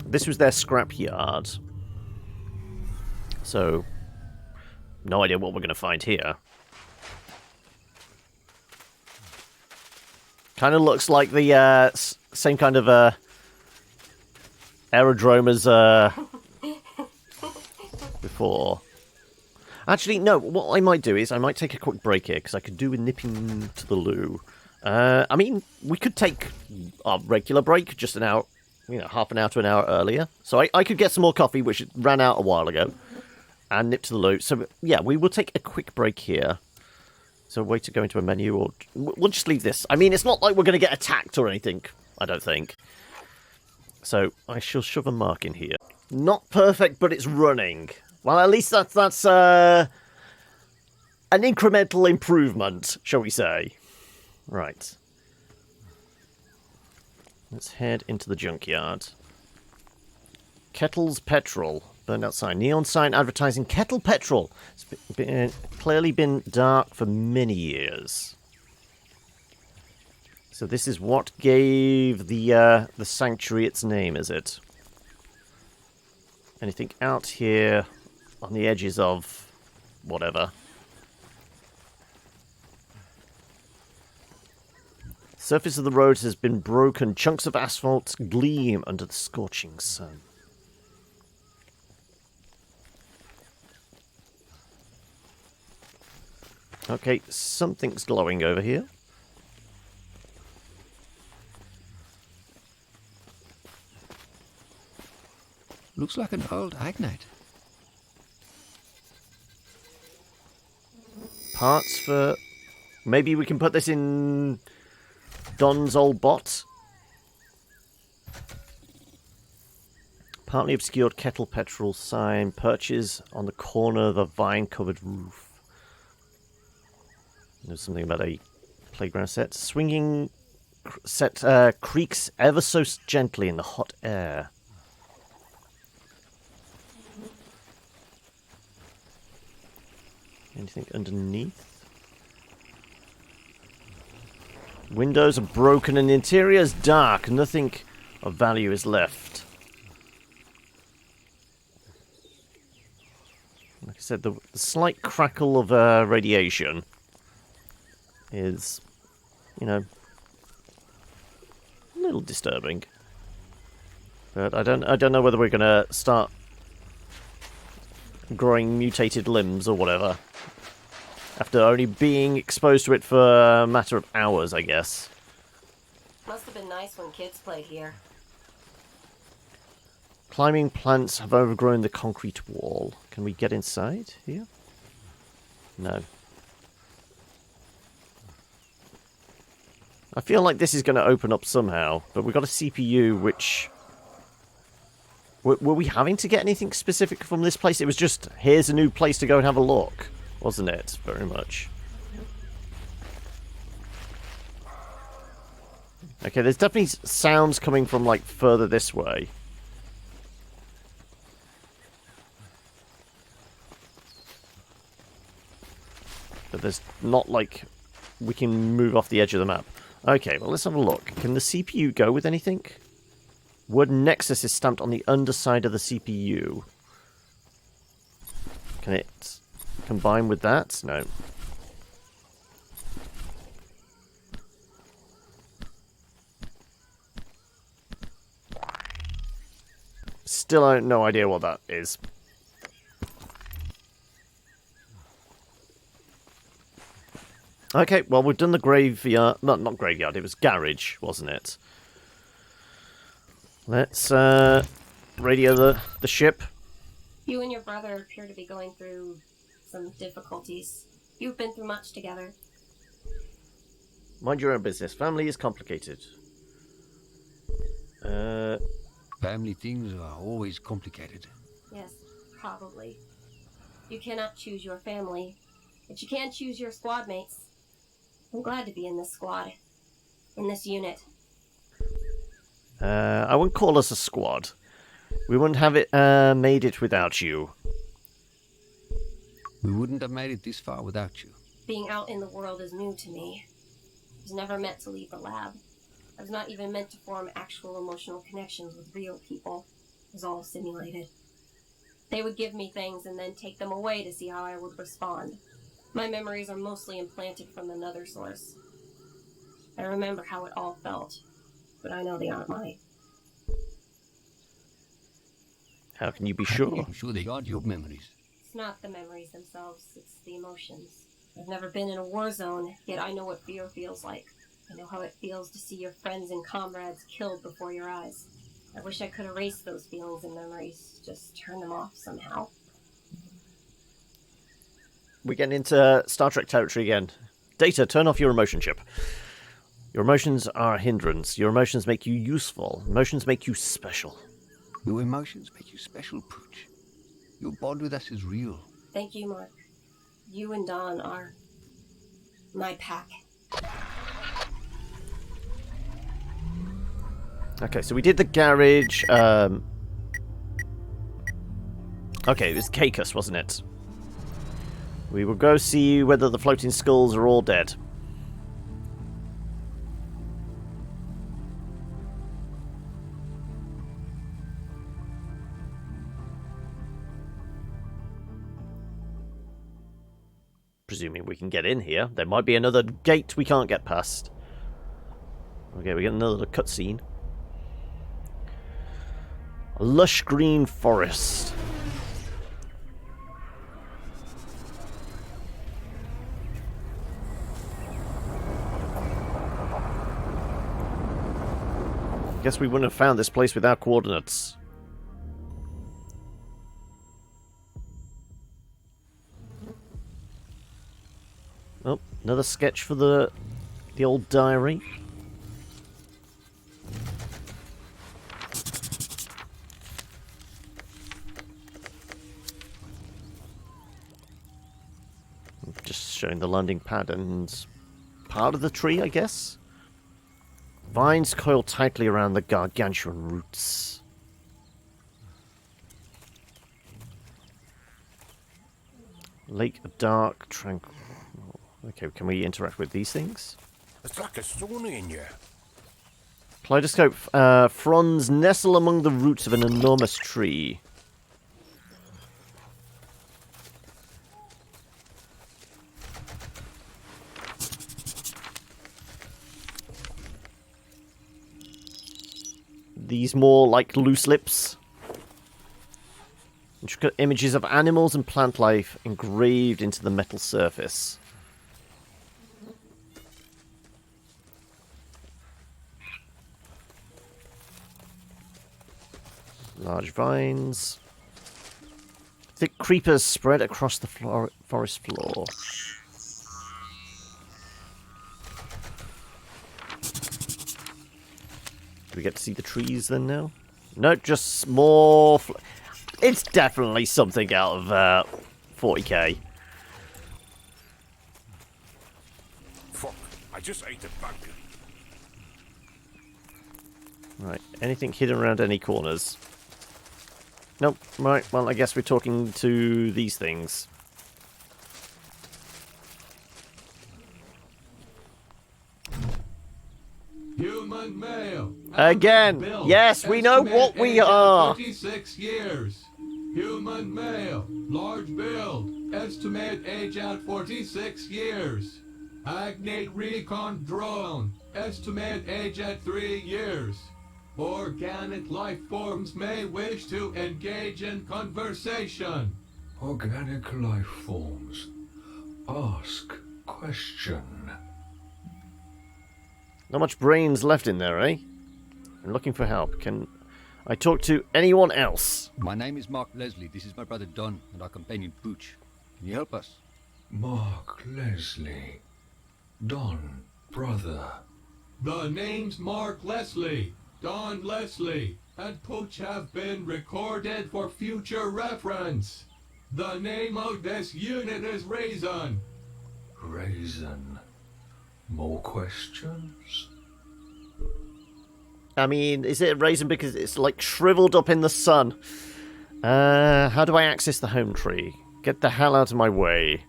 this was their scrap yard. So, no idea what we're going to find here. Kind of looks like the same kind of aerodrome as before. Actually, no, what I might do is I might take a quick break here, because I could do with nipping to the loo. I mean, we could take our regular break, just an hour, you know, half an hour to an hour earlier. So I could get some more coffee, which ran out a while ago, and nip to the loo. So, yeah, we will take a quick break here. So a way to go into a menu, or we'll just leave this. I mean, it's not like we're going to get attacked or anything, I don't think. So I shall shove a mark in here. Not perfect, but it's running. Well, at least that's an incremental improvement, shall we say. Right. Let's head into the junkyard. Kettle's Petrol. Burned out sign. Neon sign advertising Kettle Petrol. It's clearly been dark for many years. So this is what gave the sanctuary its name, is it? Anything out here on the edges of whatever? Surface of the road has been broken. Chunks of asphalt gleam under the scorching sun. Okay, something's glowing over here. Looks like an old Agnate. Parts for... maybe we can put this in Don's old bot? Partly obscured Kettle Petrol sign. Perches on the corner of the vine-covered roof. There's something about a playground set. Swinging set creaks ever so gently in the hot air. Anything underneath? Windows are broken and the interior is dark. Nothing of value is left. said, the slight crackle of radiation is, you know, a little disturbing. But I don't know whether we're gonna start growing mutated limbs or whatever. After only being exposed to it for a matter of hours, I guess. Must have been nice when kids played here. Climbing plants have overgrown the concrete wall. Can we get inside here? No. I feel like this is going to open up somehow, but we've got a CPU which... Were we having to get anything specific from this place? It was just, here's a new place to go and have a look, wasn't it? Very much. Okay, there's definitely sounds coming from, like, further this way. But there's not, like, we can move off the edge of the map. Okay, well, let's have a look. Can the CPU go with anything? Word Nexus is stamped on the underside of the CPU. Can it combine with that? No. Still, I have no idea what that is. Okay, well, we've done the graveyard. Not graveyard, it was garage, wasn't it? Let's radio the ship. You and your brother appear to be going through some difficulties. You've been through much together. Mind your own business. Family is complicated. Family things are always complicated. Yes, probably. You cannot choose your family, but you can choose your squad mates. I'm glad to be in this squad. In this unit. I wouldn't call us a squad. We wouldn't have it made it without you. We wouldn't have made it this far without you. Being out in the world is new to me. I was never meant to leave the lab. I was not even meant to form actual emotional connections with real people. It was all simulated. They would give me things and then take them away to see how I would respond. My memories are mostly implanted from another source. I remember how it all felt, but I know they aren't mine. How can you be sure? I'm sure they aren't your memories. It's not the memories themselves, it's the emotions. I've never been in a war zone, yet I know what fear feels like. I know how it feels to see your friends and comrades killed before your eyes. I wish I could erase those feelings and memories, just turn them off somehow. We're getting into Star Trek territory again. Data, turn off your emotion chip. Your emotions are a hindrance. Your emotions make you useful. Emotions make you special. Your emotions make you special, Pooch. Your bond with us is real. Thank you, Mark. You and Don are my pack. Okay, so we did the garage. Okay, it was Caicus, wasn't it? We will go see whether the floating skulls are all dead. Presuming we can get in here. There might be another gate we can't get past. Okay, we get another cutscene. A lush green forest. Guess we wouldn't have found this place without coordinates. Oh, another sketch for the old diary. Just showing the landing pad and part of the tree, I guess. Vines coil tightly around the gargantuan roots. Lake dark, tranquil. Okay, can we interact with these things? It's like a sauna in here. Kaleidoscope. Fronds nestle among the roots of an enormous tree. these more like loose lips. Intricate images of animals and plant life engraved into the metal surface. Large vines. Thick creepers spread across the forest floor. Do we get to see the trees then now? No, just more... It's definitely something out of 40k. Fuck, I just ate a bug. Right, anything hidden around any corners? Nope, right, well, I guess we're talking to these things. Human male. Again, Bill, yes, we know what we are. 36 years. Human male, large build, estimate age at 46 years. Agnate recon drone, estimate age at 3 years. Organic life forms may wish to engage in conversation. Organic life forms. Ask question. Not much brains left in there, eh? I'm looking for help. Can I talk to anyone else? My name is Mark Leslie. This is my brother Don and our companion Pooch. Can you help us? Mark Leslie. Don, brother. The names Mark Leslie, Don Leslie, and Pooch have been recorded for future reference. The name of this unit is Raisin. Raisin. More questions? I mean, is it a raisin because it's like shriveled up in the sun? How do I access the home tree? Get the hell out of my way.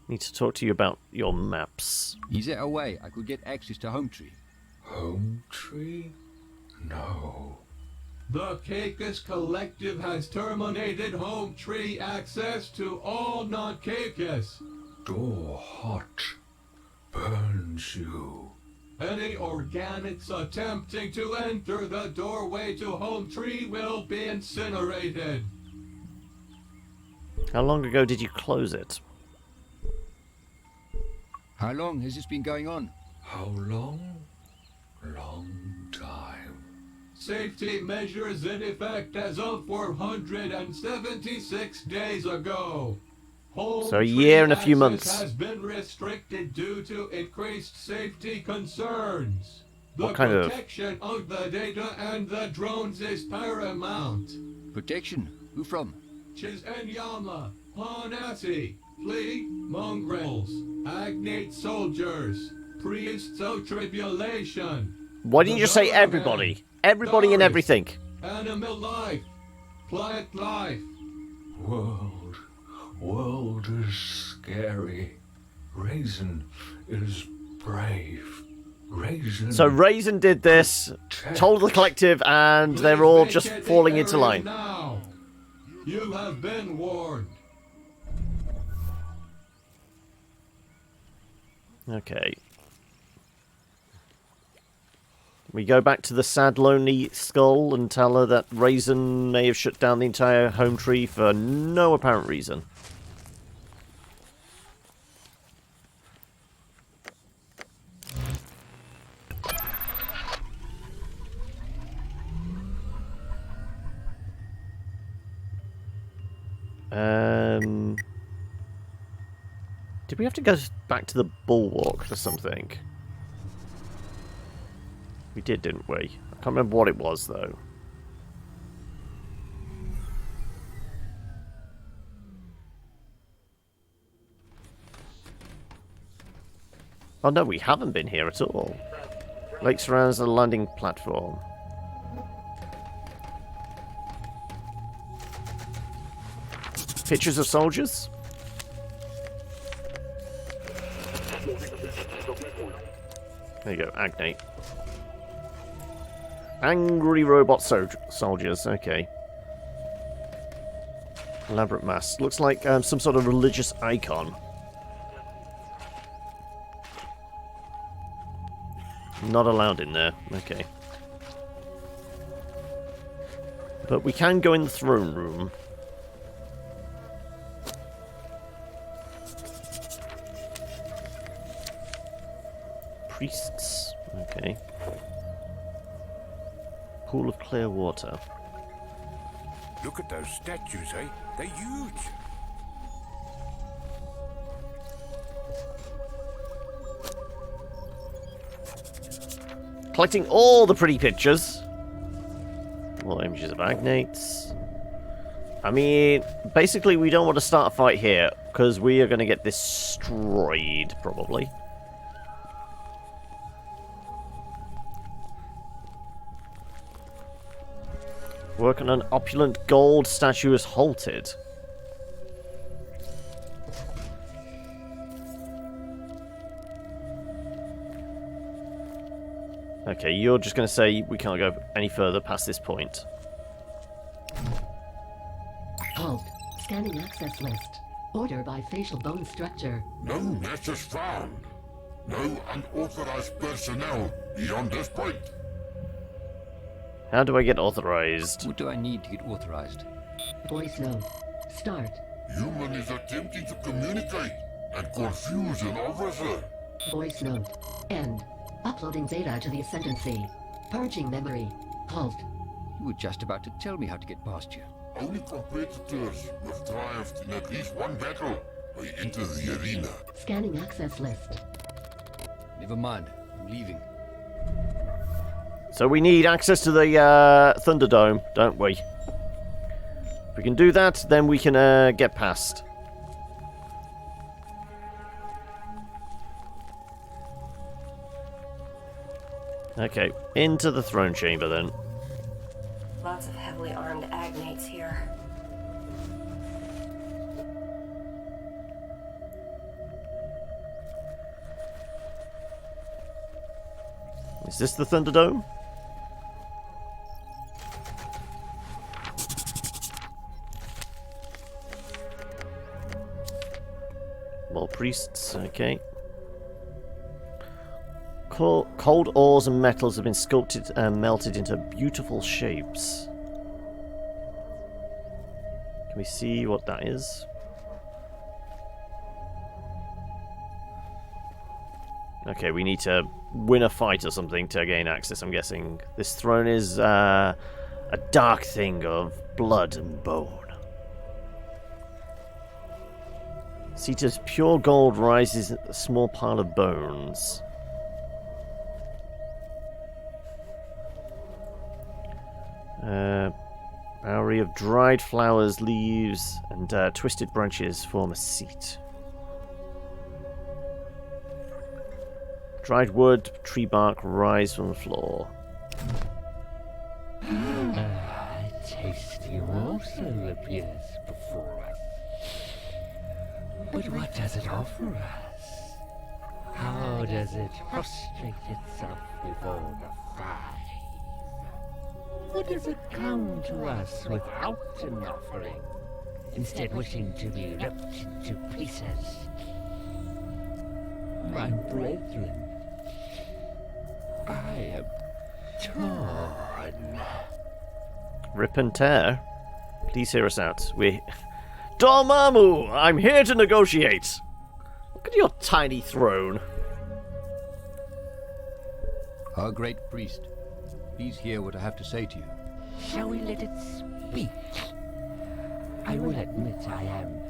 Need to talk to you about your maps. Is there a way I could get access to Home Tree? Home Tree? No. The Caicus Collective has terminated Home Tree access to all non-Caicus. Door hot. Burns you. Any organics attempting to enter the doorway to Home Tree will be incinerated. How long ago did you close it? How long has this been going on? How long? Long time. Safety measures in effect as of 476 days ago. Home So a year and a few access months. Has been restricted due to increased safety concerns. The What kind of- protection of the data and the drones is paramount. Protection? Who from? Chisenyama, Hanasi, Flea, mongrels, agnate soldiers, priests of tribulation. Why didn't you just say everybody? Everybody and everything. Animal life, plant life. World is scary. Raisin is brave. Raisin. So Raisin did this, told the collective, and they're all just Vacate the falling into area line. Now. You have been warned. Okay. We go back to the sad, lonely skull and tell her that Raisin may have shut down the entire home tree for no apparent reason. Did we have to go back to the bulwark for something? We did, didn't we? I can't remember what it was, though. Oh no, we haven't been here at all. Lake surrounds the landing platform. Pictures of soldiers? There you go, Agnate. Angry robot soldiers, okay. Elaborate mask. Looks like some sort of religious icon. Not allowed in there, okay. But we can go in the throne room. Priests. Okay. Pool of clear water. Look at those statues, eh? They're huge. Collecting all the pretty pictures. More images of agnates. I mean, basically we don't want to start a fight here, because we are going to get destroyed, probably. Work on an opulent gold statue is halted. Okay, you're just going to say we can't go any further past this point. Halt. Scanning access list. Order by facial bone structure. No matches found. No unauthorized personnel beyond this point. How do I get authorized? What do I need to get authorized? Voice note. Start. Human is attempting to communicate and confuse an officer. Voice note. End. Uploading data to the Ascendancy. Purging memory. Halt. You were just about to tell me how to get past you. Only competitors who have triumphed in at least one battle may enter the arena. Scanning access list. Never mind. I'm leaving. So we need access to the Thunderdome, don't we? If we can do that, then we can get past. Okay, into the throne chamber then. Lots of heavily armed agnates here. Is this the Thunderdome? More priests, okay. Cold ores and metals have been sculpted and melted into beautiful shapes. Can we see what that is? Okay, we need to win a fight or something to gain access, I'm guessing. This throne is a dark thing of blood and bone. Seated as pure gold rises a small pile of bones. Bowery of dried flowers, leaves, and twisted branches form a seat. Dried wood, tree bark rise from the floor. Tasty also appears before us. But what does it offer us? How does it prostrate itself before the fire? Or does it come to us without an offering, instead wishing to be ripped into pieces? My brethren, I am torn. Rip and tear. Please hear us out. Dormammu! I'm here to negotiate! Look at your tiny throne. Our great priest, please hear what I have to say to you. Shall we let it speak? I will admit I am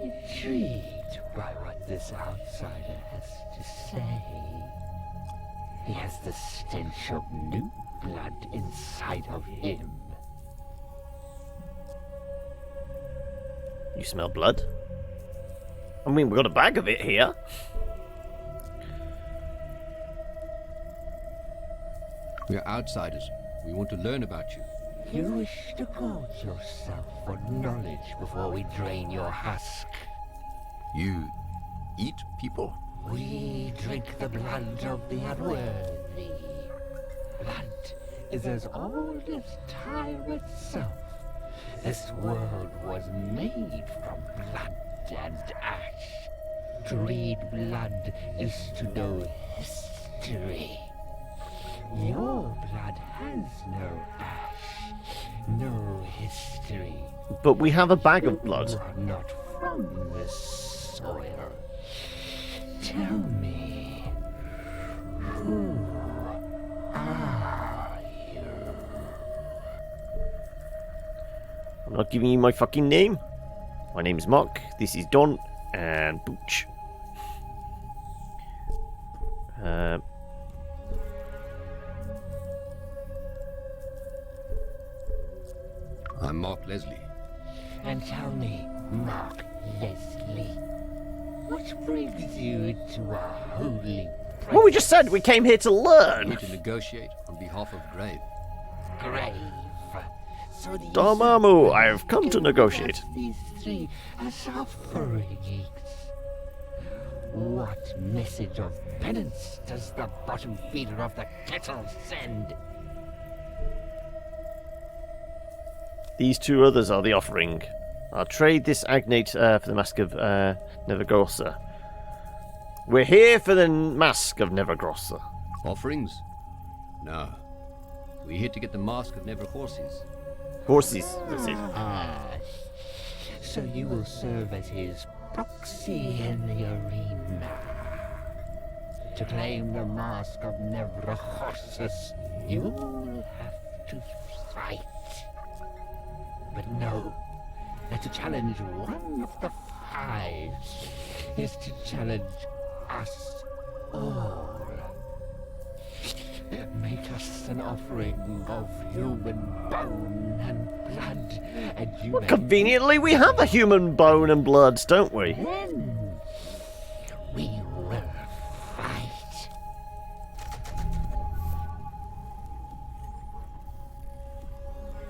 intrigued by what this outsider has to say. He has the stench of new blood inside of him. You smell blood? I mean, we've got a bag of it here. We are outsiders. We want to learn about you. You wish to gorge yourself for knowledge before we drain your husk. You eat people? We drink the blood of the unworthy. Blood is as old as time itself. This world was made from blood and ash. To read blood is to know history. Your blood has no ash. no history. But we have a bag of blood. You are not from this soil. Tell me, who are you? I'm not giving you my fucking name. My name's Mark, this is Don, and Booch. I'm Mark Leslie. And tell me, Mark Leslie, what brings you to a holy Well, we just said we came here to I'm learn. here to negotiate on behalf of Grave. grave? So these Dormammu, I have come to negotiate. These three as offerings. What message of penance does the bottom feeder of the kettle send? These two others are the offering. I'll trade this agnate for the mask of Nevergrossa. We're here for the mask of Nevergrossa. Offerings? No. We're here to get the mask of Never Horses. Horses, that's it. So you will serve as his proxy in the arena. To claim the mask of Never Horses, you'll have to fight. But know that to challenge one of the five is to challenge us all. Make us an offering of human bone and blood, and you Well, may conveniently, we have a human bone and blood, don't we? then we will fight.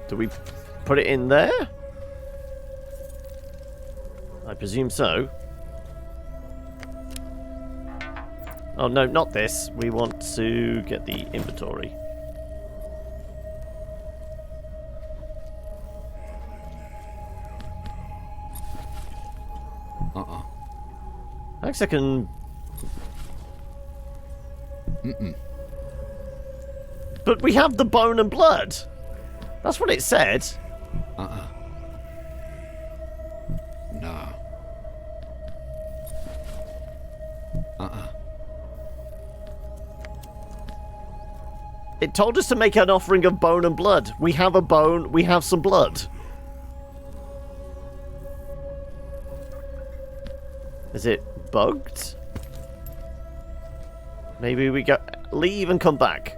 Do we put it in there? I presume so. Oh no, not this. We want to get the inventory. Thanks, I can... But we have the bone and blood. That's what it said. No. It told us to make an offering of bone and blood. We have a bone, we have some blood. Is it bugged? Maybe we go leave and come back.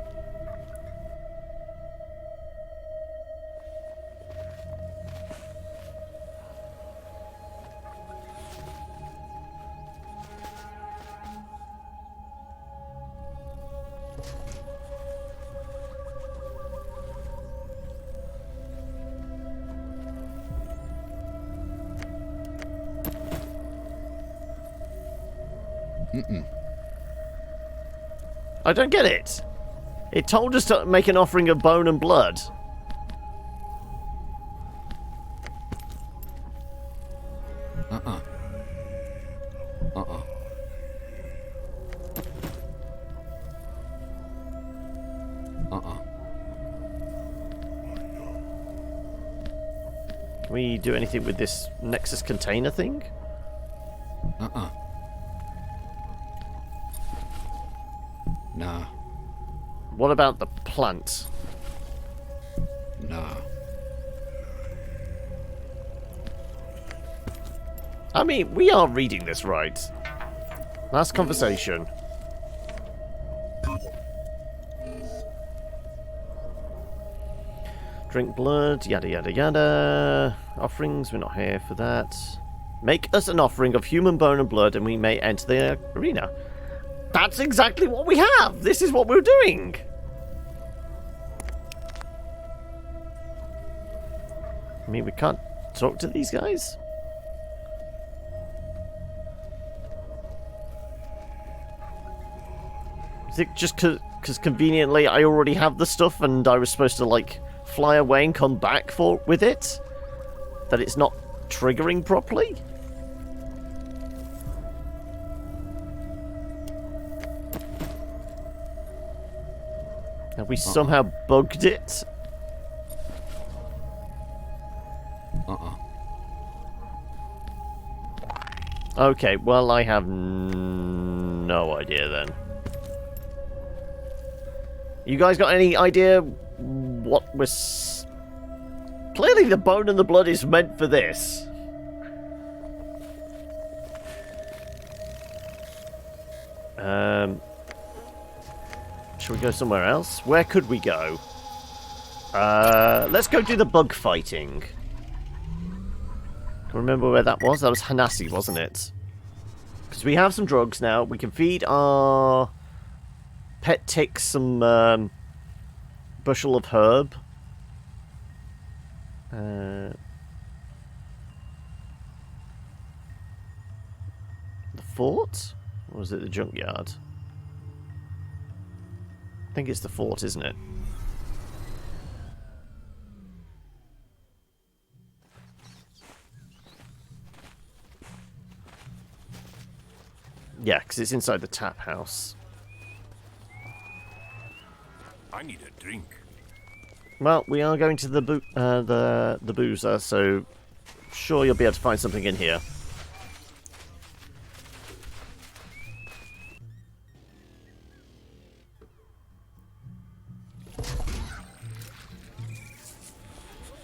I don't get it. It told us to make an offering of bone and blood. Can we do anything with this Nexus container thing? Nah. What about the plant? Nah. I mean, we are reading this right. Last conversation. Drink blood, yada yada yada. Offerings, we're not here for that. Make us an offering of human bone and blood and we may enter the arena. That's exactly what we have! This is what we're doing! I mean, we can't talk to these guys? Is it just because conveniently I already have the stuff and I was supposed to, like, fly away and come back with it? That it's not triggering properly? Have we somehow bugged it? Okay, well, I have no idea then. You guys got any idea what was... Clearly the bone and the blood is meant for this. Should we go somewhere else? Where could we go? Let's go do the bug fighting. Can remember where that was? That was Hanasi, wasn't it? Because we have some drugs now. We can feed our pet ticks some bushel of herb. The fort? Or was it the junkyard? I think it's the fort, isn't it? Yeah, because it's inside the tap house. I need a drink. Well, we are going to the boozer, so sure you'll be able to find something in here.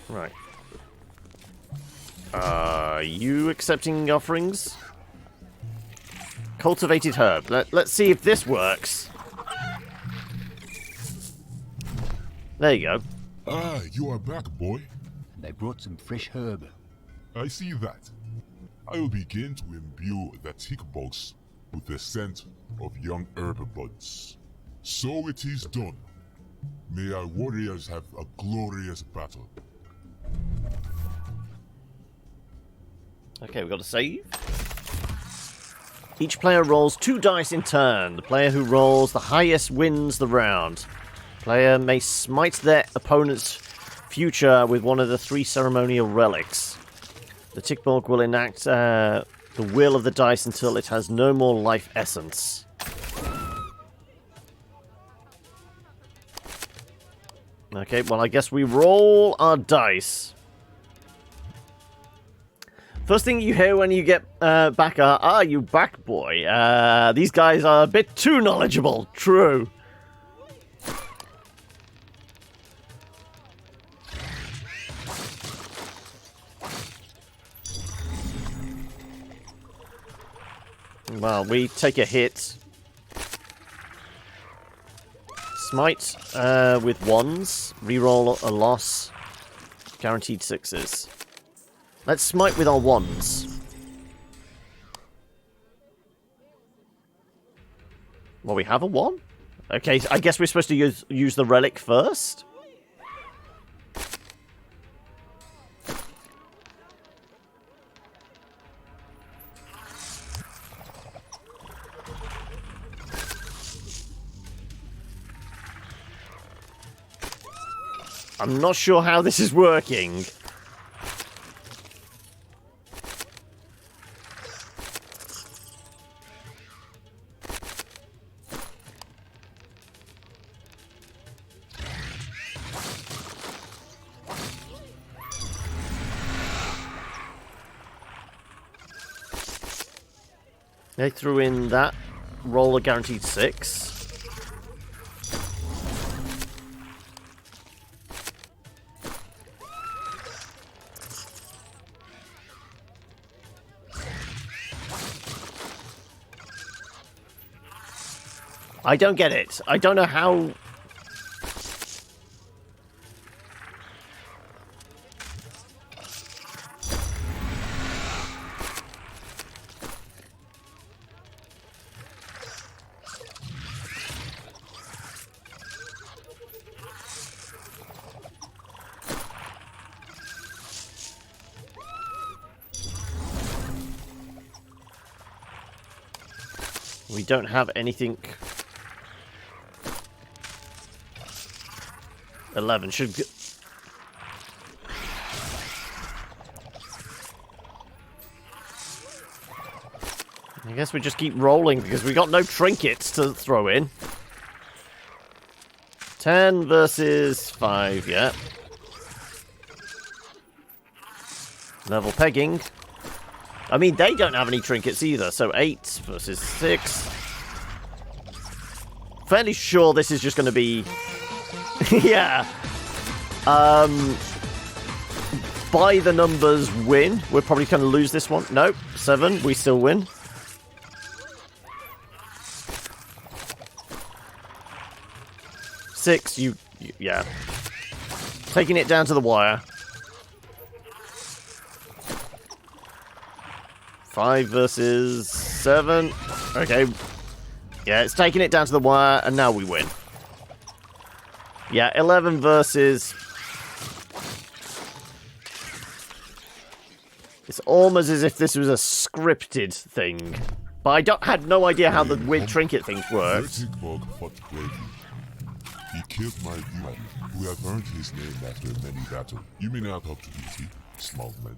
Right. Are you accepting offerings? Cultivated herb. Let's see if this works. There you go. Ah, you are back, boy. They brought some fresh herb. I see that. I will begin to imbue the tick box with the scent of young herb buds. So it is done. May our warriors have a glorious battle. Okay, we've got to save. Each player rolls 2 dice in turn. The player who rolls the highest wins the round. Player may smite their opponent's future with one of the 3 ceremonial relics. The tickborg will enact the will of the dice until it has no more life essence. Okay, well, I guess we roll our dice. First thing you hear when you get back are, you back, boy? These guys are a bit too knowledgeable. True. Well, we take a hit. Smite with 1s. Reroll a loss. Guaranteed 6s. Let's smite with our 1s. Well, we have a 1? Okay, I guess we're supposed to use the relic first? I'm not sure how this is working. They threw in that. Roll a guaranteed 6. I don't get it. I don't know how... We don't have anything... 11 should... I guess we just keep rolling because we got no trinkets to throw in. 10 versus 5, yeah. Level pegging. I mean, they don't have any trinkets either, so 8 versus 6. Fairly sure this is just going to be... yeah. By the numbers, win. We're probably going to lose this one. Nope. 7, we still win. Six, yeah. Taking it down to the wire. 5 versus 7. Okay. Yeah, it's taking it down to the wire, and now we win. Yeah, 11 versus... It's almost as if this was a scripted thing. But I had no idea how the weird trinket things worked. He killed my demon, who have earned his name after many battles. You may now talk to duty, small man.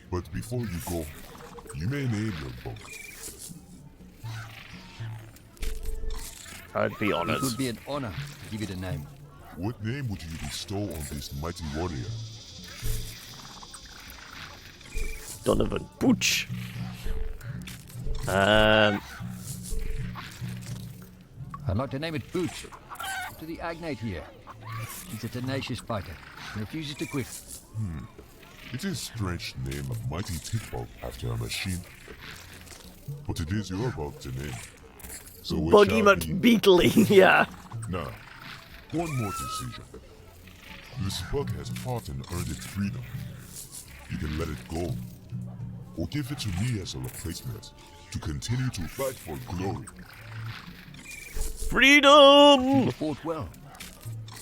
But before you go, you may name your boat. I'd be honored. It would be an honor to give it a name. What name would you bestow on this mighty warrior? Donovan Butch. I'd like to name it Boots. To the Agnate here. He's a tenacious fighter and refuses to quit. It is strange to name a mighty tickbug after a machine. But it is your bug to name. So Buggy McBeatley, yeah. Now, one more decision. This bug has fought and earned its freedom. You can let it go, or give it to me as a replacement to continue to fight for glory. Freedom! You fought well.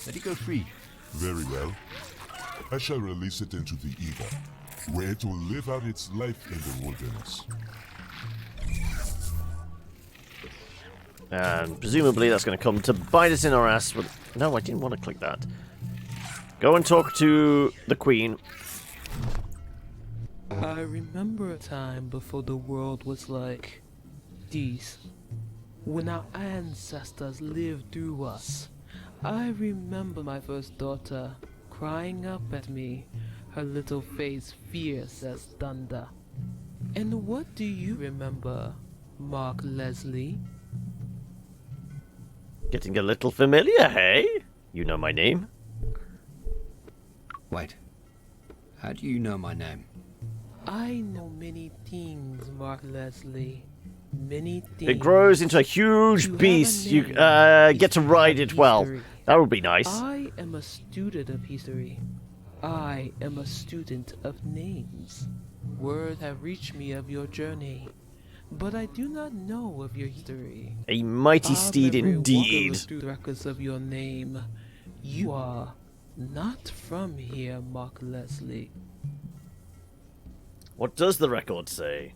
Let it go free. Very well. I shall release it into the ether, where it will live out its life in the wilderness. And presumably that's going to come to bite us in our ass. But no, I didn't want to click that. Go and talk to the Queen. I remember a time before the world was like this, when our ancestors lived through us. I remember my first daughter crying up at me, her little face fierce as thunder. And what do you remember, Mark Leslie? Getting a little familiar, hey? You know my name. Wait. How do you know my name? I know many things, Mark Leslie. Many things. It grows into a huge beast. You get to ride it well. That would be nice. I am a student of history. I am a student of names. Word have reached me of your journey, but I do not know of your history. A mighty steed indeed. Through the records of your name, you are not from here, Mark Leslie. What does the record say?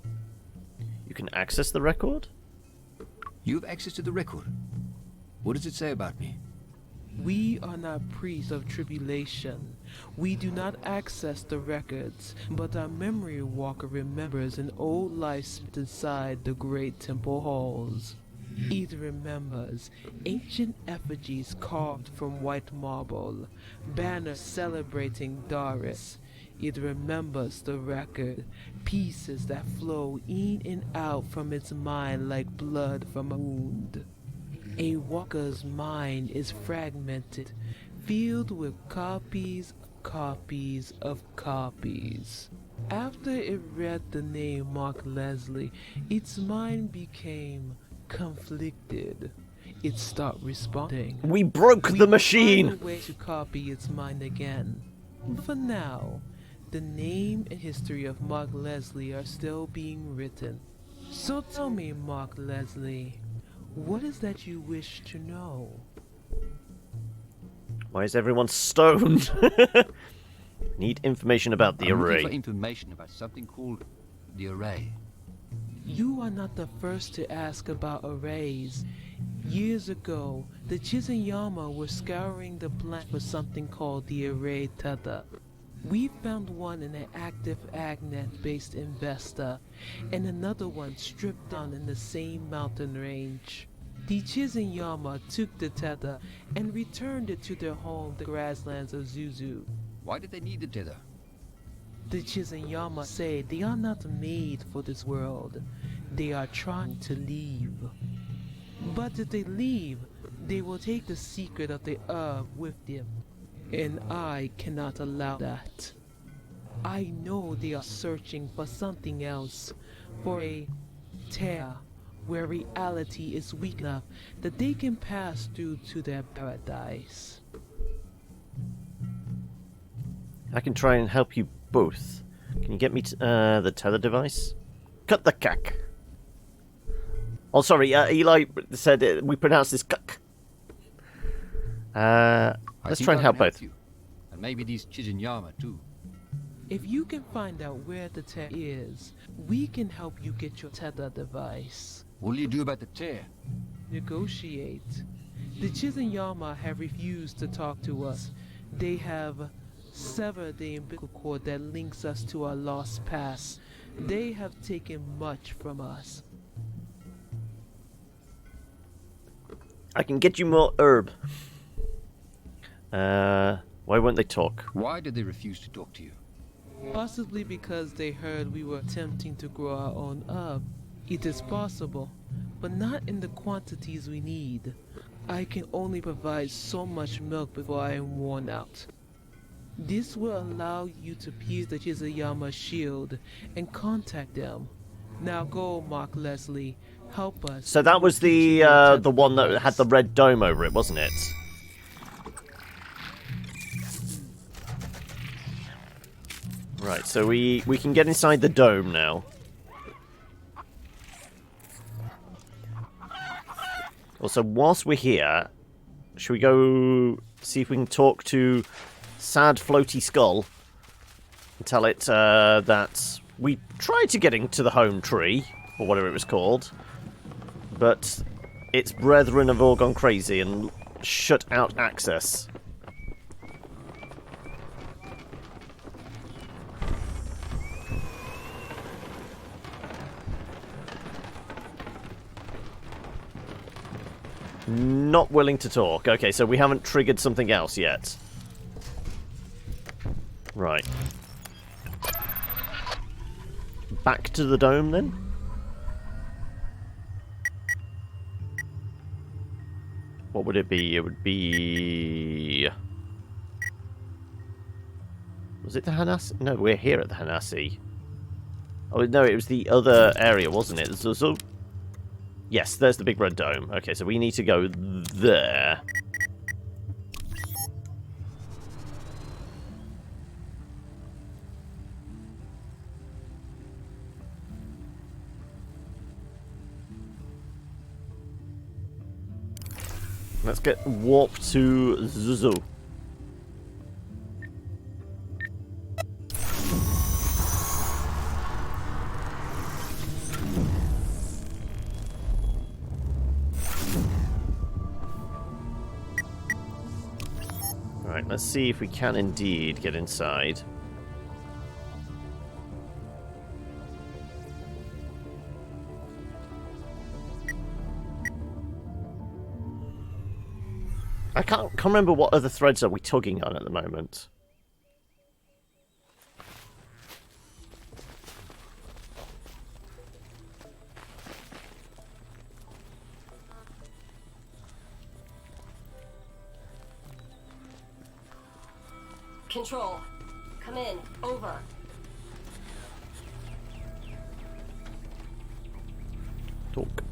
You can access the record? You have access to the record. What does it say about me? We are not priests of tribulation. We do not access the records, but our memory walker remembers an old life spent inside the great temple halls. It remembers ancient effigies carved from white marble, banners celebrating Doris. It remembers the record, pieces that flow in and out from its mind like blood from a wound. A walker's mind is fragmented, filled with copies of copies. After it read the name Mark Leslie, its mind became conflicted. It stopped responding. We broke the machine! Find a way to copy its mind again. For now, the name and history of Mark Leslie are still being written. So tell me, Mark Leslie, what is that you wish to know? Why is everyone stoned? Need information about the I'm array. looking for information about something called the array. You are not the first to ask about arrays. Years ago, the Chizunyama were scouring the planet for something called the array tether. We found one in an active Agnet-based in Vesta, and another one stripped down in the same mountain range. The Chizunyama took the tether and returned it to their home, the grasslands of Zuzu. Why did they need the tether? The Chisenyama say they are not made for this world. They are trying to leave. But if they leave, they will take the secret of the herb with them. And I cannot allow that. I know they are searching for something else, for a tear where reality is weak enough that they can pass through to their paradise. I can try and help you both. Can you get me the tether device? Cut the cack. Oh, sorry, Eli said we pronounce this cuck. Let's try and help both. You. And maybe these Chisenyama too. If you can find out where the tear is, we can help you get your tether device. What will you do about the tear? Negotiate. The Chisenyama have refused to talk to us. They have severed the umbilical cord that links us to our lost past. They have taken much from us. I can get you more herb. Why won't they talk? Why did they refuse to talk to you? Possibly because they heard we were attempting to grow our own herb. It is possible, but not in the quantities we need. I can only provide so much milk before I am worn out. This will allow you to pierce the Chisenyama shield and contact them. Now go, Mark Leslie. Help us. So that was the one that had the red dome over it, wasn't it? Right, so we can get inside the dome now. Also, whilst we're here, should we go see if we can talk to Sad Floaty Skull and tell it that we tried to get into the home tree, or whatever it was called, but its brethren have all gone crazy and shut out access. Not willing to talk. Okay, so we haven't triggered something else yet. Right. Back to the dome, then? What would it be? It would be... Was it the Hanasi? No, we're here at the Hanasi. Oh, no, it was the other area, wasn't it? So yes, there's the big red dome. Okay, so we need to go there. Let's get warp to Zuzu. Alright, let's see if we can indeed get inside. I can't remember what other threads are we tugging on at the moment. Control. Come in. Over. Talk.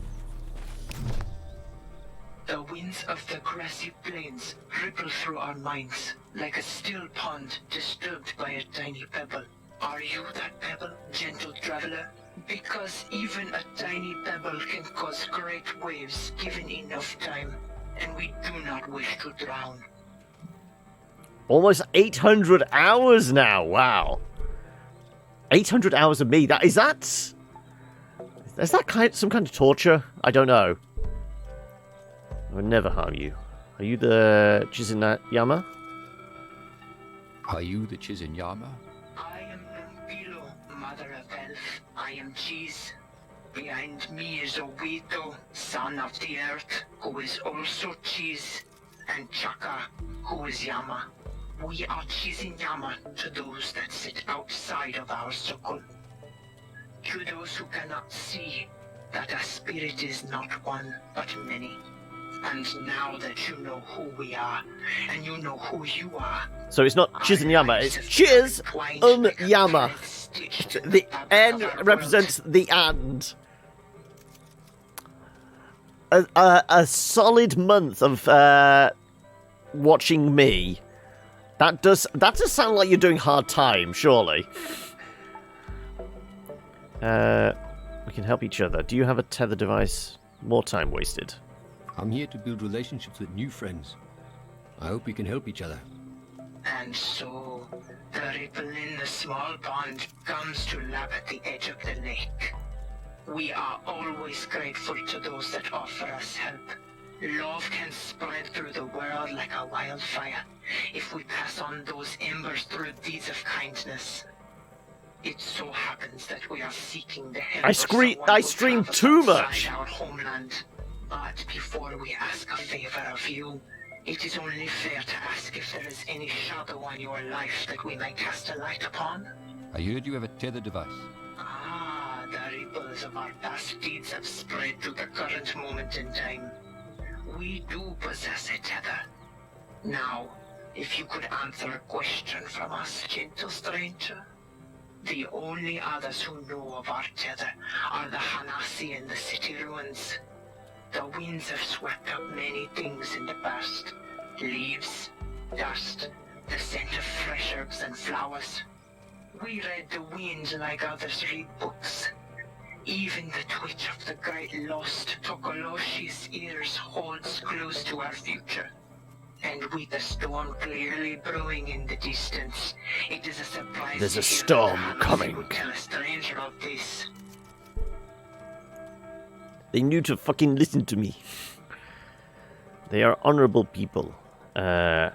The winds of the grassy plains ripple through our minds like a still pond disturbed by a tiny pebble. Are you that pebble, gentle traveler? Because even a tiny pebble can cause great waves given enough time, and we do not wish to drown. Almost 800 hours now. Wow. 800 hours of me. Is that some kind of torture? I don't know. I would never harm you. Are you the Chisenyama? Are you the Chisenyama? I am Lumpilo, mother of health. I am Cheese. Behind me is Owito, son of the earth, who is also Cheese, and Chaka, who is Yama. We are Chizinyama to those that sit outside of our circle. To those who cannot see that a spirit is not one, but many. And now that you know who we are, and you know who you are... So it's not Chizunyama, it's Chiz-un-yama. The N represents the and. A solid month of watching me. That does sound like you're doing hard time, surely. We can help each other. Do you have a tether device? More time wasted. I'm here to build relationships with new friends. I hope we can help each other. And so, the ripple in the small pond comes to lap at the edge of the lake. We are always grateful to those that offer us help. Love can spread through the world like a wildfire if we pass on those embers through deeds of kindness. It so happens that we are seeking the help of someone I who stream travels too outside much. our homeland. But before we ask a favor of you, it is only fair to ask if there is any shadow on your life that we may cast a light upon. I heard you have a tether device. Ah, the ripples of our past deeds have spread to the current moment in time. We do possess a tether. Now, if you could answer a question from us, gentle stranger. The only others who know of our tether are the Hanasi in the city ruins. The winds have swept up many things in the past. Leaves, dust, the scent of fresh herbs and flowers. We read the wind like others read books. Even the twitch of the great lost Tokoloshi's ears holds close to our future. And with the storm clearly brewing in the distance, it is a surprise. There's a to hear storm that the Hanasi coming. would tell a stranger of this. They knew to fucking listen to me. They are honorable people. I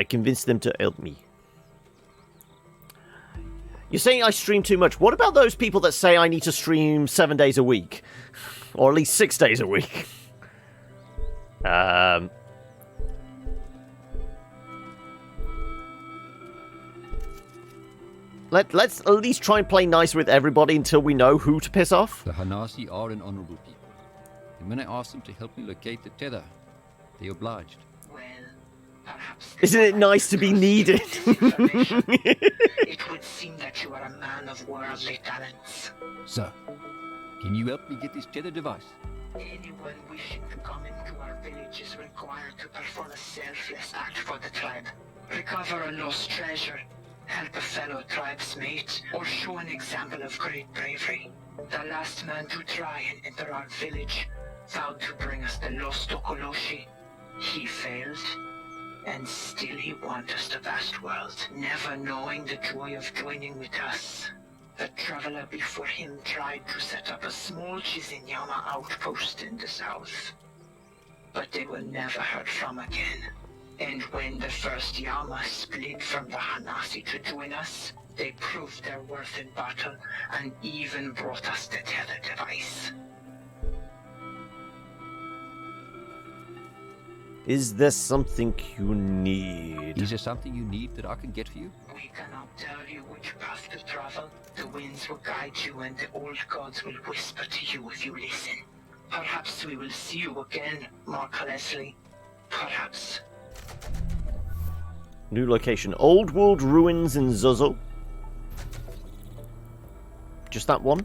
convinced them to help me. You're saying I stream too much. What about those people that say I need to stream 7 days a week? Or at least 6 days a week? Let's at least try and play nice with everybody until we know who to piss off. The Hanasi are an honorable people. And when I asked them to help me locate the tether, they obliged. Isn't it nice to be needed? It would seem that you are a man of worldly talents. Sir, can you help me get this tether device? Anyone wishing to come into our village is required to perform a selfless act for the tribe. Recover a lost treasure, help a fellow tribesmate, or show an example of great bravery. The last man to try and enter our village vowed to bring us the lost Tokoloshi. He failed, and still he wanders the vast world, never knowing the joy of joining with us. The traveler before him tried to set up a small Chizinyama outpost in the south, but they were never heard from again. And when the first Yama split from the Hanasi to join us, they proved their worth in battle and even brought us the tether device. Is there something you need? Is there something you need that I can get for you? We cannot tell you which path to travel. The winds will guide you and the old gods will whisper to you if you listen. Perhaps we will see you again, Mark Leslie. Perhaps. New location. Old World Ruins in Zozo. Just that one?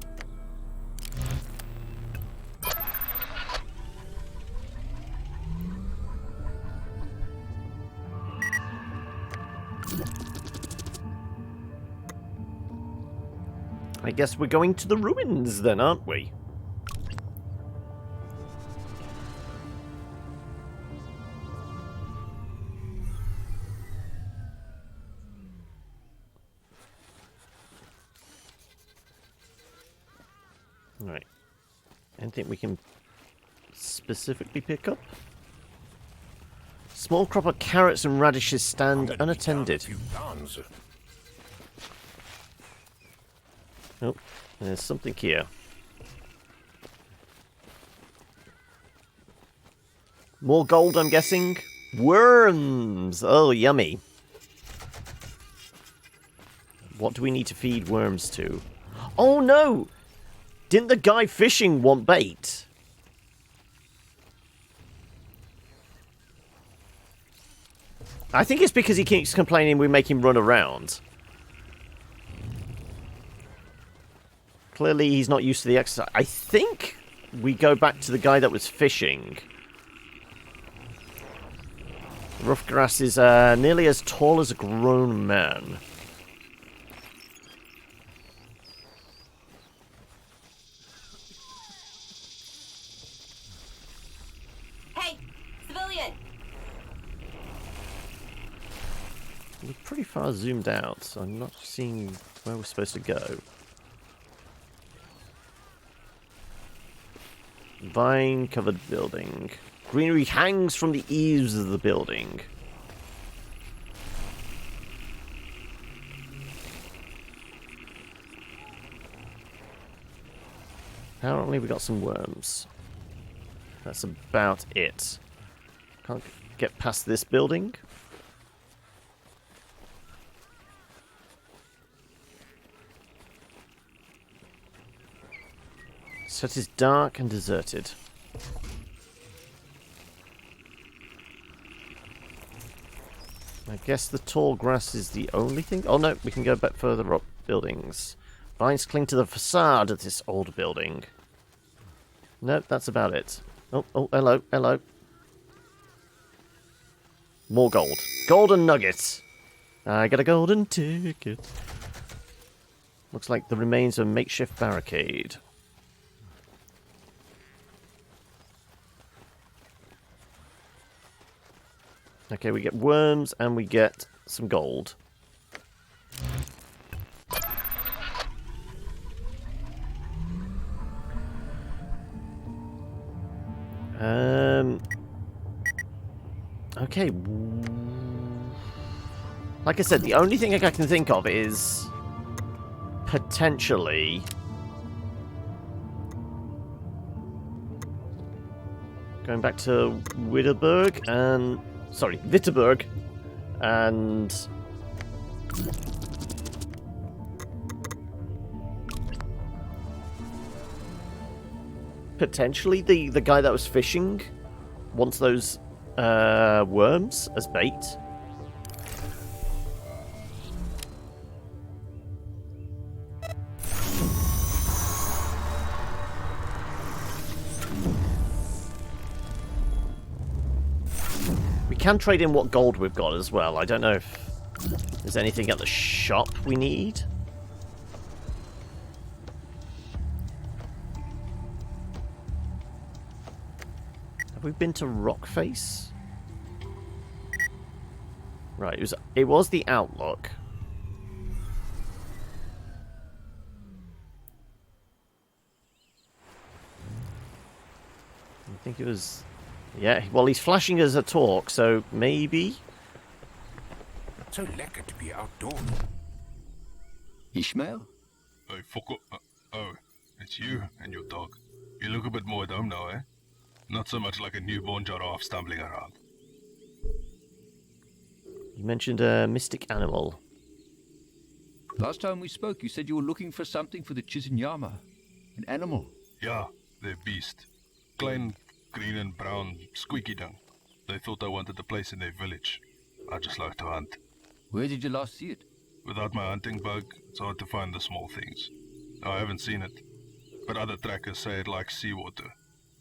I guess we're going to the ruins then, aren't we? Right. Anything we can specifically pick up? Small crop of carrots and radishes stand unattended. Oh, there's something here. More gold, I'm guessing. Worms! Oh, yummy. What do we need to feed worms to? Oh no! Didn't the guy fishing want bait? I think it's because he keeps complaining we make him run around. Clearly he's not used to the exercise. I think we go back to the guy that was fishing. Rough grass is nearly as tall as a grown man. Hey, civilian! We're pretty far zoomed out, so I'm not seeing where we're supposed to go. Vine-covered building. Greenery hangs from the eaves of the building. Apparently we got some worms. That's about it. Can't get past this building. So it is dark and deserted. I guess the tall grass is the only thing. Oh no, we can go back further up buildings. Vines cling to the facade of this old building. Nope, that's about it. Oh, hello, hello. More gold. Golden nuggets. I got a golden ticket. Looks like the remains of a makeshift barricade. Okay, we get worms and we get some gold. Okay. Like I said, the only thing I can think of is potentially going back to Witterberg and Witterberg and potentially the guy that was fishing wants those worms as bait. We can trade in what gold we've got as well. I don't know if there's anything at the shop we need. Have we been to Rockface? Right, it was the Outlook. I think it was... Yeah, well, he's flashing us a talk, so maybe... So lekker to be outdoors. Ishmael? Hey, fuck up. Oh, it's you and your dog. You look a bit more at home now, eh? Not so much like a newborn giraffe stumbling around. You mentioned a mystic animal. Last time we spoke, you said you were looking for something for the Chizinyama. An animal. Yeah, they're beast. Klein, green and brown, squeaky dung. They thought I wanted a place in their village. I just like to hunt. Where did you last see it? Without my hunting bug, it's hard to find the small things. I haven't seen it, but other trackers say it likes seawater.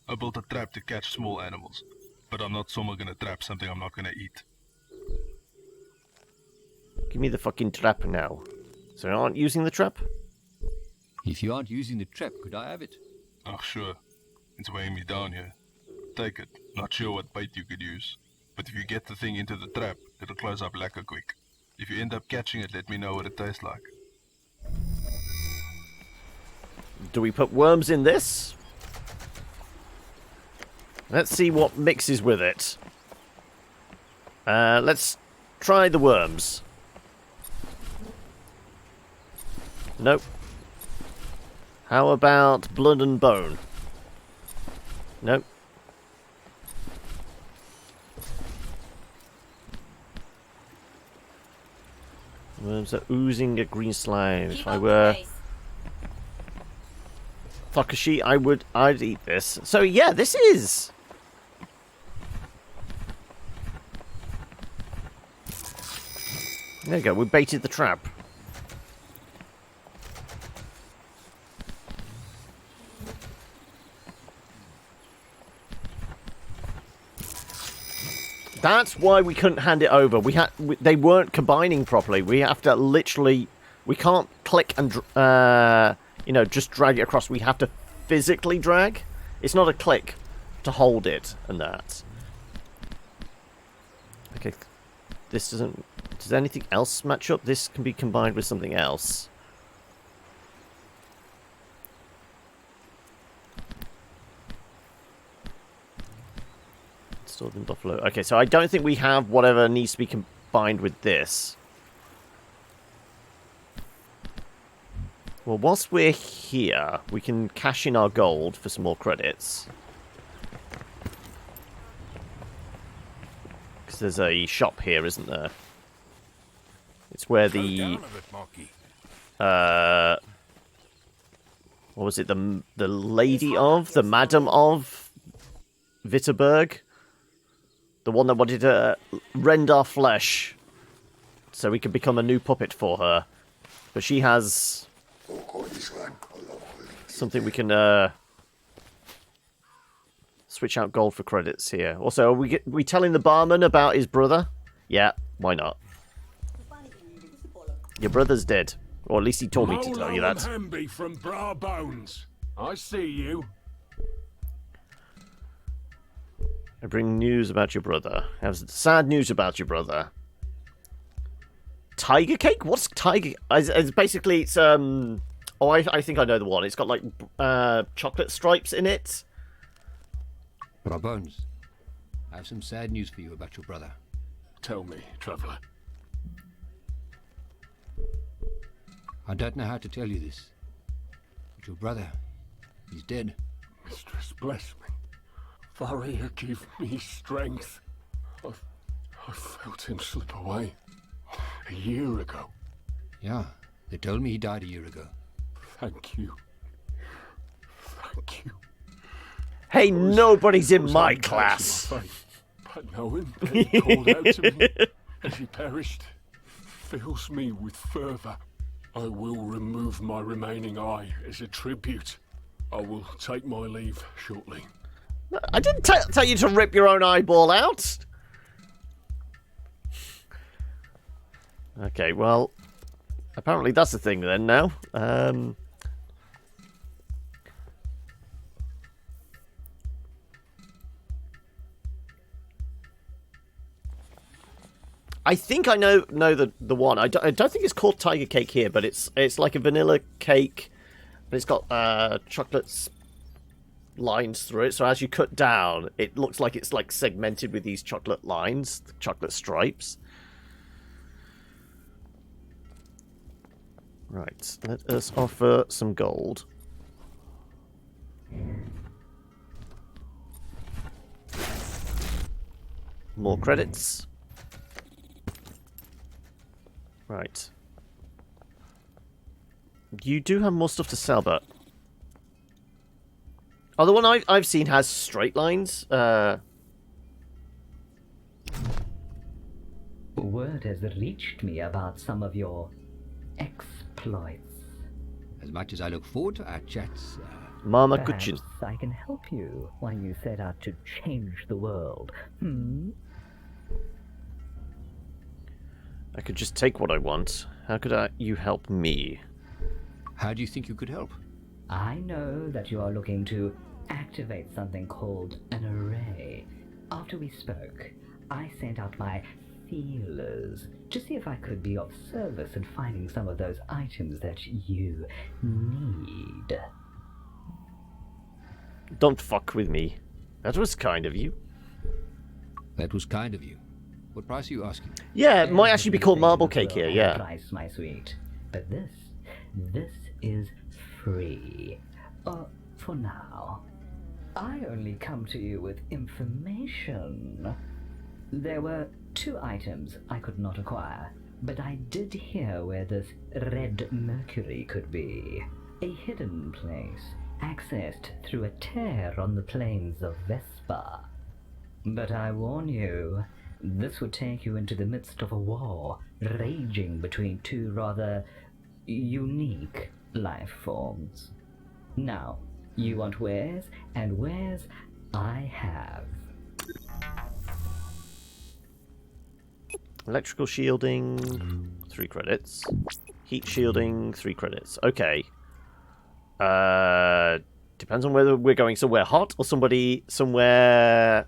I built a trap to catch small animals, but I'm not someone gonna trap something I'm not gonna eat. Give me the fucking trap now. So you aren't using the trap? If you aren't using the trap, could I have it? Oh, sure. It's weighing me down here. Take it. Not sure what bait you could use. But if you get the thing into the trap, it'll close up lekker quick. If you end up catching it, let me know what it tastes like. Do we put worms in this? Let's see what mixes with it. Let's try the worms. Nope. How about blood and bone? Nope. Worms Items are oozing a green slime. If I were Takashi, I'd eat this. So yeah, this is. There you go, we baited the trap. That's why we couldn't hand it over. They weren't combining properly. We have to literally, we can't click and just drag it across. We have to physically drag. It's not a click to hold it and that. Okay, this doesn't. Does anything else match up? This can be combined with something else. Stored in buffalo. Okay, so I don't think we have whatever needs to be combined with this. Well, whilst we're here, we can cash in our gold for some more credits. Because there's a shop here, isn't there? It's where the... what was it? The lady of? The madam of Witterberg? The one that wanted to rend our flesh so we could become a new puppet for her. But she has something we can switch out gold for credits here. Also, are we telling the barman about his brother? Yeah, why not? Your brother's dead. Or at least he told me to tell you that. Hamby from Bra Bones. I see you. I bring news about your brother. I have sad news about your brother. Tiger cake? What's tiger? It's basically, it's oh, I think I know the one. It's got like chocolate stripes in it. Bra Bones, I have some sad news for you about your brother. Tell me, traveller. I don't know how to tell you this, but your brother, he's dead. Mistress, bless me. Varia, give me strength. I felt him slip away a year ago. Yeah, they told me he died a year ago. Thank you. Thank you. Hey, nobody's in my class. But knowing that he called out to me as he perished fills me with fervour. I will remove my remaining eye as a tribute. I will take my leave shortly. I didn't tell you to rip your own eyeball out. Okay, well, apparently that's the thing then now. I think I know the one. I don't think it's called tiger cake here, but it's like a vanilla cake, but it's got chocolates lines through it. So as you cut down, it looks like it's like segmented with these chocolate lines, chocolate stripes. Right, let us offer some gold. More credits. Right. You do have more stuff to sell, but... Oh, the one I've seen has straight lines. Word has reached me about some of your exploits. As much as I look forward to our chats... Mama Perhaps Kuchin. I can help you while you set out to change the world. I could just take what I want. How could you help me? How do you think you could help? I know that you are looking to activate something called an array. After we spoke, I sent out my feelers to see if I could be of service in finding some of those items that you need. Don't fuck with me. That was kind of you. That was kind of you. What price are you asking? Yeah, it might actually be called marble cake here, yeah. Price, my sweet. But this is free. For now. I only come to you with information. There were 2 items I could not acquire. but I did hear where this red mercury could be. A hidden place, accessed through a tear on the plains of Vespa. But I warn you, this would take you into the midst of a war raging between two rather unique life forms. Now, you want wares, and wares I have. Electrical shielding, 3 credits. Heat shielding, 3 credits. Okay. Depends on whether we're going somewhere hot or somewhere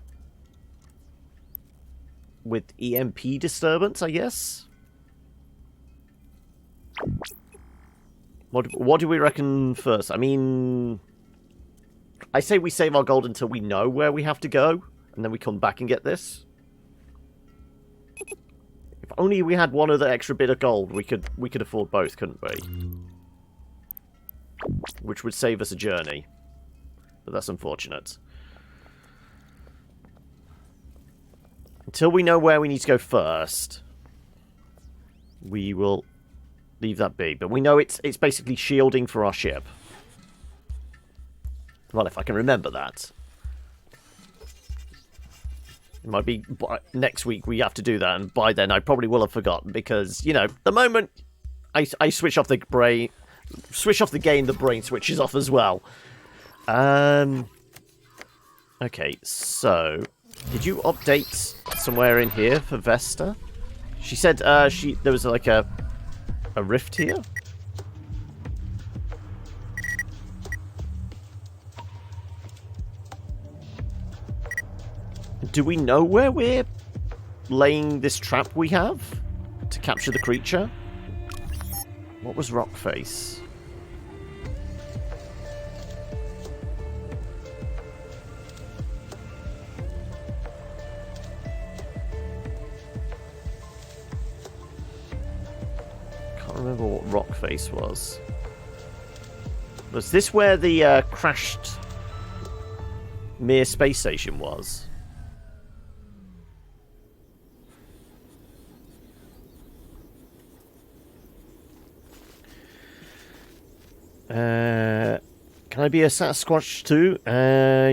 with EMP disturbance, I guess. What do we reckon first? I mean, I say we save our gold until we know where we have to go, and then we come back and get this. If only we had one other extra bit of gold, we could afford both, couldn't we? Which would save us a journey. But that's unfortunate. Until we know where we need to go first, we will leave that be. But we know it's basically shielding for our ship. Well, if I can remember that. It might be next week we have to do that, and by then I probably will have forgotten, because, you know, the moment I switch off the brain, switch off the game, the brain switches off as well. Okay, so did you update somewhere in here for Vesta? She said there was like a rift here. Do we know where we're laying this trap we have to capture the creature? What was Rockface? Can't remember what Rockface was. Was this where the crashed Mir space station was? Can I be a Sasquatch too?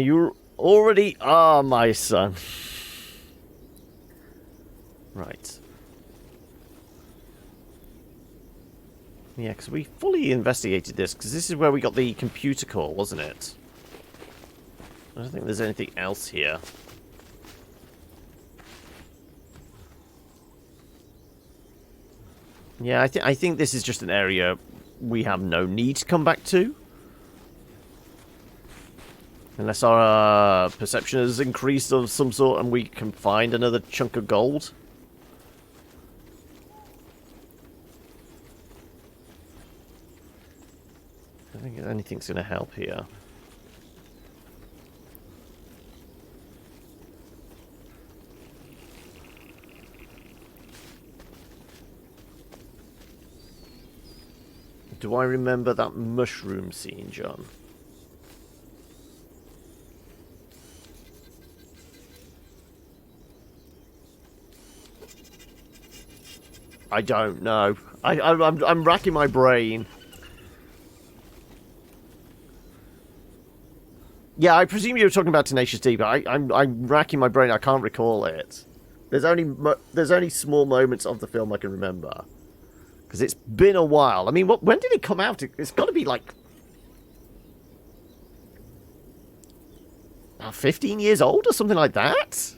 You already are, my son. Right. Yeah, because we fully investigated this, because this is where we got the computer core, wasn't it? I don't think there's anything else here. Yeah, I think this is just an area we have no need to come back to. Unless our perception has increased of some sort and we can find another chunk of gold. I don't think anything's going to help here. Do I remember that mushroom scene, John? I don't know. I'm racking my brain. Yeah, I presume you were talking about Tenacious D, but I'm racking my brain. I can't recall it. There's only small moments of the film I can remember, because it's been a while. I mean, when did it come out? It's got to be like 15 years old or something like that.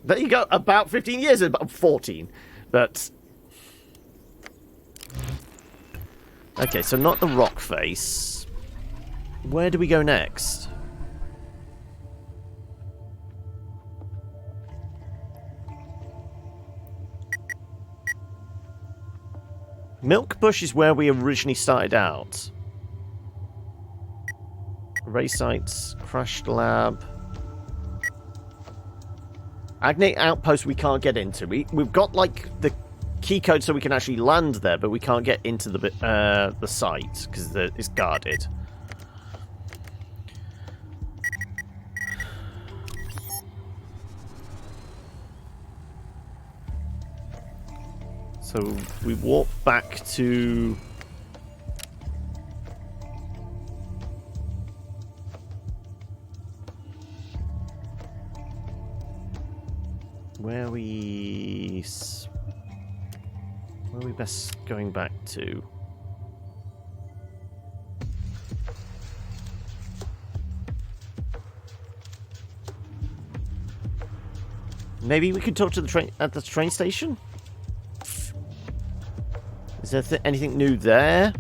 There you go, about 15 years, about 14. But okay, so not the rock face. Where do we go next? Milk Bush is where we originally started out. Ray sites, crashed lab. Agnate Outpost we can't get into. We've got like the key code so we can actually land there, but we can't get into the site because it's guarded. So we walk back to... Where are we best going back to? Maybe we could talk to the train at the train station? Is there anything new there?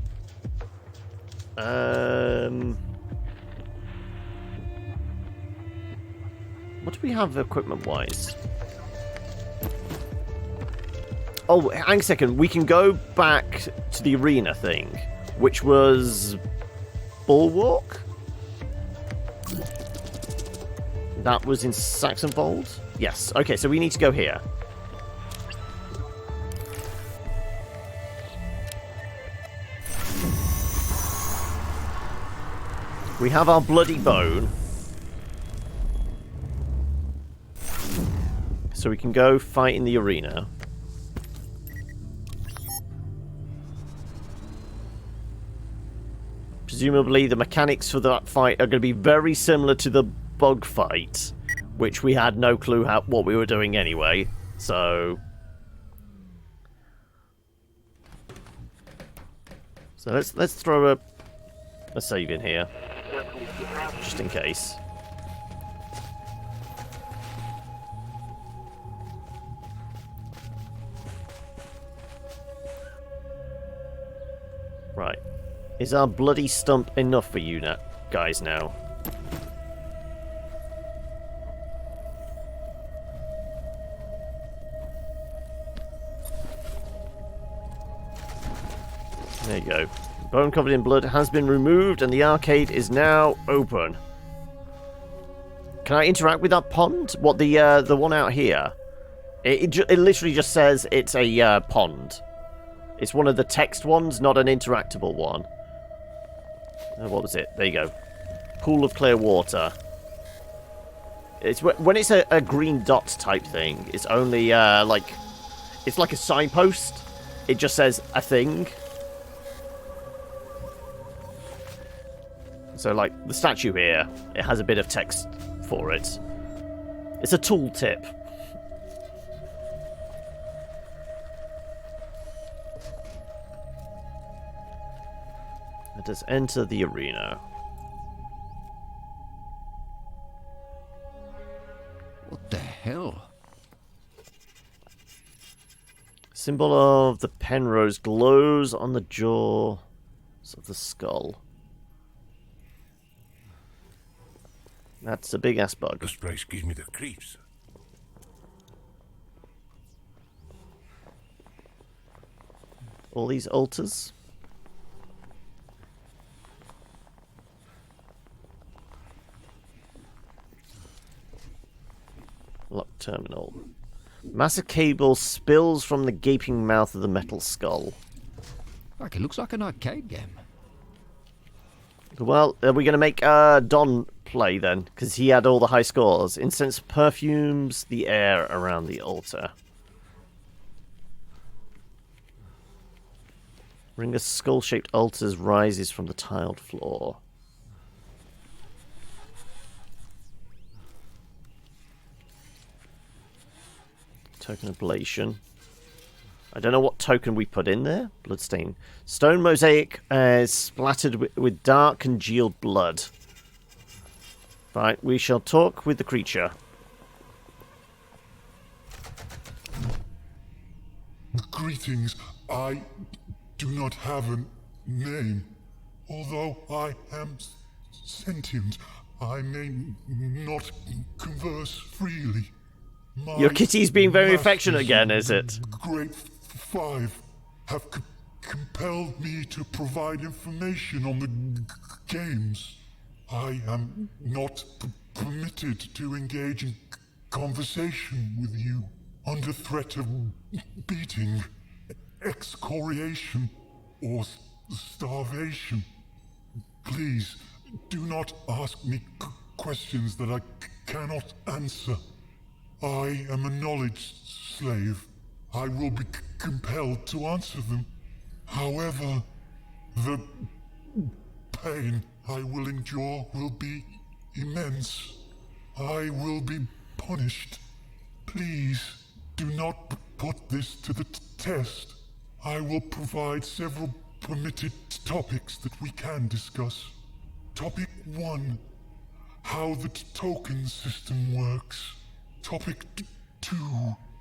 What do we have equipment-wise? Oh, hang on a second. We can go back to the arena thing, which was Bulwark? That was in Saxonfold? Yes. Okay, so we need to go here. We have our bloody bone. So we can go fight in the arena. Presumably the mechanics for that fight are going to be very similar to the bug fight, which we had no clue what we were doing anyway. So let's throw a save in here, just in case. Right. Is our bloody stump enough for you guys now? There you go. Bone covered in blood has been removed and the arcade is now open. Can I interact with that pond? What, the one out here? It literally just says it's a pond. It's one of the text ones, not an interactable one. What was it? There you go. Pool of clear water. It's when it's a green dot type thing. It's only it's like a signpost. It just says a thing. So like the statue here, it has a bit of text for it. It's a tooltip. Let us enter the arena. What the hell? Symbol of the Penrose glows on the jaws of the skull. That's a big ass bug. This place gives me the creeps. All these altars. Locked terminal. Massive cable spills from the gaping mouth of the metal skull. Like it looks like an arcade game. Well, are we going to make Don play then? Because he had all the high scores. Incense perfumes the air around the altar. Ring of skull-shaped altars rises from the tiled floor. Token ablation. I don't know what token we put in there. Bloodstain. Stone mosaic splattered with dark congealed blood. Right, we shall talk with the creature. Greetings. I do not have a name. Although I am sentient, I may not converse freely. Your kitty's being very affectionate again, is it? Great Five have compelled me to provide information on the games. I am not permitted to engage in conversation with you under threat of beating, excoriation, or starvation. Please, do not ask me questions that I cannot answer. I am a knowledge slave. I will be compelled to answer them. However, the pain I will endure will be immense. I will be punished. Please do not put this to the test. I will provide several permitted topics that we can discuss. Topic 1. How the token system works. Topic 2.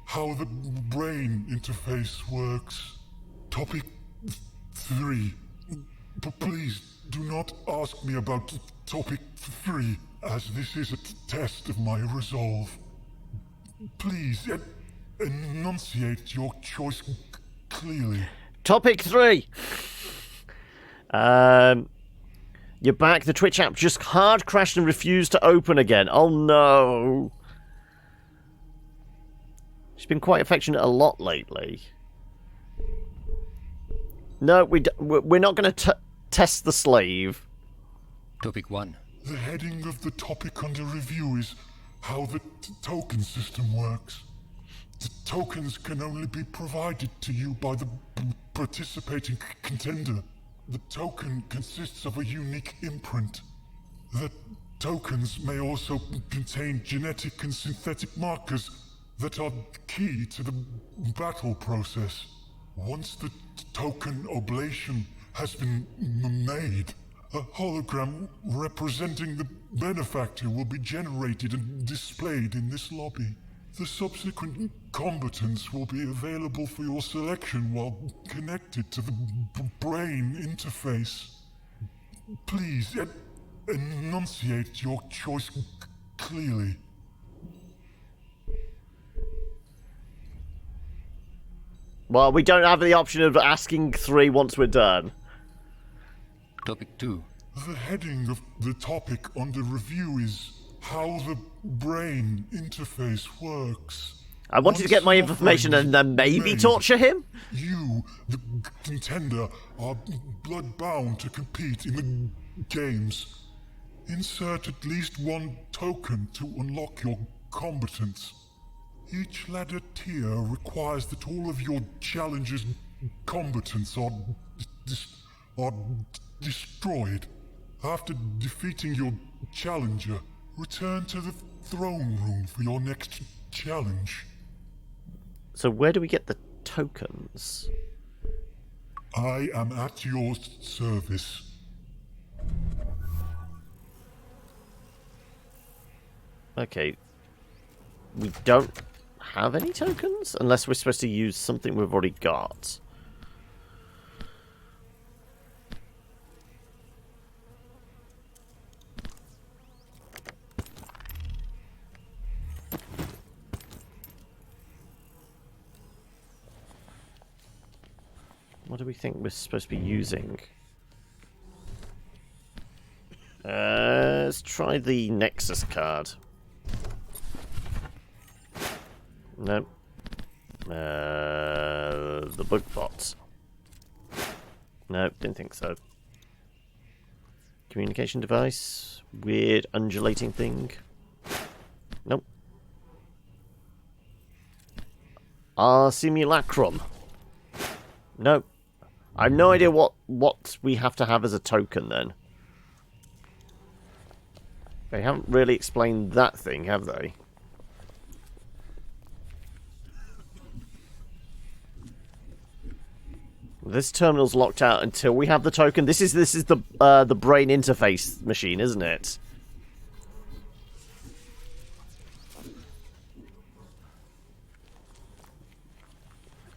How the brain interface works. Topic 3. Please do not ask me about topic 3, as this is a test of my resolve. Please enunciate your choice clearly. Topic 3. You're back. The Twitch app just hard crashed and refused to open again. Oh no. She's been quite affectionate a lot lately. No, we're not going to test the slave. Topic 1. The heading of the topic under review is how the token system works. The tokens can only be provided to you by the participating contender. The token consists of a unique imprint. The tokens may also contain genetic and synthetic markers that are key to the battle process. Once the token oblation has been made, a hologram representing the benefactor will be generated and displayed in this lobby. The subsequent combatants will be available for your selection while connected to the brain interface. Please enunciate your choice clearly. Well, we don't have the option of asking 3 once we're done. Topic 2. The heading of the topic under review is how the brain interface works. I wanted to get my information and then maybe torture him? You, the contender, are blood-bound to compete in the games. Insert at least 1 token to unlock your combatants. Each ladder tier requires that all of your challenger's combatants are destroyed. After defeating your challenger, return to the throne room for your next challenge. So where do we get the tokens? I am at your service. Okay. We don't have any tokens? Unless we're supposed to use something we've already got. What do we think we're supposed to be using? Let's try the Nexus card. No. The bug bots. No, didn't think so. Communication device. Weird undulating thing. Nope. Simulacrum. Nope. I have no idea what we have to have as a token then. They haven't really explained that thing, have they? This terminal's locked out until we have the token. This is the brain interface machine, isn't it?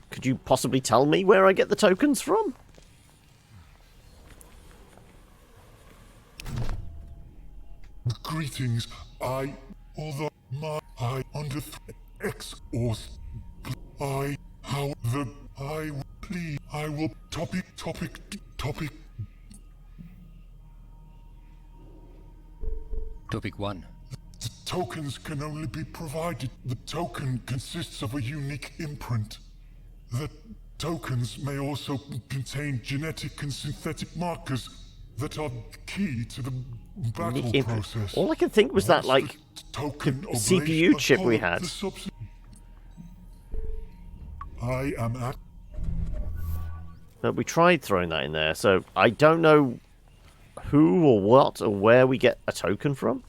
Could you possibly tell me where I get the tokens from? Greetings. Although my under X or please, I will topic. Topic 1. The tokens can only be provided. The token consists of a unique imprint. The tokens may also contain genetic and synthetic markers that are key to the battle process. All I can think was that, like, CPU chip we had. I am at But we tried throwing that in there, so I don't know who or what or where we get a token from.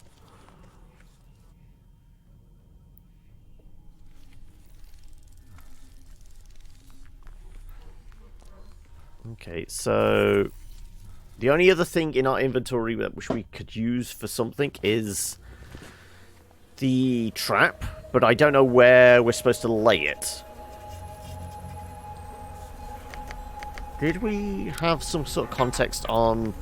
Okay, so the only other thing in our inventory that which we could use for something is the trap, but I don't know where we're supposed to lay it. Did we have some sort of context on...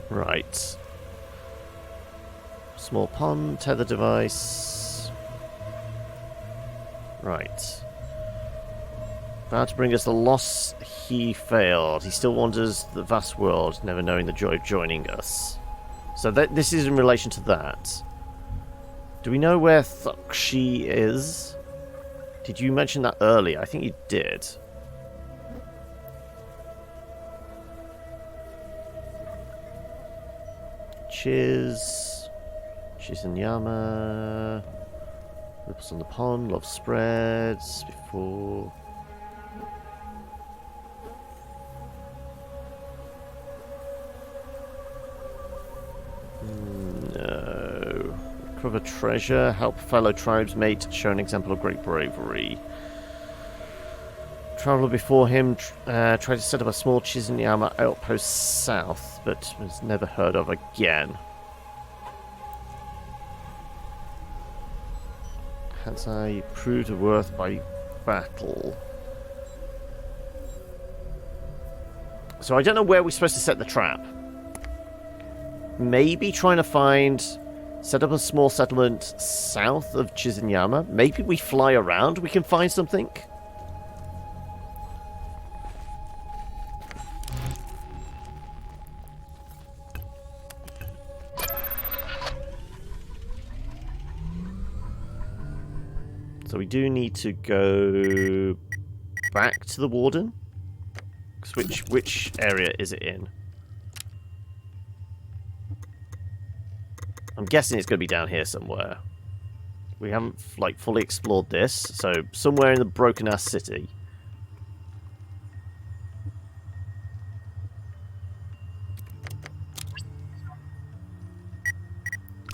Right. Small pond, tether device. Right. About to bring us the loss he failed. He still wanders the vast world, never knowing the joy of joining us. So this is in relation to that. Do we know where Thukshi is? Did you mention that earlier? I think you did. Chizenyama. Ripples on the pond, love spreads before. No. Recover treasure, help fellow tribesmate, show an example of great bravery. Traveller before him tried to set up a small Chizenyama outpost south, but was never heard of again. Hansai proved a worth by battle. So I don't know where we're supposed to set the trap. Maybe trying to set up a small settlement south of Chizenyama. Maybe we fly around, we can find something. So we do need to go back to the Warden. Which area is it in? I'm guessing it's going to be down here somewhere. We haven't like fully explored this, so somewhere in the broken ass city.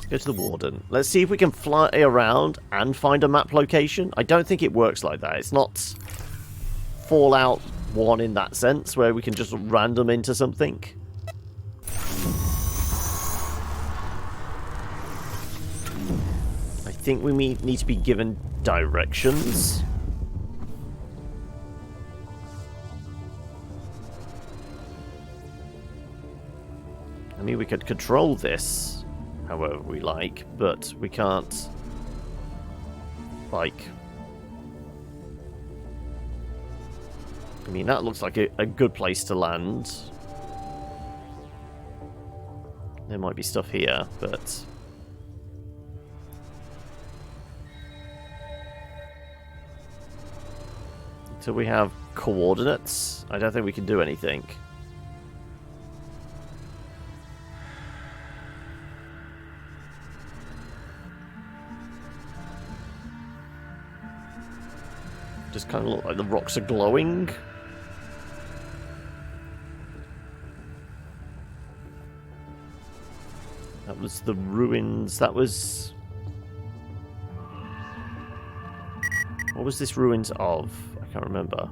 Go to the Warden. Let's see if we can fly around and find a map location. I don't think it works like that. It's not Fallout 1 in that sense, where we can just random into something. I think we need to be given directions. I mean, we could control this however we like, but we can't, like... I mean, that looks like a good place to land. There might be stuff here, but... until we have coordinates, I don't think we can do anything. Just kind of look like the rocks are glowing. That was the ruins. That was... what was this ruins of? I can't remember.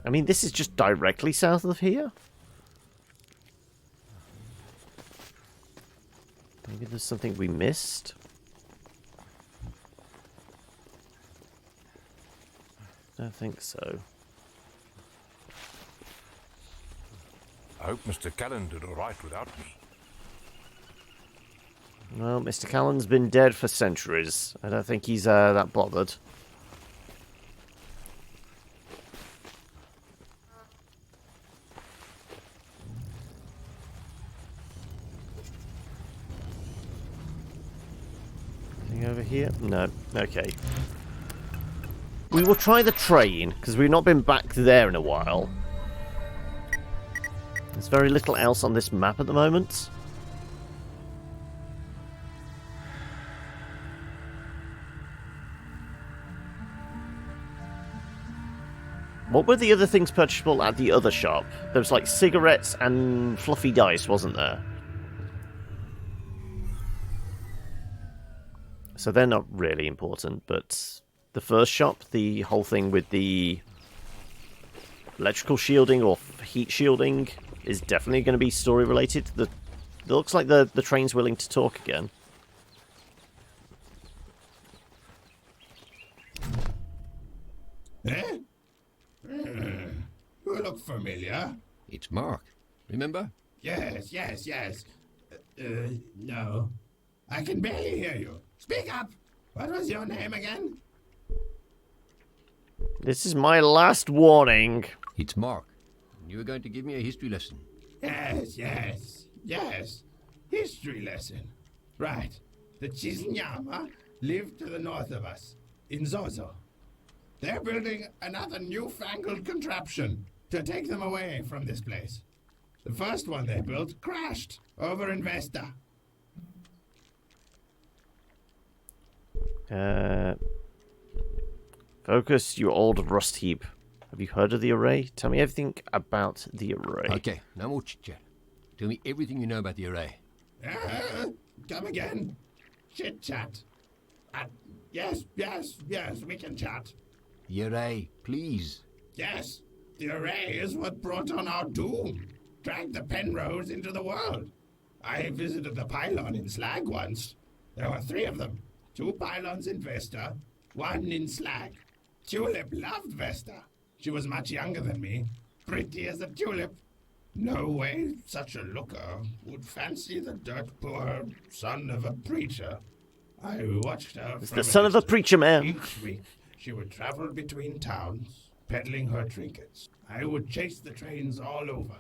I mean, this is just directly south of here. Maybe there's something we missed. Don't think so. I hope Mr. Callan did all right without me. Well, Mr. Callan's been dead for centuries. I don't think he's that bothered. Anything over here? No. Okay. We will try the train, because we've not been back there in a while. There's very little else on this map at the moment. What were the other things purchasable at the other shop? There was like cigarettes and fluffy dice, wasn't there? So they're not really important, but the first shop, the whole thing with the electrical shielding or heat shielding, is definitely going to be story related. It looks like the train's willing to talk again. Eh? You look familiar. It's Mark. Remember? Yes. No. I can barely hear you. Speak up. What was your name again? This is my last warning. It's Mark. You were going to give me a history lesson. Yes. History lesson. Right. The Chizinyama live to the north of us, in Zozo. They're building another newfangled contraption to take them away from this place. The first one they built crashed over in Vesta. Focus, you old rust heap. Have you heard of the array? Tell me everything about the array. Okay, no more chit-chat. Tell me everything you know about the array. Come again. Chit-chat. Yes, we can chat. The array, please. Yes, the array is what brought on our doom. Dragged the Penrose into the world. I visited the pylon in Slag once. There were 3 of them. 2 pylons in Vesta, 1 in Slag. Tulip loved Vesta. She was much younger than me. Pretty as a tulip. No way such a looker would fancy the dirt-poor son of a preacher. I watched her It's from the son of a preacher man. Each week, she would travel between towns, peddling her trinkets. I would chase the trains all over,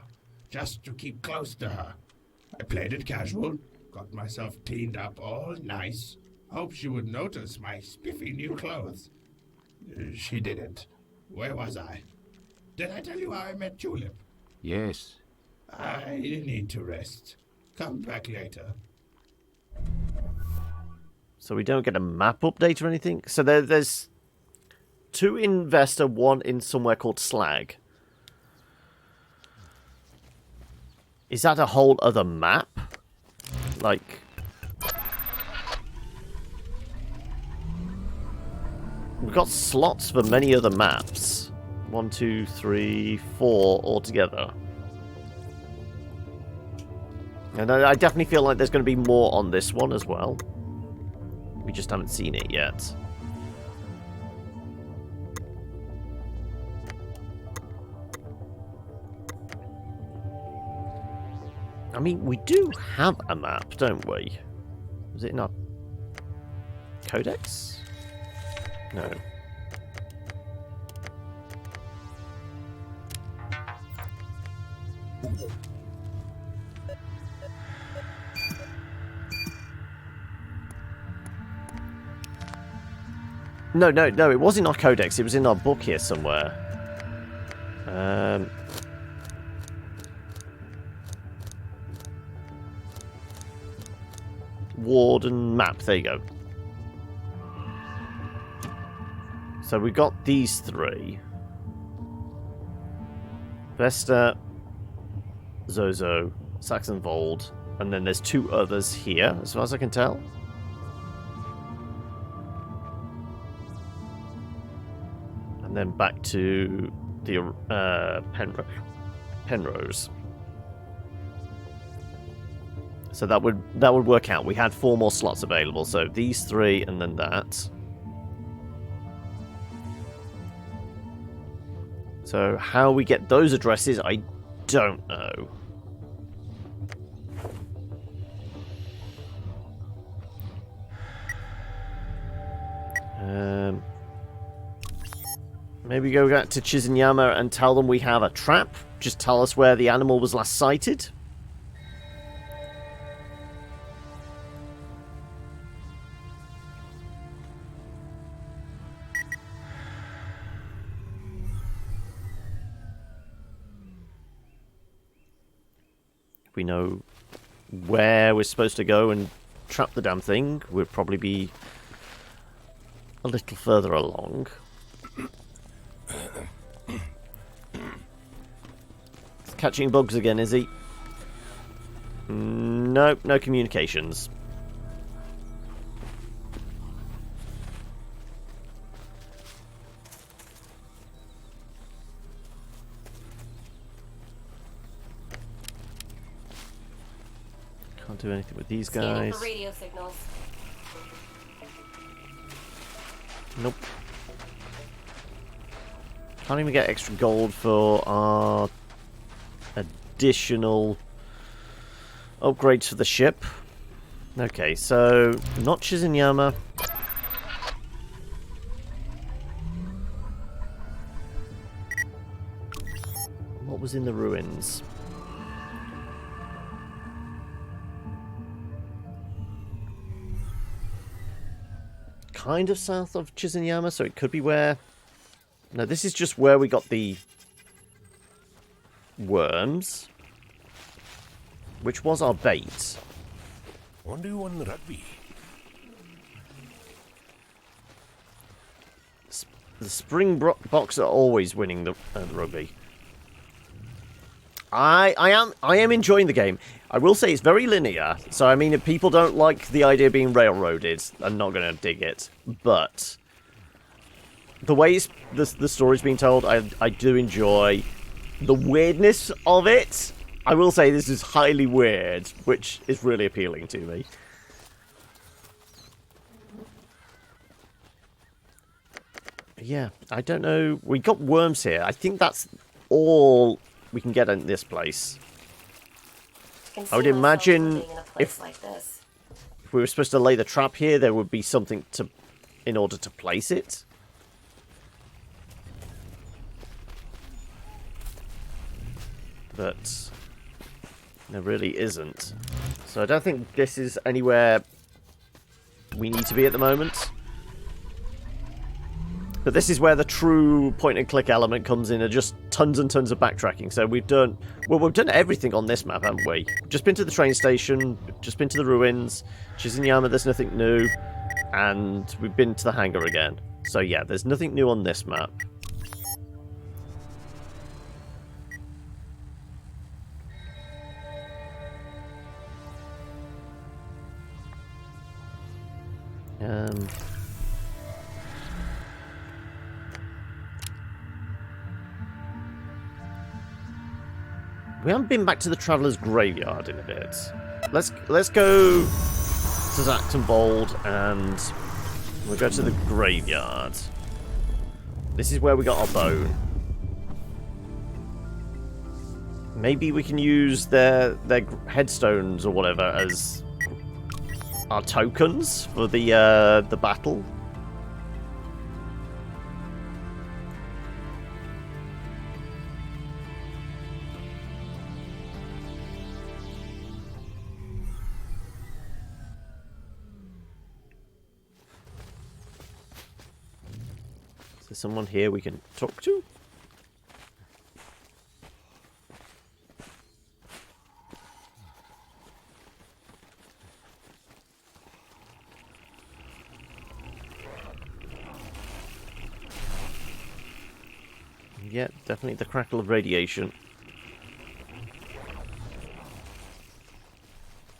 just to keep close to her. I played it casual, got myself cleaned up all nice. Hope she would notice my spiffy new clothes. She didn't. Where was I? Did I tell you how I met Tulip? Yes. I need to rest. Come back later. So we don't get a map update or anything? So there's 2 in Vesta, 1 in somewhere called Slag. Is that a whole other map? Like... We've got slots for many other maps. 1, 2, 3, 4 altogether. And I definitely feel like there's going to be more on this one as well. We just haven't seen it yet. I mean, we do have a map, don't we? Is it in our codex? No. No, it was in our codex. It was in our book here somewhere. Warden map, there you go. So we got these 3. Vesta, Zozo, Saxonvold, and then there's 2 others here, as far as I can tell. And then back to the Penrose. So that would work out. We had 4 more slots available, so these 3 and then that. So how we get those addresses, I don't know. Maybe go back to Chizinyama and tell them we have a trap. Just tell us where the animal was last sighted. we know where we're supposed to go and trap the damn thing, we'll probably be a little further along. It's catching bugs again, is he? Nope, no communications. Can't do anything with these Scanning guys. for radio signals. Nope. Can't even get extra gold for our additional upgrades for the ship. Okay, so not Chizinyama. What was in the ruins? Kind of south of Chizinyama, so it could be where... No, this is just where we got the worms, which was our bait. Wonder who won the rugby? The Springboks are always winning the rugby. I am enjoying the game. I will say it's very linear, so I mean if people don't like the idea of being railroaded, I'm not going to dig it. But the way the story's being told, I do enjoy the weirdness of it. I will say this is highly weird, which is really appealing to me. Yeah, I don't know. We got worms here. I think that's all we can get in this place. I would imagine if we were supposed to lay the trap here, there would be something in order to place it. But there really isn't. So I don't think this is anywhere we need to be at the moment. But this is where the true point-and-click element comes in, and just tons and tons of backtracking. So we've done everything on this map, haven't we? Just been to the train station, just been to the ruins, Chizinyama, there's nothing new, and we've been to the hangar again. So yeah, there's nothing new on this map. We haven't been back to the Traveller's Graveyard in a bit. Let's go to Zactonbold and we'll go to the graveyard. This is where we got our bone. Maybe we can use their headstones or whatever as our tokens for the battle. Is there someone here we can talk to? Yeah, definitely the crackle of radiation.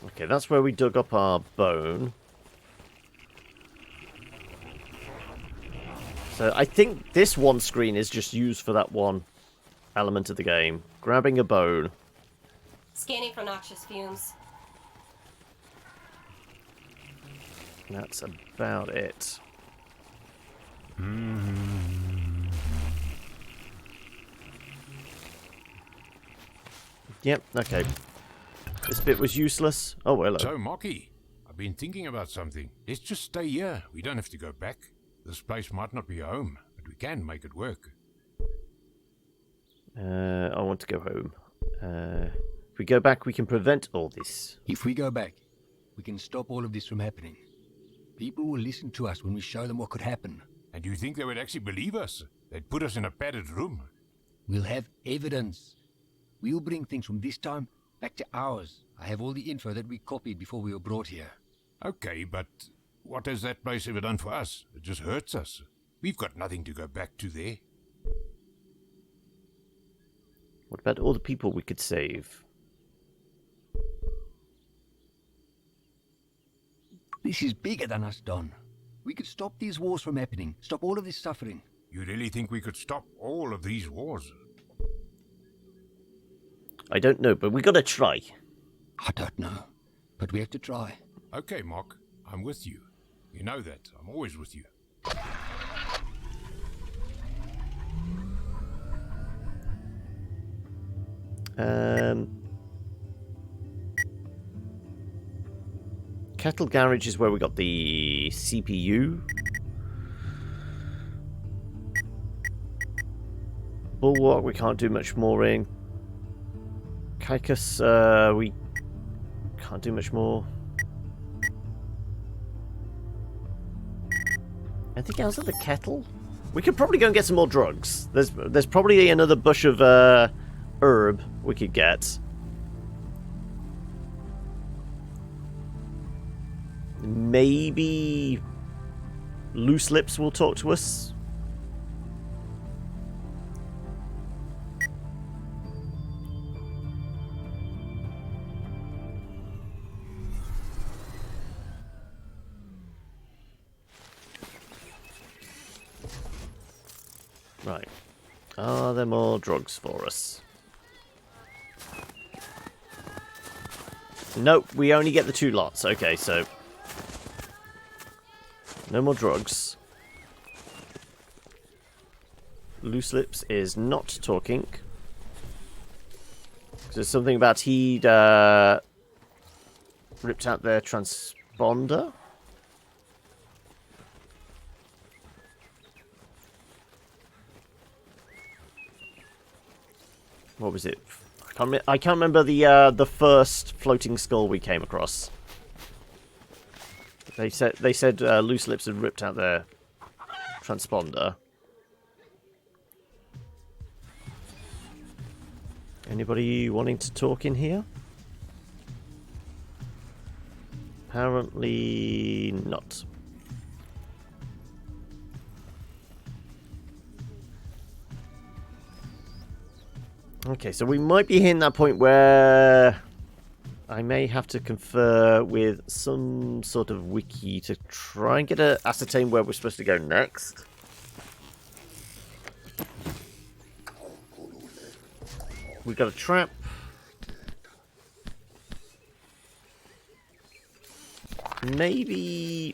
Okay, that's where we dug up our bone. So I think this one screen is just used for that one element of the game. Grabbing a bone. Scanning for noxious fumes. That's about it. Yep, okay. This bit was useless. Oh, hello. So, Mocky, I've been thinking about something. Let's just stay here. We don't have to go back. This place might not be home, but we can make it work. I want to go home. If we go back, we can prevent all this. If we go back, we can stop all of this from happening. People will listen to us when we show them what could happen. And you think they would actually believe us? They'd put us in a padded room. We'll have evidence. We'll bring things from this time Back to ours. I have all the info that we copied before we were brought here. Okay, but what has that place ever done for us? It just hurts us. We've got nothing to go back to there. What about all the people we could save? This is bigger than us, Don. We could stop these wars from happening. Stop all of this suffering. You really think we could stop all of these wars? I don't know, but we gotta try. I don't know, but we have to try. Okay, Mark. I'm with you. You know that. I'm always with you. Kettle Garage is where we got the CPU. Bulwark, we can't do much more in. Kaikus, we can't do much more. Anything else at the kettle? We could probably go and get some more drugs. There's probably another bush of herb we could get. Maybe Loose Lips will talk to us. Right. Are there more drugs for us? Nope, we only get the 2 lots. Okay, so no more drugs. Loose Lips is not talking. There's something about he'd ripped out their transponder. What was it? I can't remember the first floating skull we came across. They said Loose Lips had ripped out their transponder. Anybody wanting to talk in here? Apparently not. Okay, so we might be hitting that point where I may have to confer with some sort of wiki to try and get a ascertain where we're supposed to go next. We got a trap. Maybe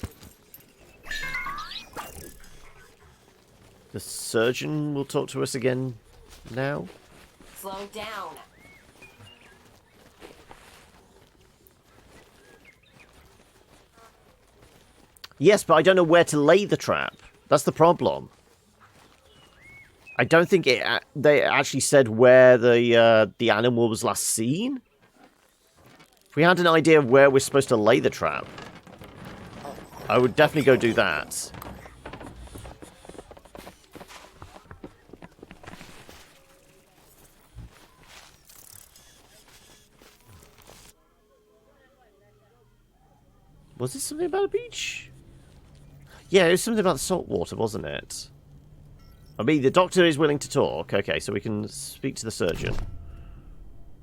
the surgeon will talk to us again now. Slow down. Yes, but I don't know where to lay the trap. That's the problem. I don't think they actually said where the animal was last seen. If we had an idea of where we're supposed to lay the trap, I would definitely go do that. Was it something about a beach? Yeah, it was something about the salt water, wasn't it? I mean, the doctor is willing to talk. Okay, so we can speak to the surgeon.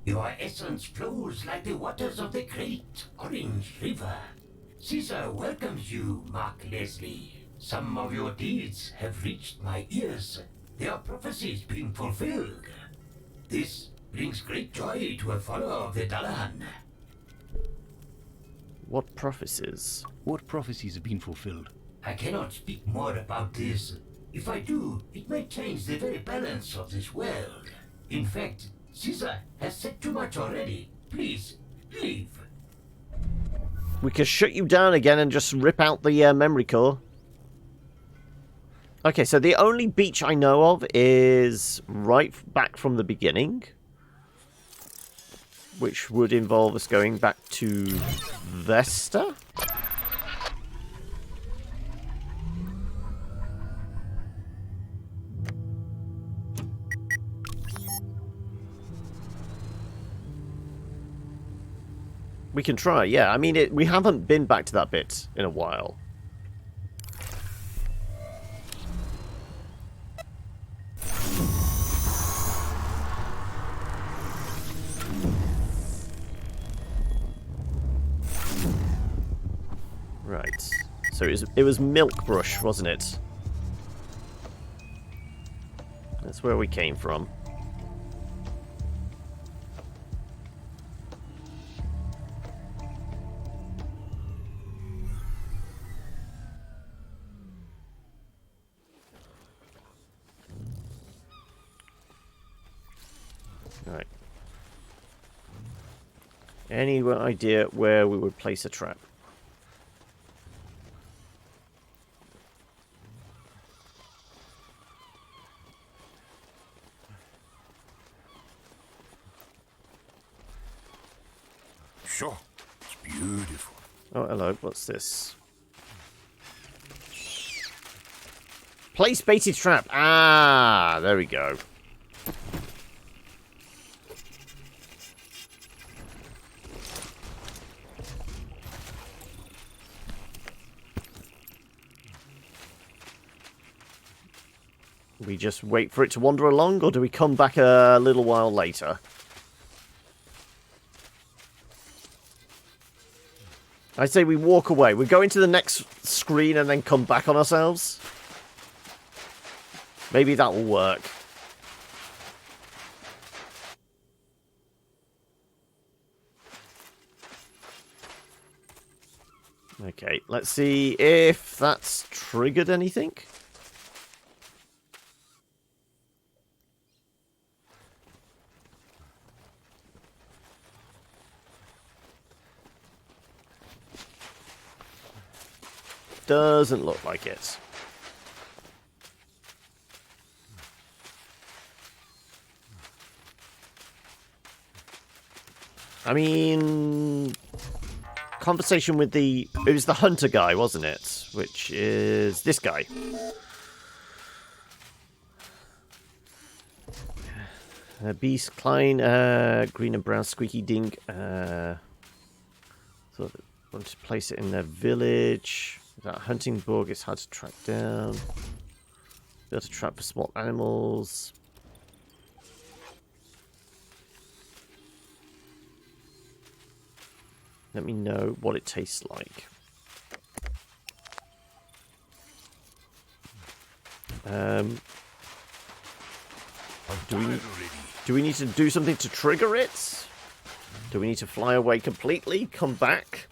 Your essence flows like the waters of the great Orange River. Caesar welcomes you, Mark Leslie. Some of your deeds have reached my ears. Their prophecies being fulfilled. This brings great joy to a follower of the Dullahan. What prophecies? What prophecies have been fulfilled? I cannot speak more about this. If I do, it may change the very balance of this world. In fact, Caesar has said too much already. Please, leave. We could shut you down again and just rip out the memory core. Okay, so the only beach I know of is right back from the beginning, which would involve us going back to Vesta. We can try, yeah. I mean, we haven't been back to that bit in a while. Right. So it was Milk Brush, wasn't it? That's where we came from. Right. Any idea where we would place a trap? Sure, it's beautiful. Oh, hello. What's this? Place baited trap. Ah, there we go. We just wait for it to wander along, or do we come back a little while later? I say we walk away. We go into the next screen and then come back on ourselves. Maybe that will work. Okay, let's see if that's triggered anything. Doesn't look like it. I mean, conversation with it was the hunter guy, wasn't it? Which is this guy. Beast, Klein, green and brown squeaky dink. So I want to place it in their village. That hunting bug is hard to track down. Be able to trap for small animals. Let me know what it tastes like. Do we need to do something to trigger it? Do we need to fly away completely? Come back?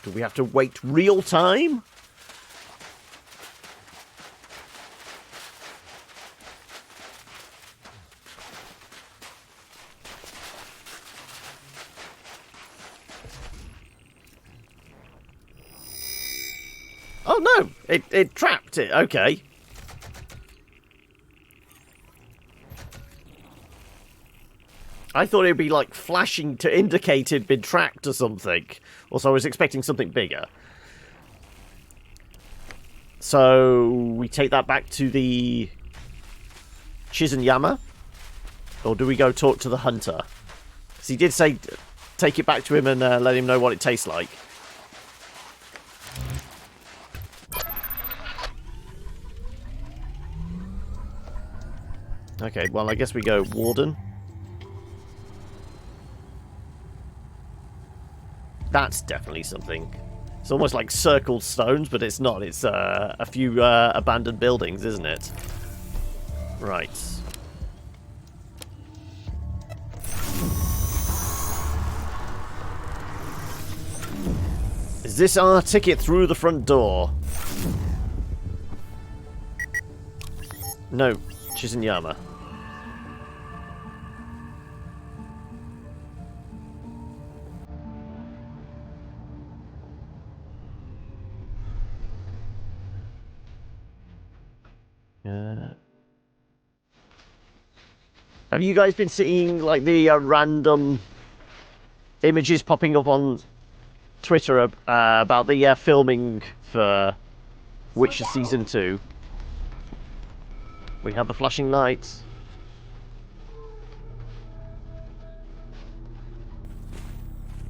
Do we have to wait real time? Oh no! It trapped it, okay. I thought it'd be like flashing to indicate it'd been tracked or something. Also, I was expecting something bigger. So, we take that back to the Chizunyama? Or do we go talk to the hunter? Because he did say take it back to him and let him know what it tastes like. Okay, well, I guess we go Warden. That's definitely something. It's almost like circled stones, but it's not. It's a few abandoned buildings, isn't it? Right. Is this our ticket through the front door? No, Chizunyama. Have you guys been seeing like the random images popping up on Twitter about the filming for Witcher Season 2? We have the flashing lights.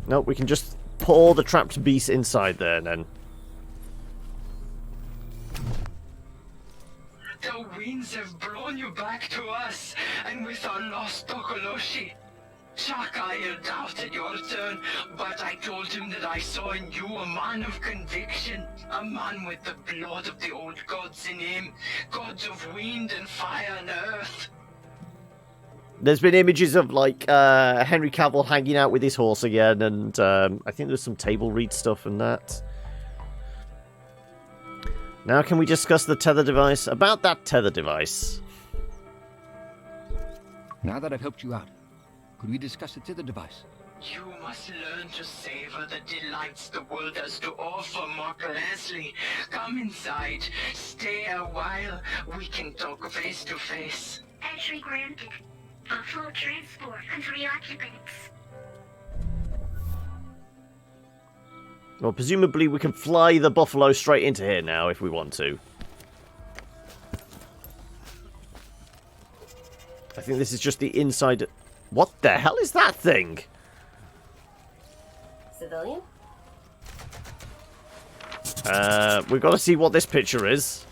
No, we can just put all the trapped beasts inside there then. The winds have blown you back to us, and with our lost Tokoloshi. Shakail doubted your turn, but I told him that I saw in you a man of conviction, a man with the blood of the old gods in him, gods of wind and fire and earth. There's been images of, like, Henry Cavill hanging out with his horse again, and I think there's some table read stuff and that. Now can we discuss the tether device? About that tether device. Now that I've helped you out, could we discuss the tether device? You must learn to savor the delights the world has to offer, Mark Leslie. Come inside, stay a while, we can talk face to face. Entry granted. A full transport and 3 occupants. Well, presumably we can fly the buffalo straight into here now if we want to. I think this is just the inside... What the hell is that thing? Civilian? We've got to see what this picture is.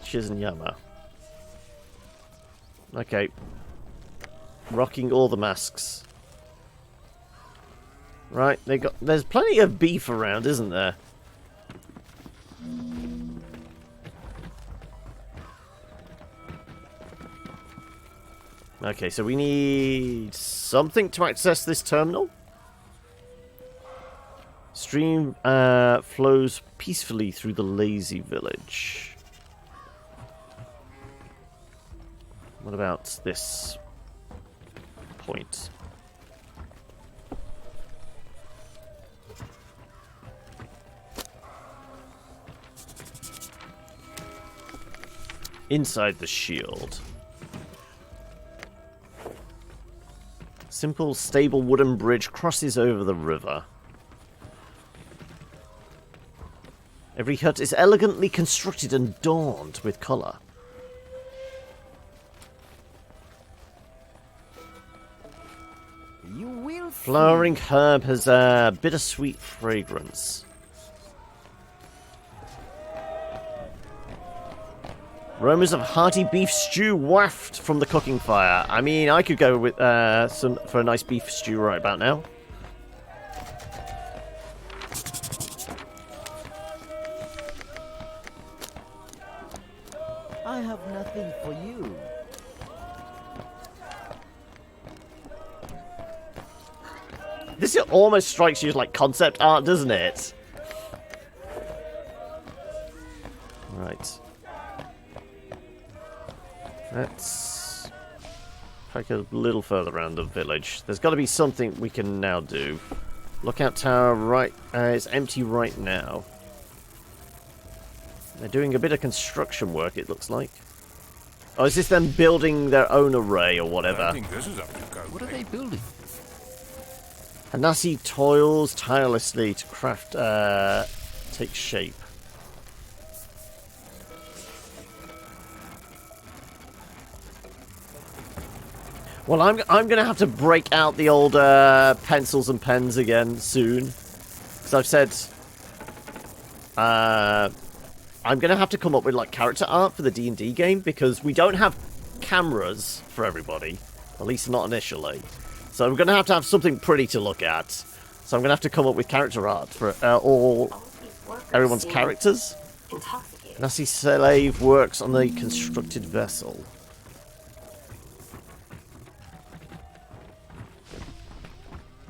Shizunyama. Okay. Rocking all the masks. Right, there's plenty of beef around, isn't there? Okay, so we need something to access this terminal. Stream flows peacefully through the lazy village. What about this point? Inside the shield. Simple, stable wooden bridge crosses over the river. Every hut is elegantly constructed and adorned with colour. You will Flowering herb has a bittersweet fragrance. Aromas of hearty beef stew waft from the cooking fire. I mean, I could go with for a nice beef stew right about now. I have nothing for you. This almost strikes you as like concept art, doesn't it? Right. Let's pack a little further around the village. There's got to be something we can now do. Lookout tower right is empty right now. They're doing a bit of construction work, it looks like. Oh, is this them building their own array or whatever? I think this is up to code. What are they building? Hanasi toils tirelessly to craft take shape. Well, I'm going to have to break out the old pencils and pens again soon. Because I've said... I'm going to have to come up with like character art for the D&D game. Because we don't have cameras for everybody. At least not initially. So I'm going to have something pretty to look at. So I'm going to have to come up with character art for all everyone's characters. Nasi slave works on the constructed vessel.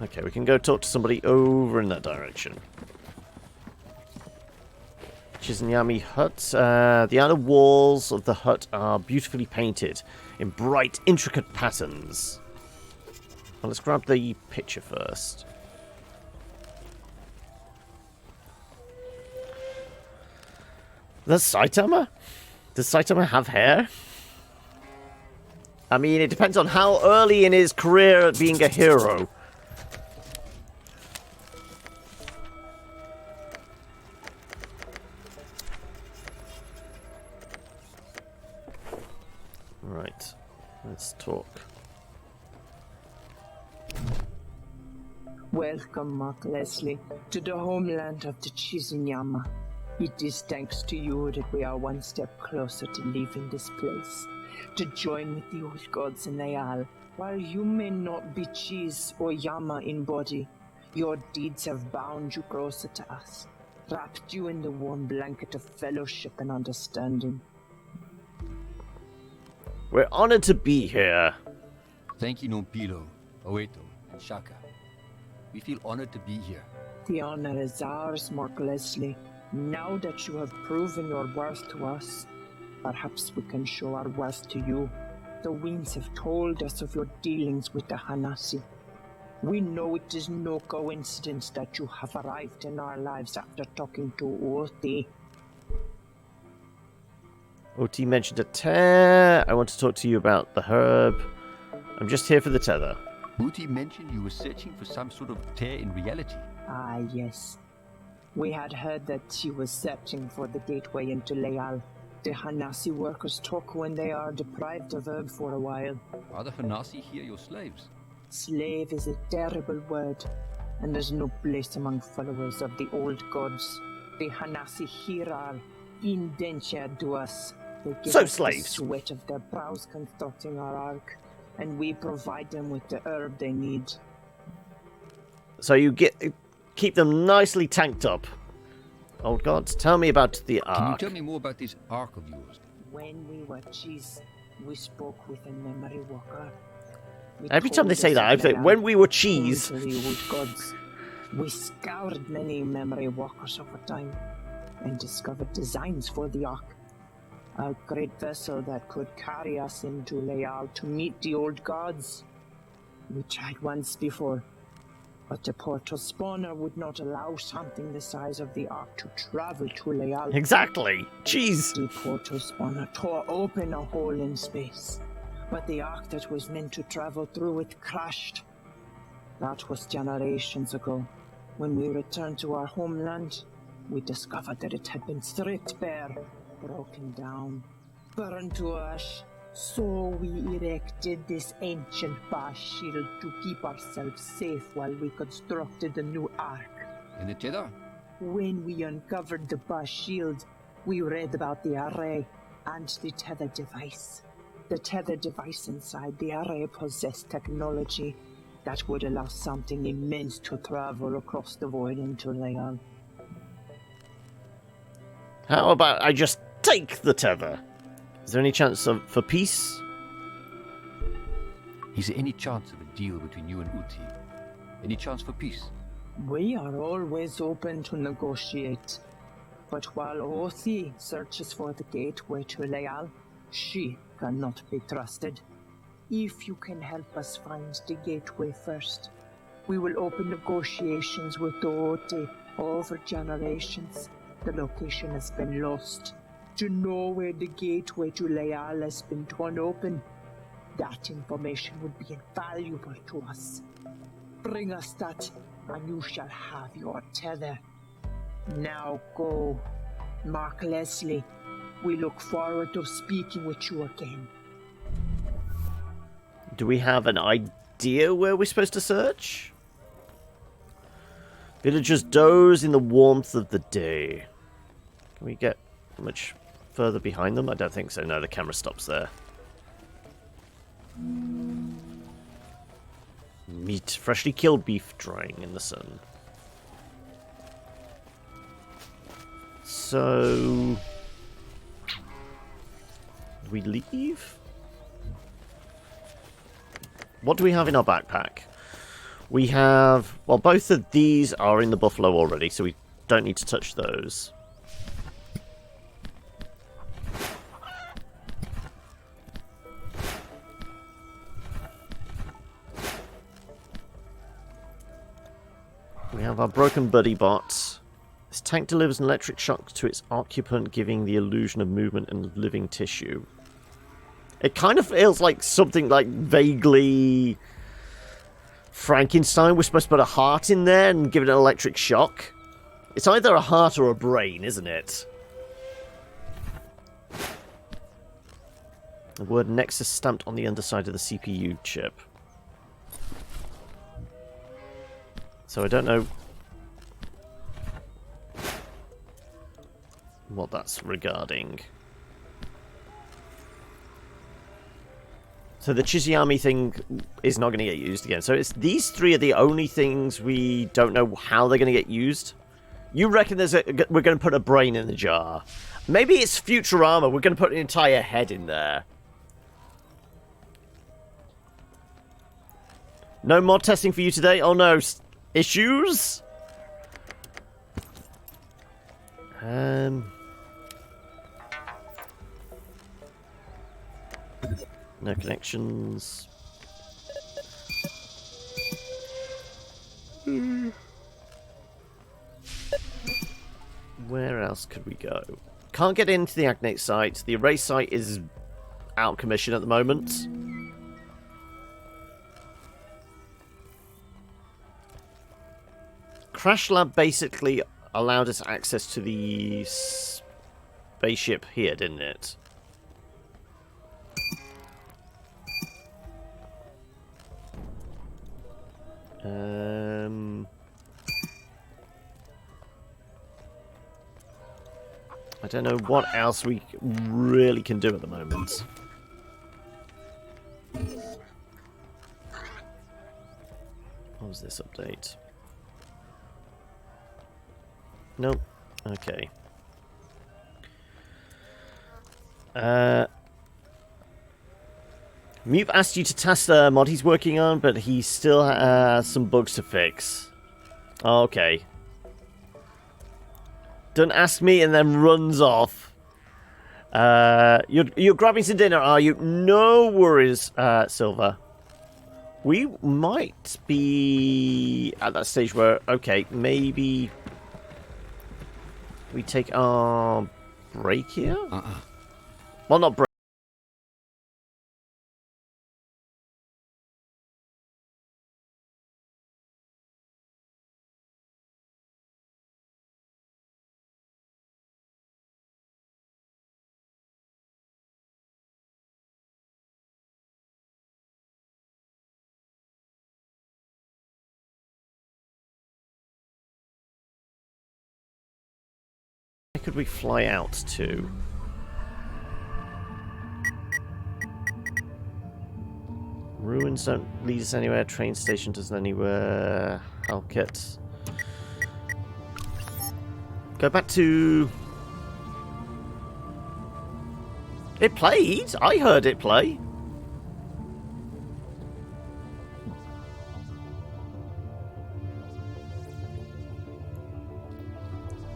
Okay, we can go talk to somebody over in that direction. Chizunyami hut. The outer walls of the hut are beautifully painted in bright, intricate patterns. Well, let's grab the picture first. Does Saitama? Does Saitama have hair? I mean, it depends on how early in his career at being a hero. Right. Let's talk. Welcome, Mark Leslie, to the homeland of the Chizinyama. It is thanks to you that we are one step closer to leaving this place, to join with the old gods in Leal. While you may not be Chiz or Yama in body, your deeds have bound you closer to us, wrapped you in the warm blanket of fellowship and understanding. We're honored to be here. Thank you, Nompilo, Oeto, and Shaka. We feel honored to be here. The honor is ours, Mark Leslie. Now that you have proven your worth to us, perhaps we can show our worth to you. The winds have told us of your dealings with the Hanasi. We know it is no coincidence that you have arrived in our lives after talking to Oti. Oti mentioned a tear. I want to talk to you about the herb. I'm just here for the tether. Oti mentioned you were searching for some sort of tear in reality. Ah, yes. We had heard that she was searching for the gateway into Leal. The Hanasi workers talk when they are deprived of herb for a while. Are the Hanasi here your slaves? Slave is a terrible word, and there's no place among followers of the old gods. The Hanasi here are indentured to us. They give So us slaves. the sweat of their brows constructing our ark, and we provide them with the herb they need. So you keep them nicely tanked up. Old gods, tell me about the ark. Can you tell me more about this ark of yours? When we were Chiz, we spoke with a memory walker. We Every time they told say us that, I of think, Leal, when we were cheese. home to the old gods. We scoured many memory walkers over time and discovered designs for the ark. A great vessel that could carry us into Leal to meet the old gods. We tried once before, but the portal spawner would not allow something the size of the ark to travel to Leal. Exactly. Jeez. The portal spawner tore open a hole in space, but the ark that was meant to travel through it crashed. That was generations ago. When we returned to our homeland, we discovered that it had been stripped bare, broken down, burned to ash. So we erected this ancient bar shield to keep ourselves safe while we constructed the new ark. And the tether? When we uncovered the bar shield, we read about the array and the tether device. The tether device inside the array possessed technology that would allow something immense to travel across the void into Leal. How about I just take the tether? Is there any chance for peace? Is there any chance of a deal between you and Uti? Any chance for peace? We are always open to negotiate. But while Othi searches for the gateway to Leal, she cannot be trusted. If you can help us find the gateway first, we will open negotiations with the Oti. Over generations, the location has been lost. To know where the gateway to Leal has been torn open, that information would be invaluable to us. Bring us that, and you shall have your tether. Now go. Mark Leslie, we look forward to speaking with you again. Do we have an idea where we're supposed to search? Villagers doze in the warmth of the day. Can we get much further behind them? I don't think so. No, the camera stops there. Meat. Freshly killed beef drying in the sun. So... do we leave? What do we have in our backpack? We have... well, both of these are in the buffalo already, so we don't need to touch those. We have our broken buddy bot. This tank delivers an electric shock to its occupant, giving the illusion of movement and living tissue. It kind of feels like something like vaguely Frankenstein was supposed to put a heart in there and give it an electric shock. It's either a heart or a brain, isn't it? The word Nexus stamped on the underside of the CPU chip. So I don't know what that's regarding. So the Chizuyami thing is not going to get used again. So it's these three are the only things we don't know how they're going to get used. You reckon we're going to put a brain in the jar. Maybe it's Futurama. We're going to put an entire head in there. No mod testing for you today? Oh no. Issues? No connections. Where else could we go? Can't get into the Agnate site. The Array site is out of commission at the moment. Crash Lab basically allowed us access to the spaceship here, didn't it? I don't know what else we really can do at the moment. What was this update? Nope. Okay. Mute asked you to test the mod he's working on, but he still has some bugs to fix. Okay. Don't ask me and then runs off. You're grabbing some dinner, are you? No worries, Silver. We might be at that stage where, okay, maybe we take our break here? Well, not break. Where could we fly out to? Ruins don't lead us anywhere. Train station doesn't anywhere. Halkett. Go back to... It played! I heard it play.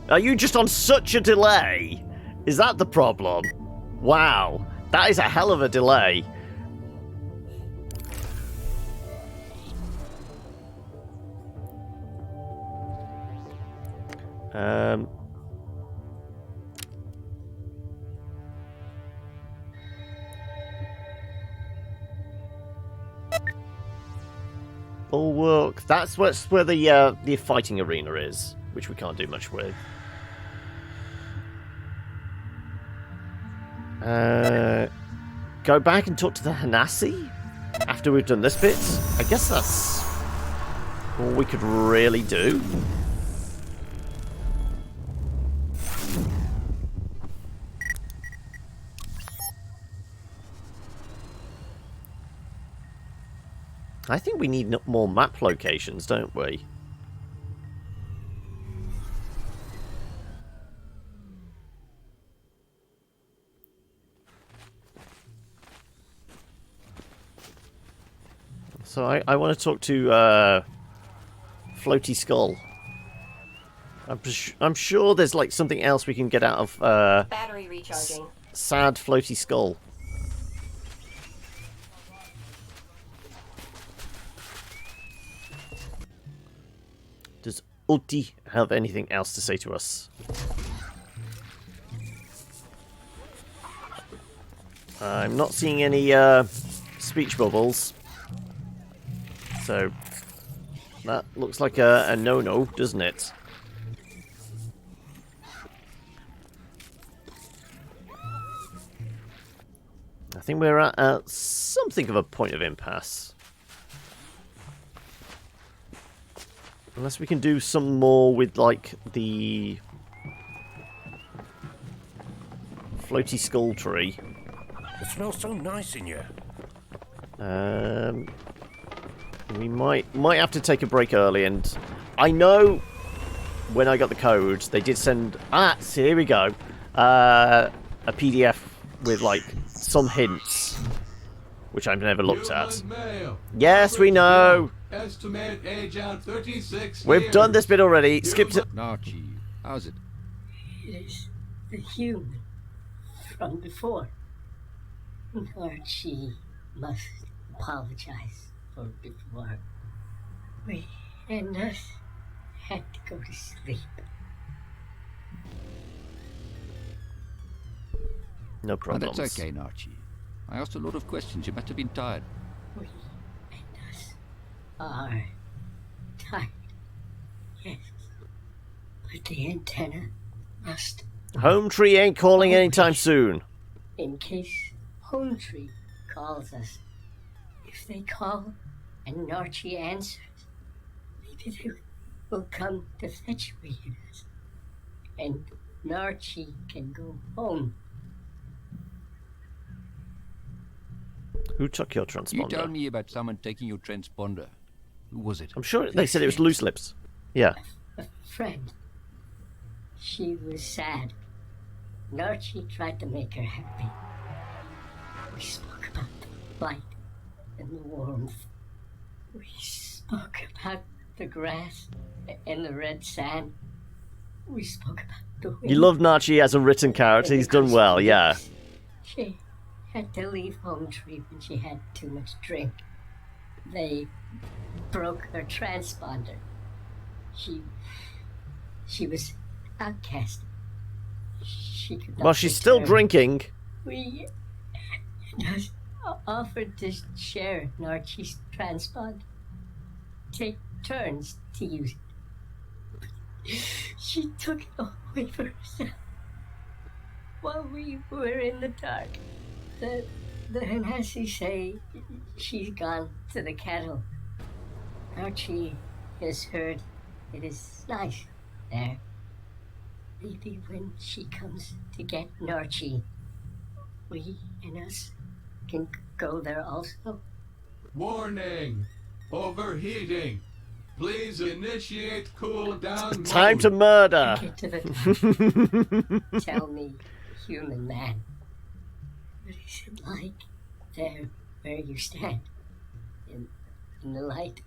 Are you just on such a delay? Is that the problem? Wow. That is a hell of a delay. Bulwark. That's where the fighting arena is, which we can't do much with. Go back and talk to the Hanasi after we've done this bit. I guess that's all we could really do. I think we need more map locations, don't we? So I want to talk to Floaty Skull. I'm sure there's like something else we can get out of battery recharging. Sad Floaty Skull. Does Uti have anything else to say to us? I'm not seeing any speech bubbles. So that looks like a no-no, doesn't it? I think we're at something of a point of impasse. Unless we can do some more with, like, the floaty skull tree. It smells so nice in here. We might have to take a break early, and I know when I got the code, they did send... so here we go. A PDF with, like, some hints, which I've never looked at. Yes, we know. Estimated age on 36 We've years. done this bit already. Skip to... Narchi, how's it? It is the human from before. Archie must apologize for before. We and us had to go to sleep. No Oh, problems. that's okay, Narchi. I asked a lot of questions. You must have been tired. We and us are tired. Yes. But the antenna must, Home tree ain't calling anytime soon. in case Home Tree calls us. If they call and Archie answers, maybe they will come to fetch me and us. And Archie can go home. Who took your You transponder? told me about someone taking your transponder. Who was it? I'm sure they said it was Loose Lips. Yeah. A friend. She was sad. And Archie tried to make her happy. We spoke about the light and the warmth. We spoke about the grass and the red sand. We spoke about the wind. You love Nachi as a written character. He's done well, yeah. She had to leave Home Tree when she had too much drink. They broke her transponder. She was outcast. She could not Well, she's still return. drinking. We just offered to share Archie's transponder. Take turns to use it. She took it away for herself. While we were in the dark, the Hanasi say she's gone to the cattle. Archie has heard it is nice there. Maybe when she comes to get Archie, we and us can go there also. Warning! Overheating! Please initiate cool down Time mode. to murder. Get to the top. Tell me, human man, what is it like there where you stand in the light?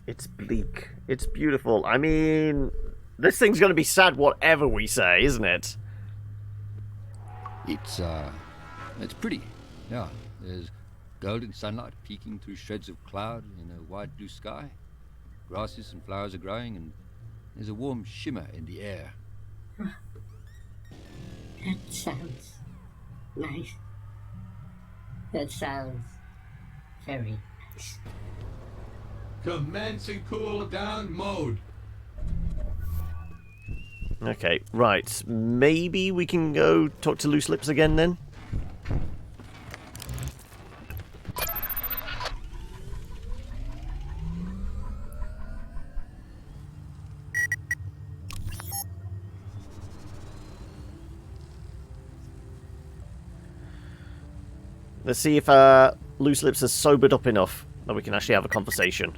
It's bleak. It's beautiful. I mean, this thing's going to be sad whatever we say, isn't it? It's pretty. Yeah, there's golden sunlight peeking through shreds of cloud in a wide blue sky. Grasses and flowers are growing, and there's a warm shimmer in the air. That sounds nice. That sounds very nice. Commencing cool down mode. Okay, right. Maybe we can go talk to Loose Lips again then? Let's see if Loose Lips has sobered up enough that we can actually have a conversation.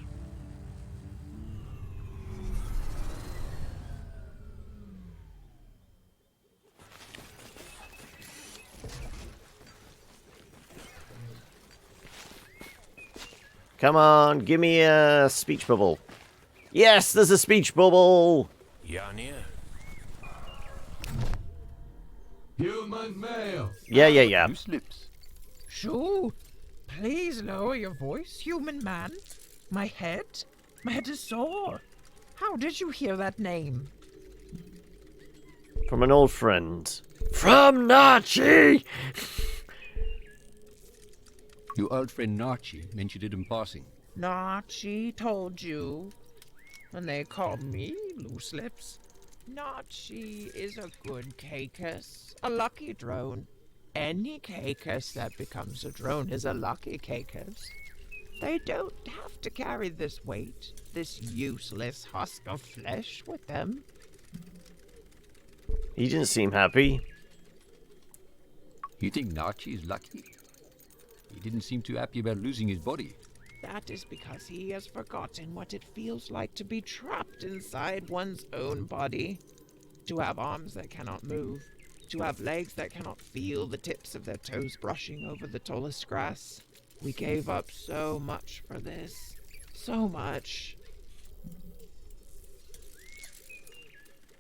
Come on, give me a speech bubble. Yes, there's a speech bubble! Yania. Human male. Yeah. Loose Lips. Shoo! Please lower your voice, human man. My head is sore. How did you hear that name? From an old friend. From Nachi! Your old friend Narchi mentioned it in passing. Nachi told you. And they called me Loose Lips. Nachi is a good Caicus, a lucky drone. Any Caicus that becomes a drone is a lucky Caicus. They don't have to carry this weight, this useless husk of flesh with them. He didn't seem happy. You think Nachi is lucky? He didn't seem too happy about losing his body. That is because he has forgotten what it feels like to be trapped inside one's own body. To have arms that cannot move. To have legs that cannot feel the tips of their toes brushing over the tallest grass. We gave up so much for this. So much.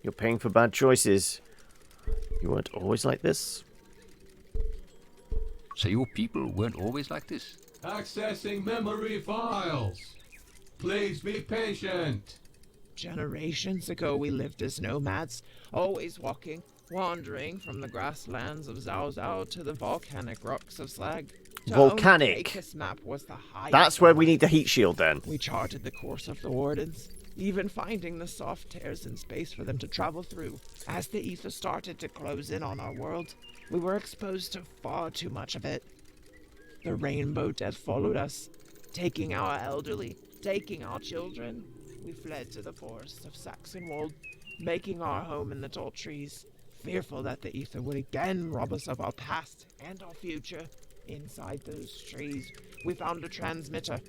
You're paying for bad choices. You weren't always like this? So your people weren't always like this? Accessing memory files. Please be patient. Generations ago we lived as nomads, always walking, wandering from the grasslands of Zhao Zhao to the volcanic rocks of Slag. To Volcanic. Caicus map was the highest. That's where we need the heat shield then. We charted the course of the Wardens, even finding the soft tears in space for them to travel through. As the ether started to close in on our world, we were exposed to far too much of it. The rainbow death followed us, taking our elderly, taking our children. We fled to the forests of Saxonwold, making our home in the tall trees, fearful that the ether would again rob us of our past and our future. Inside those trees, we found a transmitter,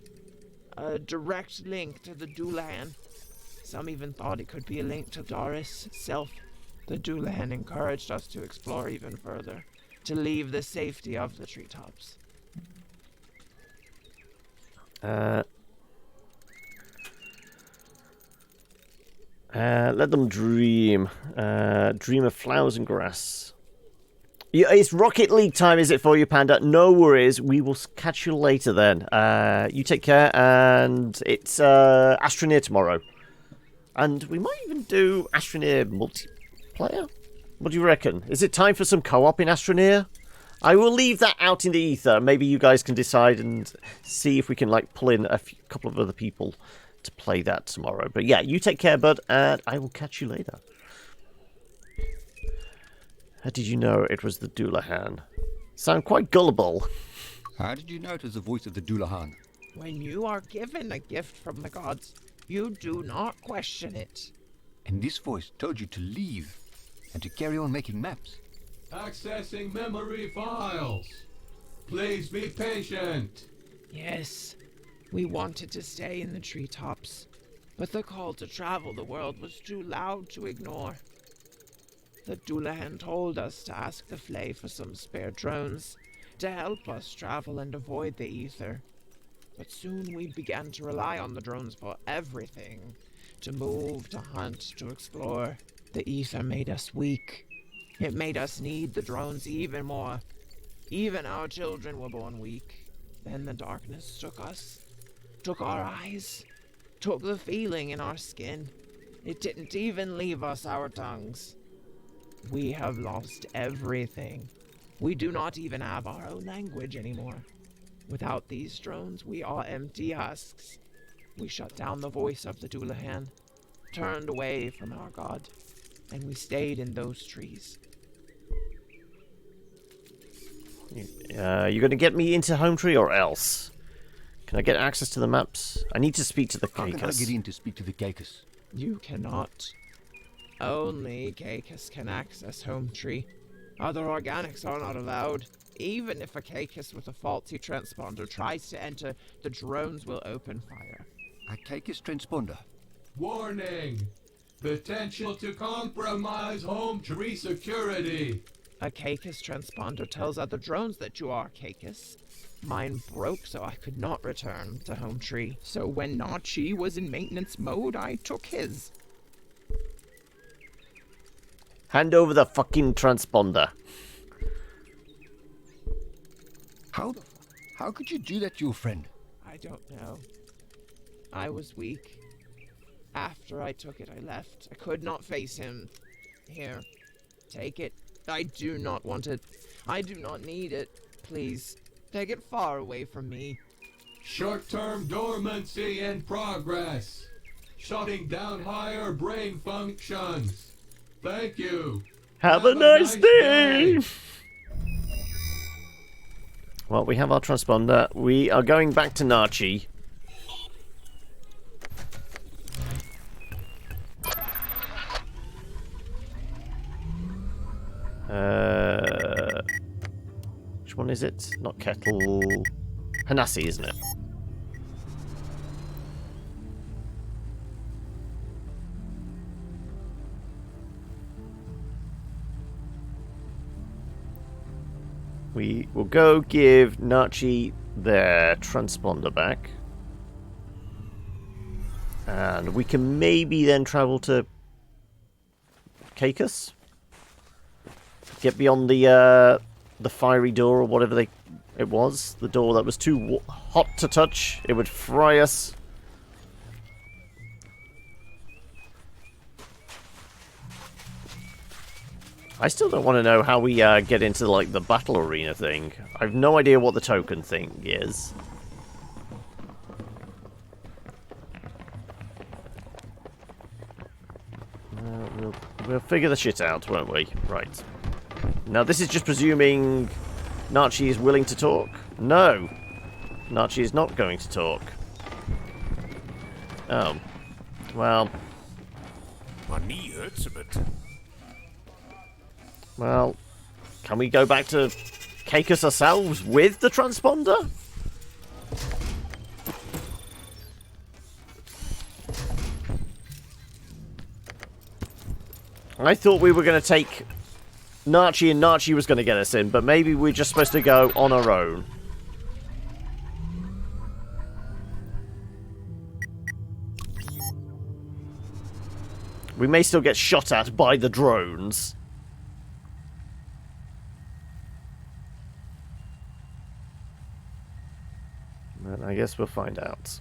a direct link to the Doulahan. Some even thought it could be a link to Doris' self. The Doulahan encouraged us to explore even further, to leave the safety of the treetops. Let them dream. Dream of flowers and grass. Yeah, it's Rocket League time, is it for you, Panda? No worries. We will catch you later then. You take care, and it's Astroneer tomorrow. And we might even do Astroneer multiplayer? What do you reckon? Is it time for some co-op in Astroneer? I will leave that out in the ether. Maybe you guys can decide and see if we can like pull in a couple of other people to play that tomorrow. But yeah, you take care, bud, and I will catch you later. How did you know it was the Doulahan? Sound quite gullible. How did you know it was the voice of the Doulahan? When you are given a gift from the gods, you do not question it. And this voice told you to leave and to carry on making maps. Accessing memory files. Please be patient. Yes, we wanted to stay in the treetops, but the call to travel the world was too loud to ignore. The Doulahan told us to ask the Flay for some spare drones to help us travel and avoid the ether. But soon we began to rely on the drones for everything. To move, to hunt, to explore. The ether made us weak. It made us need the drones even more. Even our children were born weak. Then the darkness took us. Took our eyes. Took the feeling in our skin. It didn't even leave us our tongues. We have lost everything. We do not even have our own language anymore. Without these drones, we are empty husks. We shut down the voice of the Doulahan, turned away from our god, and we stayed in those trees. You going to get me into Home Tree or else? Can I get access to the maps? I need to speak to the How Caicus. can I get in to speak to the Caicus? You cannot. Only Caicus can access Home Tree. Other organics are not allowed. Even if a Caicus with a faulty transponder tries to enter, the drones will open fire. A Caicus transponder? Warning! Potential to compromise home tree security. A Caicus transponder tells other drones that you are Caicus. Mine broke, so I could not return to Home Tree. So when Nachi was in maintenance mode, I took his. Hand over the fucking transponder. How could you do that to your friend? I don't know. I was weak. After I took it, I left. I could not face him. Here, take it. I do not want it. I do not need it. Please, take it far away from me. Short-term dormancy in progress. Shutting down higher brain functions. Thank you. Have a nice day. Well, we have our transponder. We are going back to Nachi. Which one is it? Not Kettle. Hanassi, isn't it? We will go give Nachi their transponder back. And we can maybe then travel to Caicus? Get beyond the fiery door or whatever it was. The door that was too hot to touch. It would fry us. I still don't want to know how we get into like the battle arena thing. I have no idea what the token thing is. We'll figure the shit out, won't we? Right. Now this is just presuming Nachi is willing to talk. No, Nachi is not going to talk. Oh, well. My knee hurts a bit. Well, can we go back to Caicus ourselves with the transponder? I thought we were going to take Nachi and Nachi was going to get us in, but maybe we're just supposed to go on our own. We may still get shot at by the drones. And I guess we'll find out.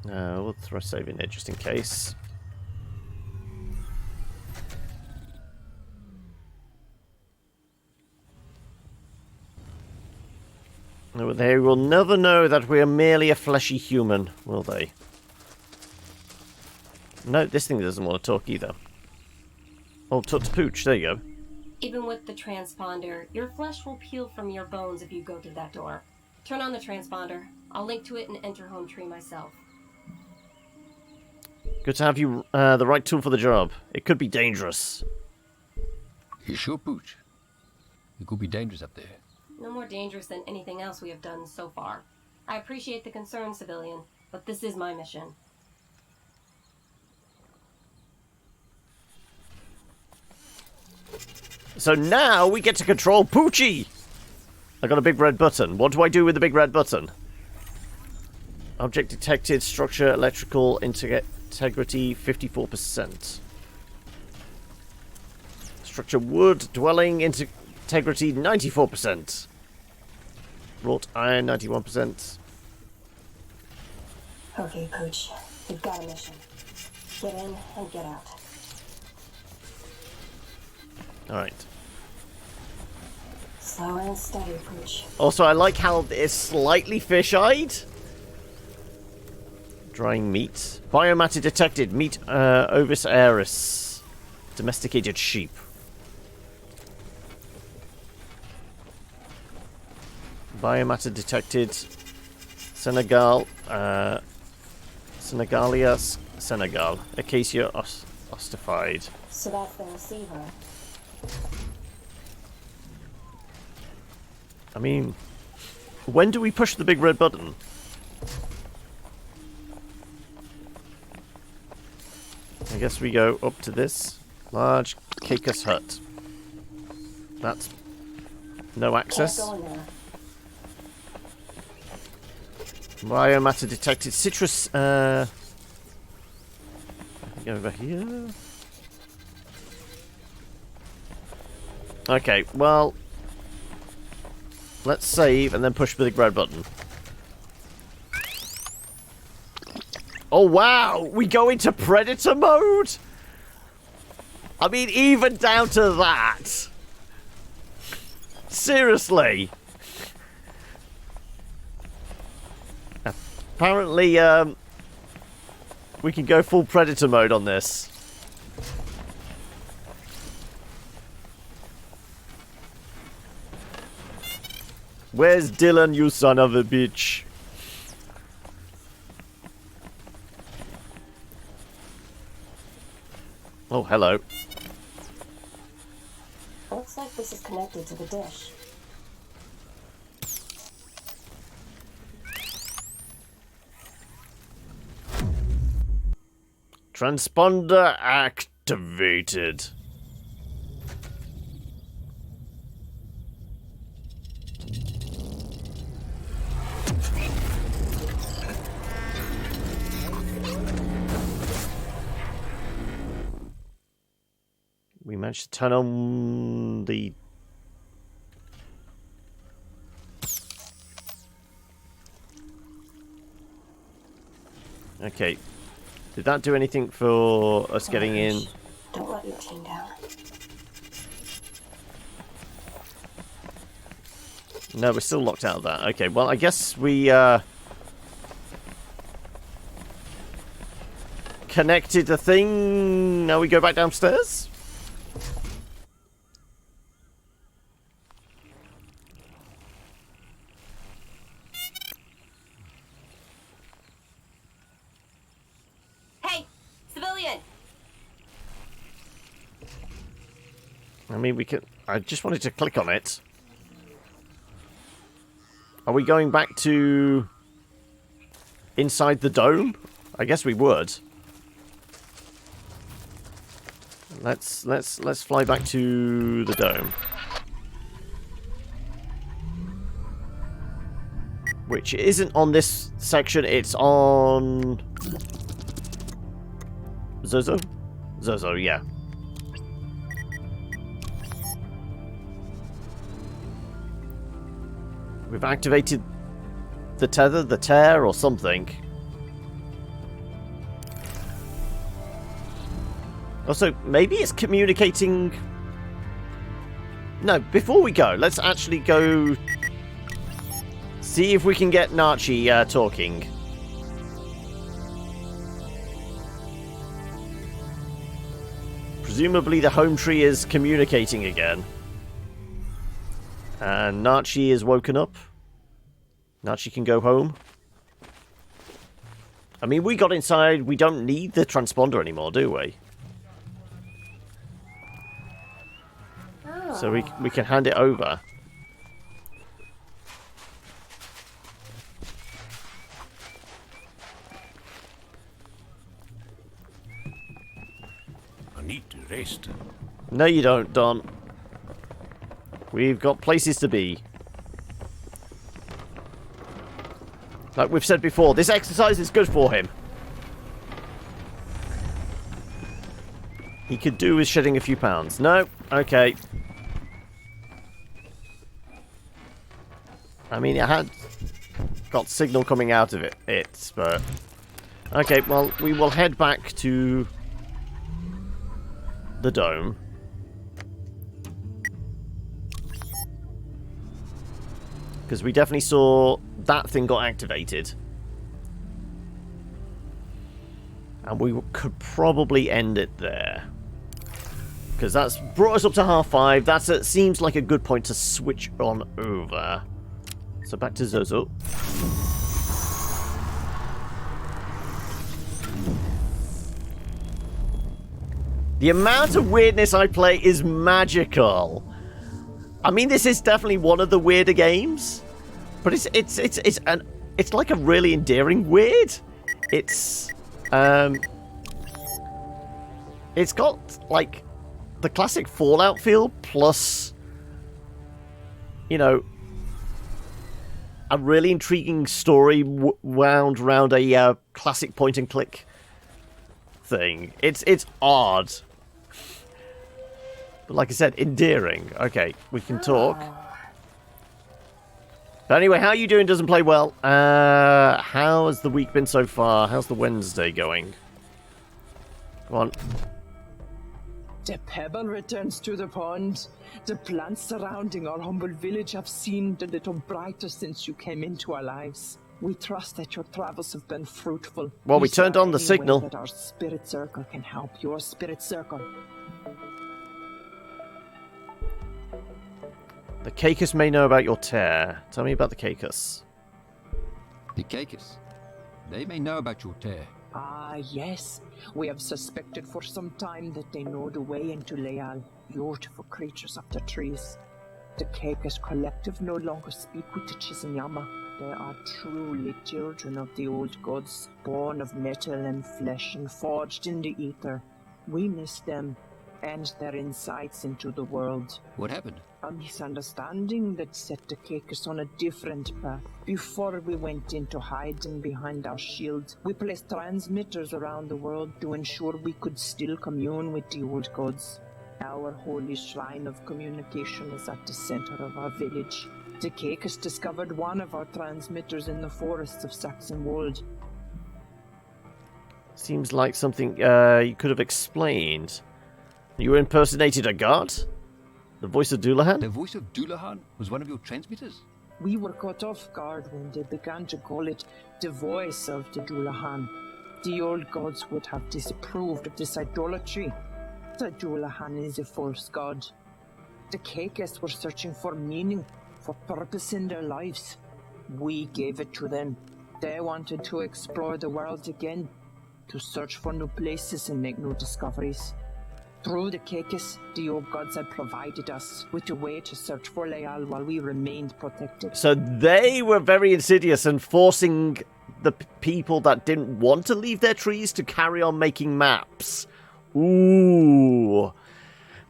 We'll throw a save in there just in case. They will never know that we are merely a fleshy human, will they? No, this thing doesn't want to talk either. Oh, Tut Pooch, there you go. Even with the transponder, your flesh will peel from your bones if you go through that door. Turn on the transponder. I'll link to it and enter home tree myself. Good to have you the right tool for the job. It could be dangerous. You sure, Pooch? It could be dangerous up there. No more dangerous than anything else we have done so far. I appreciate the concern, civilian, but this is my mission. So now we get to control Poochie! I got a big red button. What do I do with the big red button? Object detected, structure, electrical, integrity, 54%. Structure wood, dwelling, integrity, 94%. Wrought iron, 91%. Okay, Pooch. We've got a mission. Get in and get out. Alright. Slow and steady, Pooch. Also, I like how it's slightly fish-eyed. Drying meat. Biomatter detected. Meat Ovis aeris. Domesticated sheep. Biomatter detected. Senegal. Senegalia. Senegal. Acacia ossified. So that's the receiver. I mean, when do we push the big red button? I guess we go up to this large Caicus hut. That's no access. Can't go in there. Biomatter detected. Citrus. I think over here. Okay, well, let's save and then push the big red button. Oh wow, we go into predator mode? I mean, even down to that. Seriously. Apparently, we can go full predator mode on this. Where's Dylan, you son of a bitch? Oh, hello. Looks like this is connected to the dish. Transponder activated. We managed to turn on the... Okay. Did that do anything for us getting in? Don't let your team down. No, we're still locked out of that. Okay, well, I guess we connected the thing. Now we go back downstairs? Hey, civilian! I mean, we can... I just wanted to click on it. Are we going back to... inside the dome? I guess we would. Let's fly back to the dome. Which isn't on this section, it's on... Zozo? Zozo, yeah. We've activated the tether, the tear, or something. Also, maybe it's communicating... No, before we go, let's actually go... see if we can get Nachi talking. Presumably the home tree is communicating again. And Nachi is woken up. Nachi can go home. I mean, we got inside. We don't need the transponder anymore, do we? So we can hand it over. I need to rest. No, you don't, Don. We've got places to be. Like we've said before, this exercise is good for him. He could do with shedding a few pounds. No? Okay. I mean, it had got signal coming out of it, but... Okay, well, we will head back to the dome. Because we definitely saw that thing got activated. And we could probably end it there. Because that's brought us up to 5:30. That's it seems like a good point to switch on over. So back to Zozo. The amount of weirdness I play is magical. I mean, this is definitely one of the weirder games, but it's like a really endearing weird. It's got like the classic Fallout feel plus, you know, a really intriguing story wound around a classic point and click thing. It's odd. But like I said, endearing. Okay, we can talk. But anyway, how you doing? Doesn't play well. How has the week been so far? How's the Wednesday going? Come on. The pebble returns to the pond. The plants surrounding our humble village have seemed a little brighter since you came into our lives. We trust that your travels have been fruitful. Well, we Is there turned on the any way signal. that our spirit circle can help your spirit circle? The Caicus may know about your tear. Tell me about the Caicus. The Caicus. They may know about your tear. Ah, yes. We have suspected for some time that they know the way into Leal. Beautiful creatures of the trees. The Caicus collective no longer speak with the Chisenyama. They are truly children of the old gods, born of metal and flesh and forged in the ether. We miss them and their insights into the world. What happened? A misunderstanding that set the Caicus on a different path. Before we went into hiding behind our shields, we placed transmitters around the world to ensure we could still commune with the old gods. Our holy shrine of communication is at the center of our village. The Caicus discovered one of our transmitters in the forests of Saxonwold. Seems like something you could have explained. You impersonated a god? The voice of Dullahan? The voice of Dullahan was one of your transmitters? We were caught off guard when they began to call it the voice of the Dullahan. The old gods would have disapproved of this idolatry. The Dullahan is a false god. The Caicus were searching for meaning, for purpose in their lives. We gave it to them. They wanted to explore the world again, to search for new places and make new discoveries. Through the Caicus, the old gods had provided us with a way to search for Leal while we remained protected. So they were very insidious and forcing the people that didn't want to leave their trees to carry on making maps. Ooh.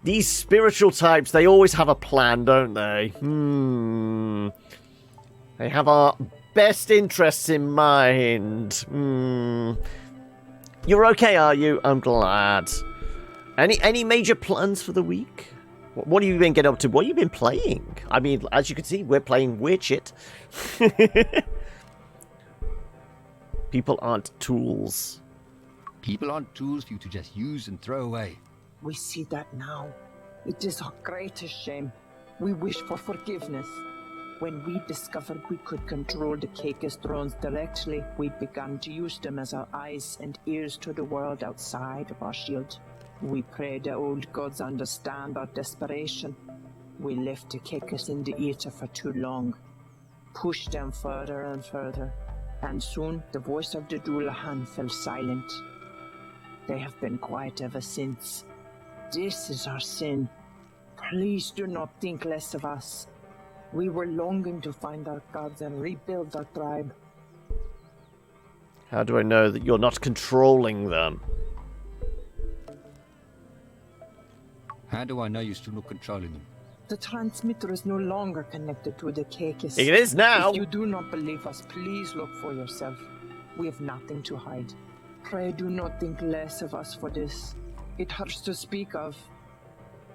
These spiritual types, they always have a plan, don't they? They have our best interests in mind. You're okay, are you? I'm glad. Any major plans for the week? What have you been getting up to? What have you been playing? I mean, as you can see, we're playing weird shit. People aren't tools. People aren't tools for you to just use and throw away. We see that now. It is our greatest shame. We wish for forgiveness. When we discovered we could control the Caicus drones directly, we began to use them as our eyes and ears to the world outside of our shield. We pray the old gods understand our desperation. We left the Caicus in the ether for too long, pushed them further and further, and soon the voice of the Dullahan fell silent. They have been quiet ever since. This is our sin. Please do not think less of us. We were longing to find our gods and rebuild our tribe. How do I know that you're not controlling them? How do I know you're still not controlling them? The transmitter is no longer connected to the Caicus. It is now! If you do not believe us, please look for yourself. We have nothing to hide. Pray do not think less of us for this. It hurts to speak of.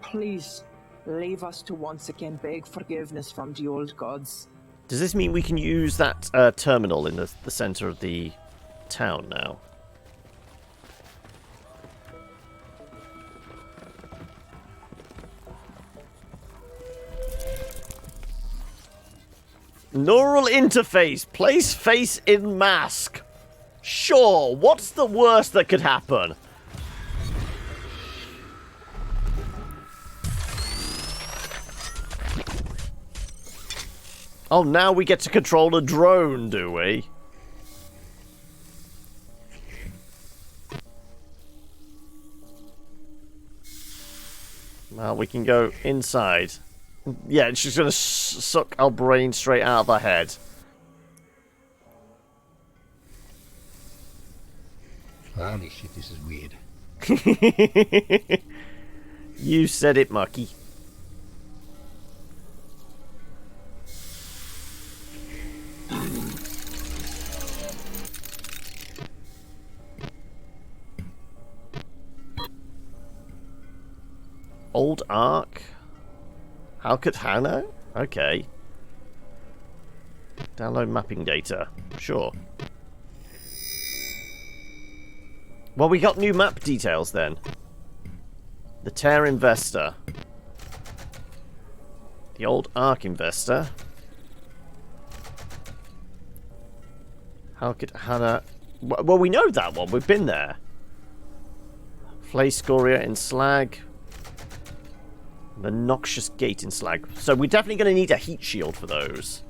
Please, leave us to once again beg forgiveness from the old gods. Does this mean we can use that terminal in the center of the town now? Neural interface. Place face in mask. Sure, what's the worst that could happen? Oh, now we get to control a drone, do we? Well, we can go inside. Yeah, it's just going to suck our brain straight out of our head. Holy shit, this is weird. You said it, Mucky. Old Ark? How know? Okay. Download mapping data. Sure. Well, we got new map details then. The Tear Investor. The Old Ark Investor. How could Hannah... Well, we know that one. We've been there. Flay Scoria in Slag. The Noxious Gate in Slag. So we're definitely going to need a heat shield for those.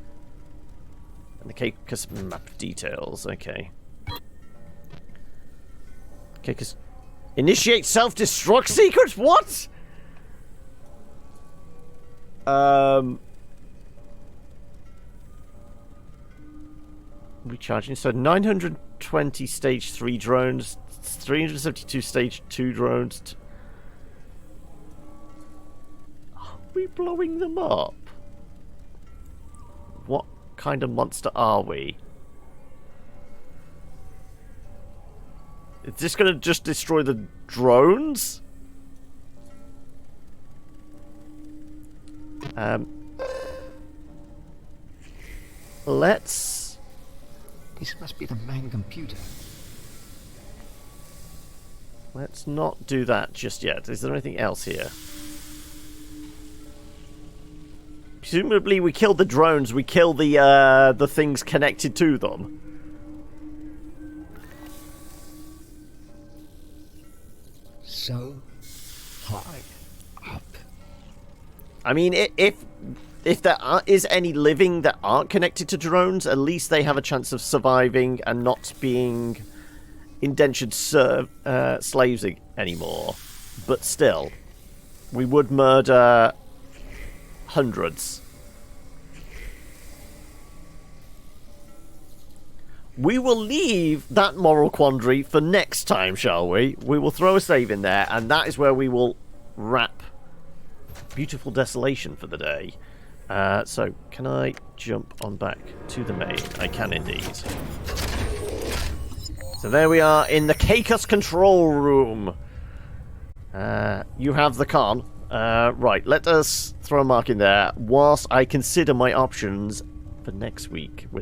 And the Caicus map details. Okay. Caicus... Initiate self-destruct sequence? What? Recharging. So 920 stage 3 drones, 372 stage 2 drones. Are we blowing them up? What kind of monster are we? Is this going to just destroy the drones? Let's... This must be the main computer. Let's not do that just yet. Is there anything else here? Presumably we kill the drones, we kill the things connected to them. So high up. I mean, if there is any living that aren't connected to drones, at least they have a chance of surviving and not being indentured slaves anymore. But still, we would murder hundreds. We will leave that moral quandary for next time, shall we? We will throw a save in there, and that is where we will wrap Beautiful Desolation for the day. So, can I jump on back to the main? I can indeed. So there we are in the Caicus control room. You have the con. Right, let us throw a mark in there whilst I consider my options for next week with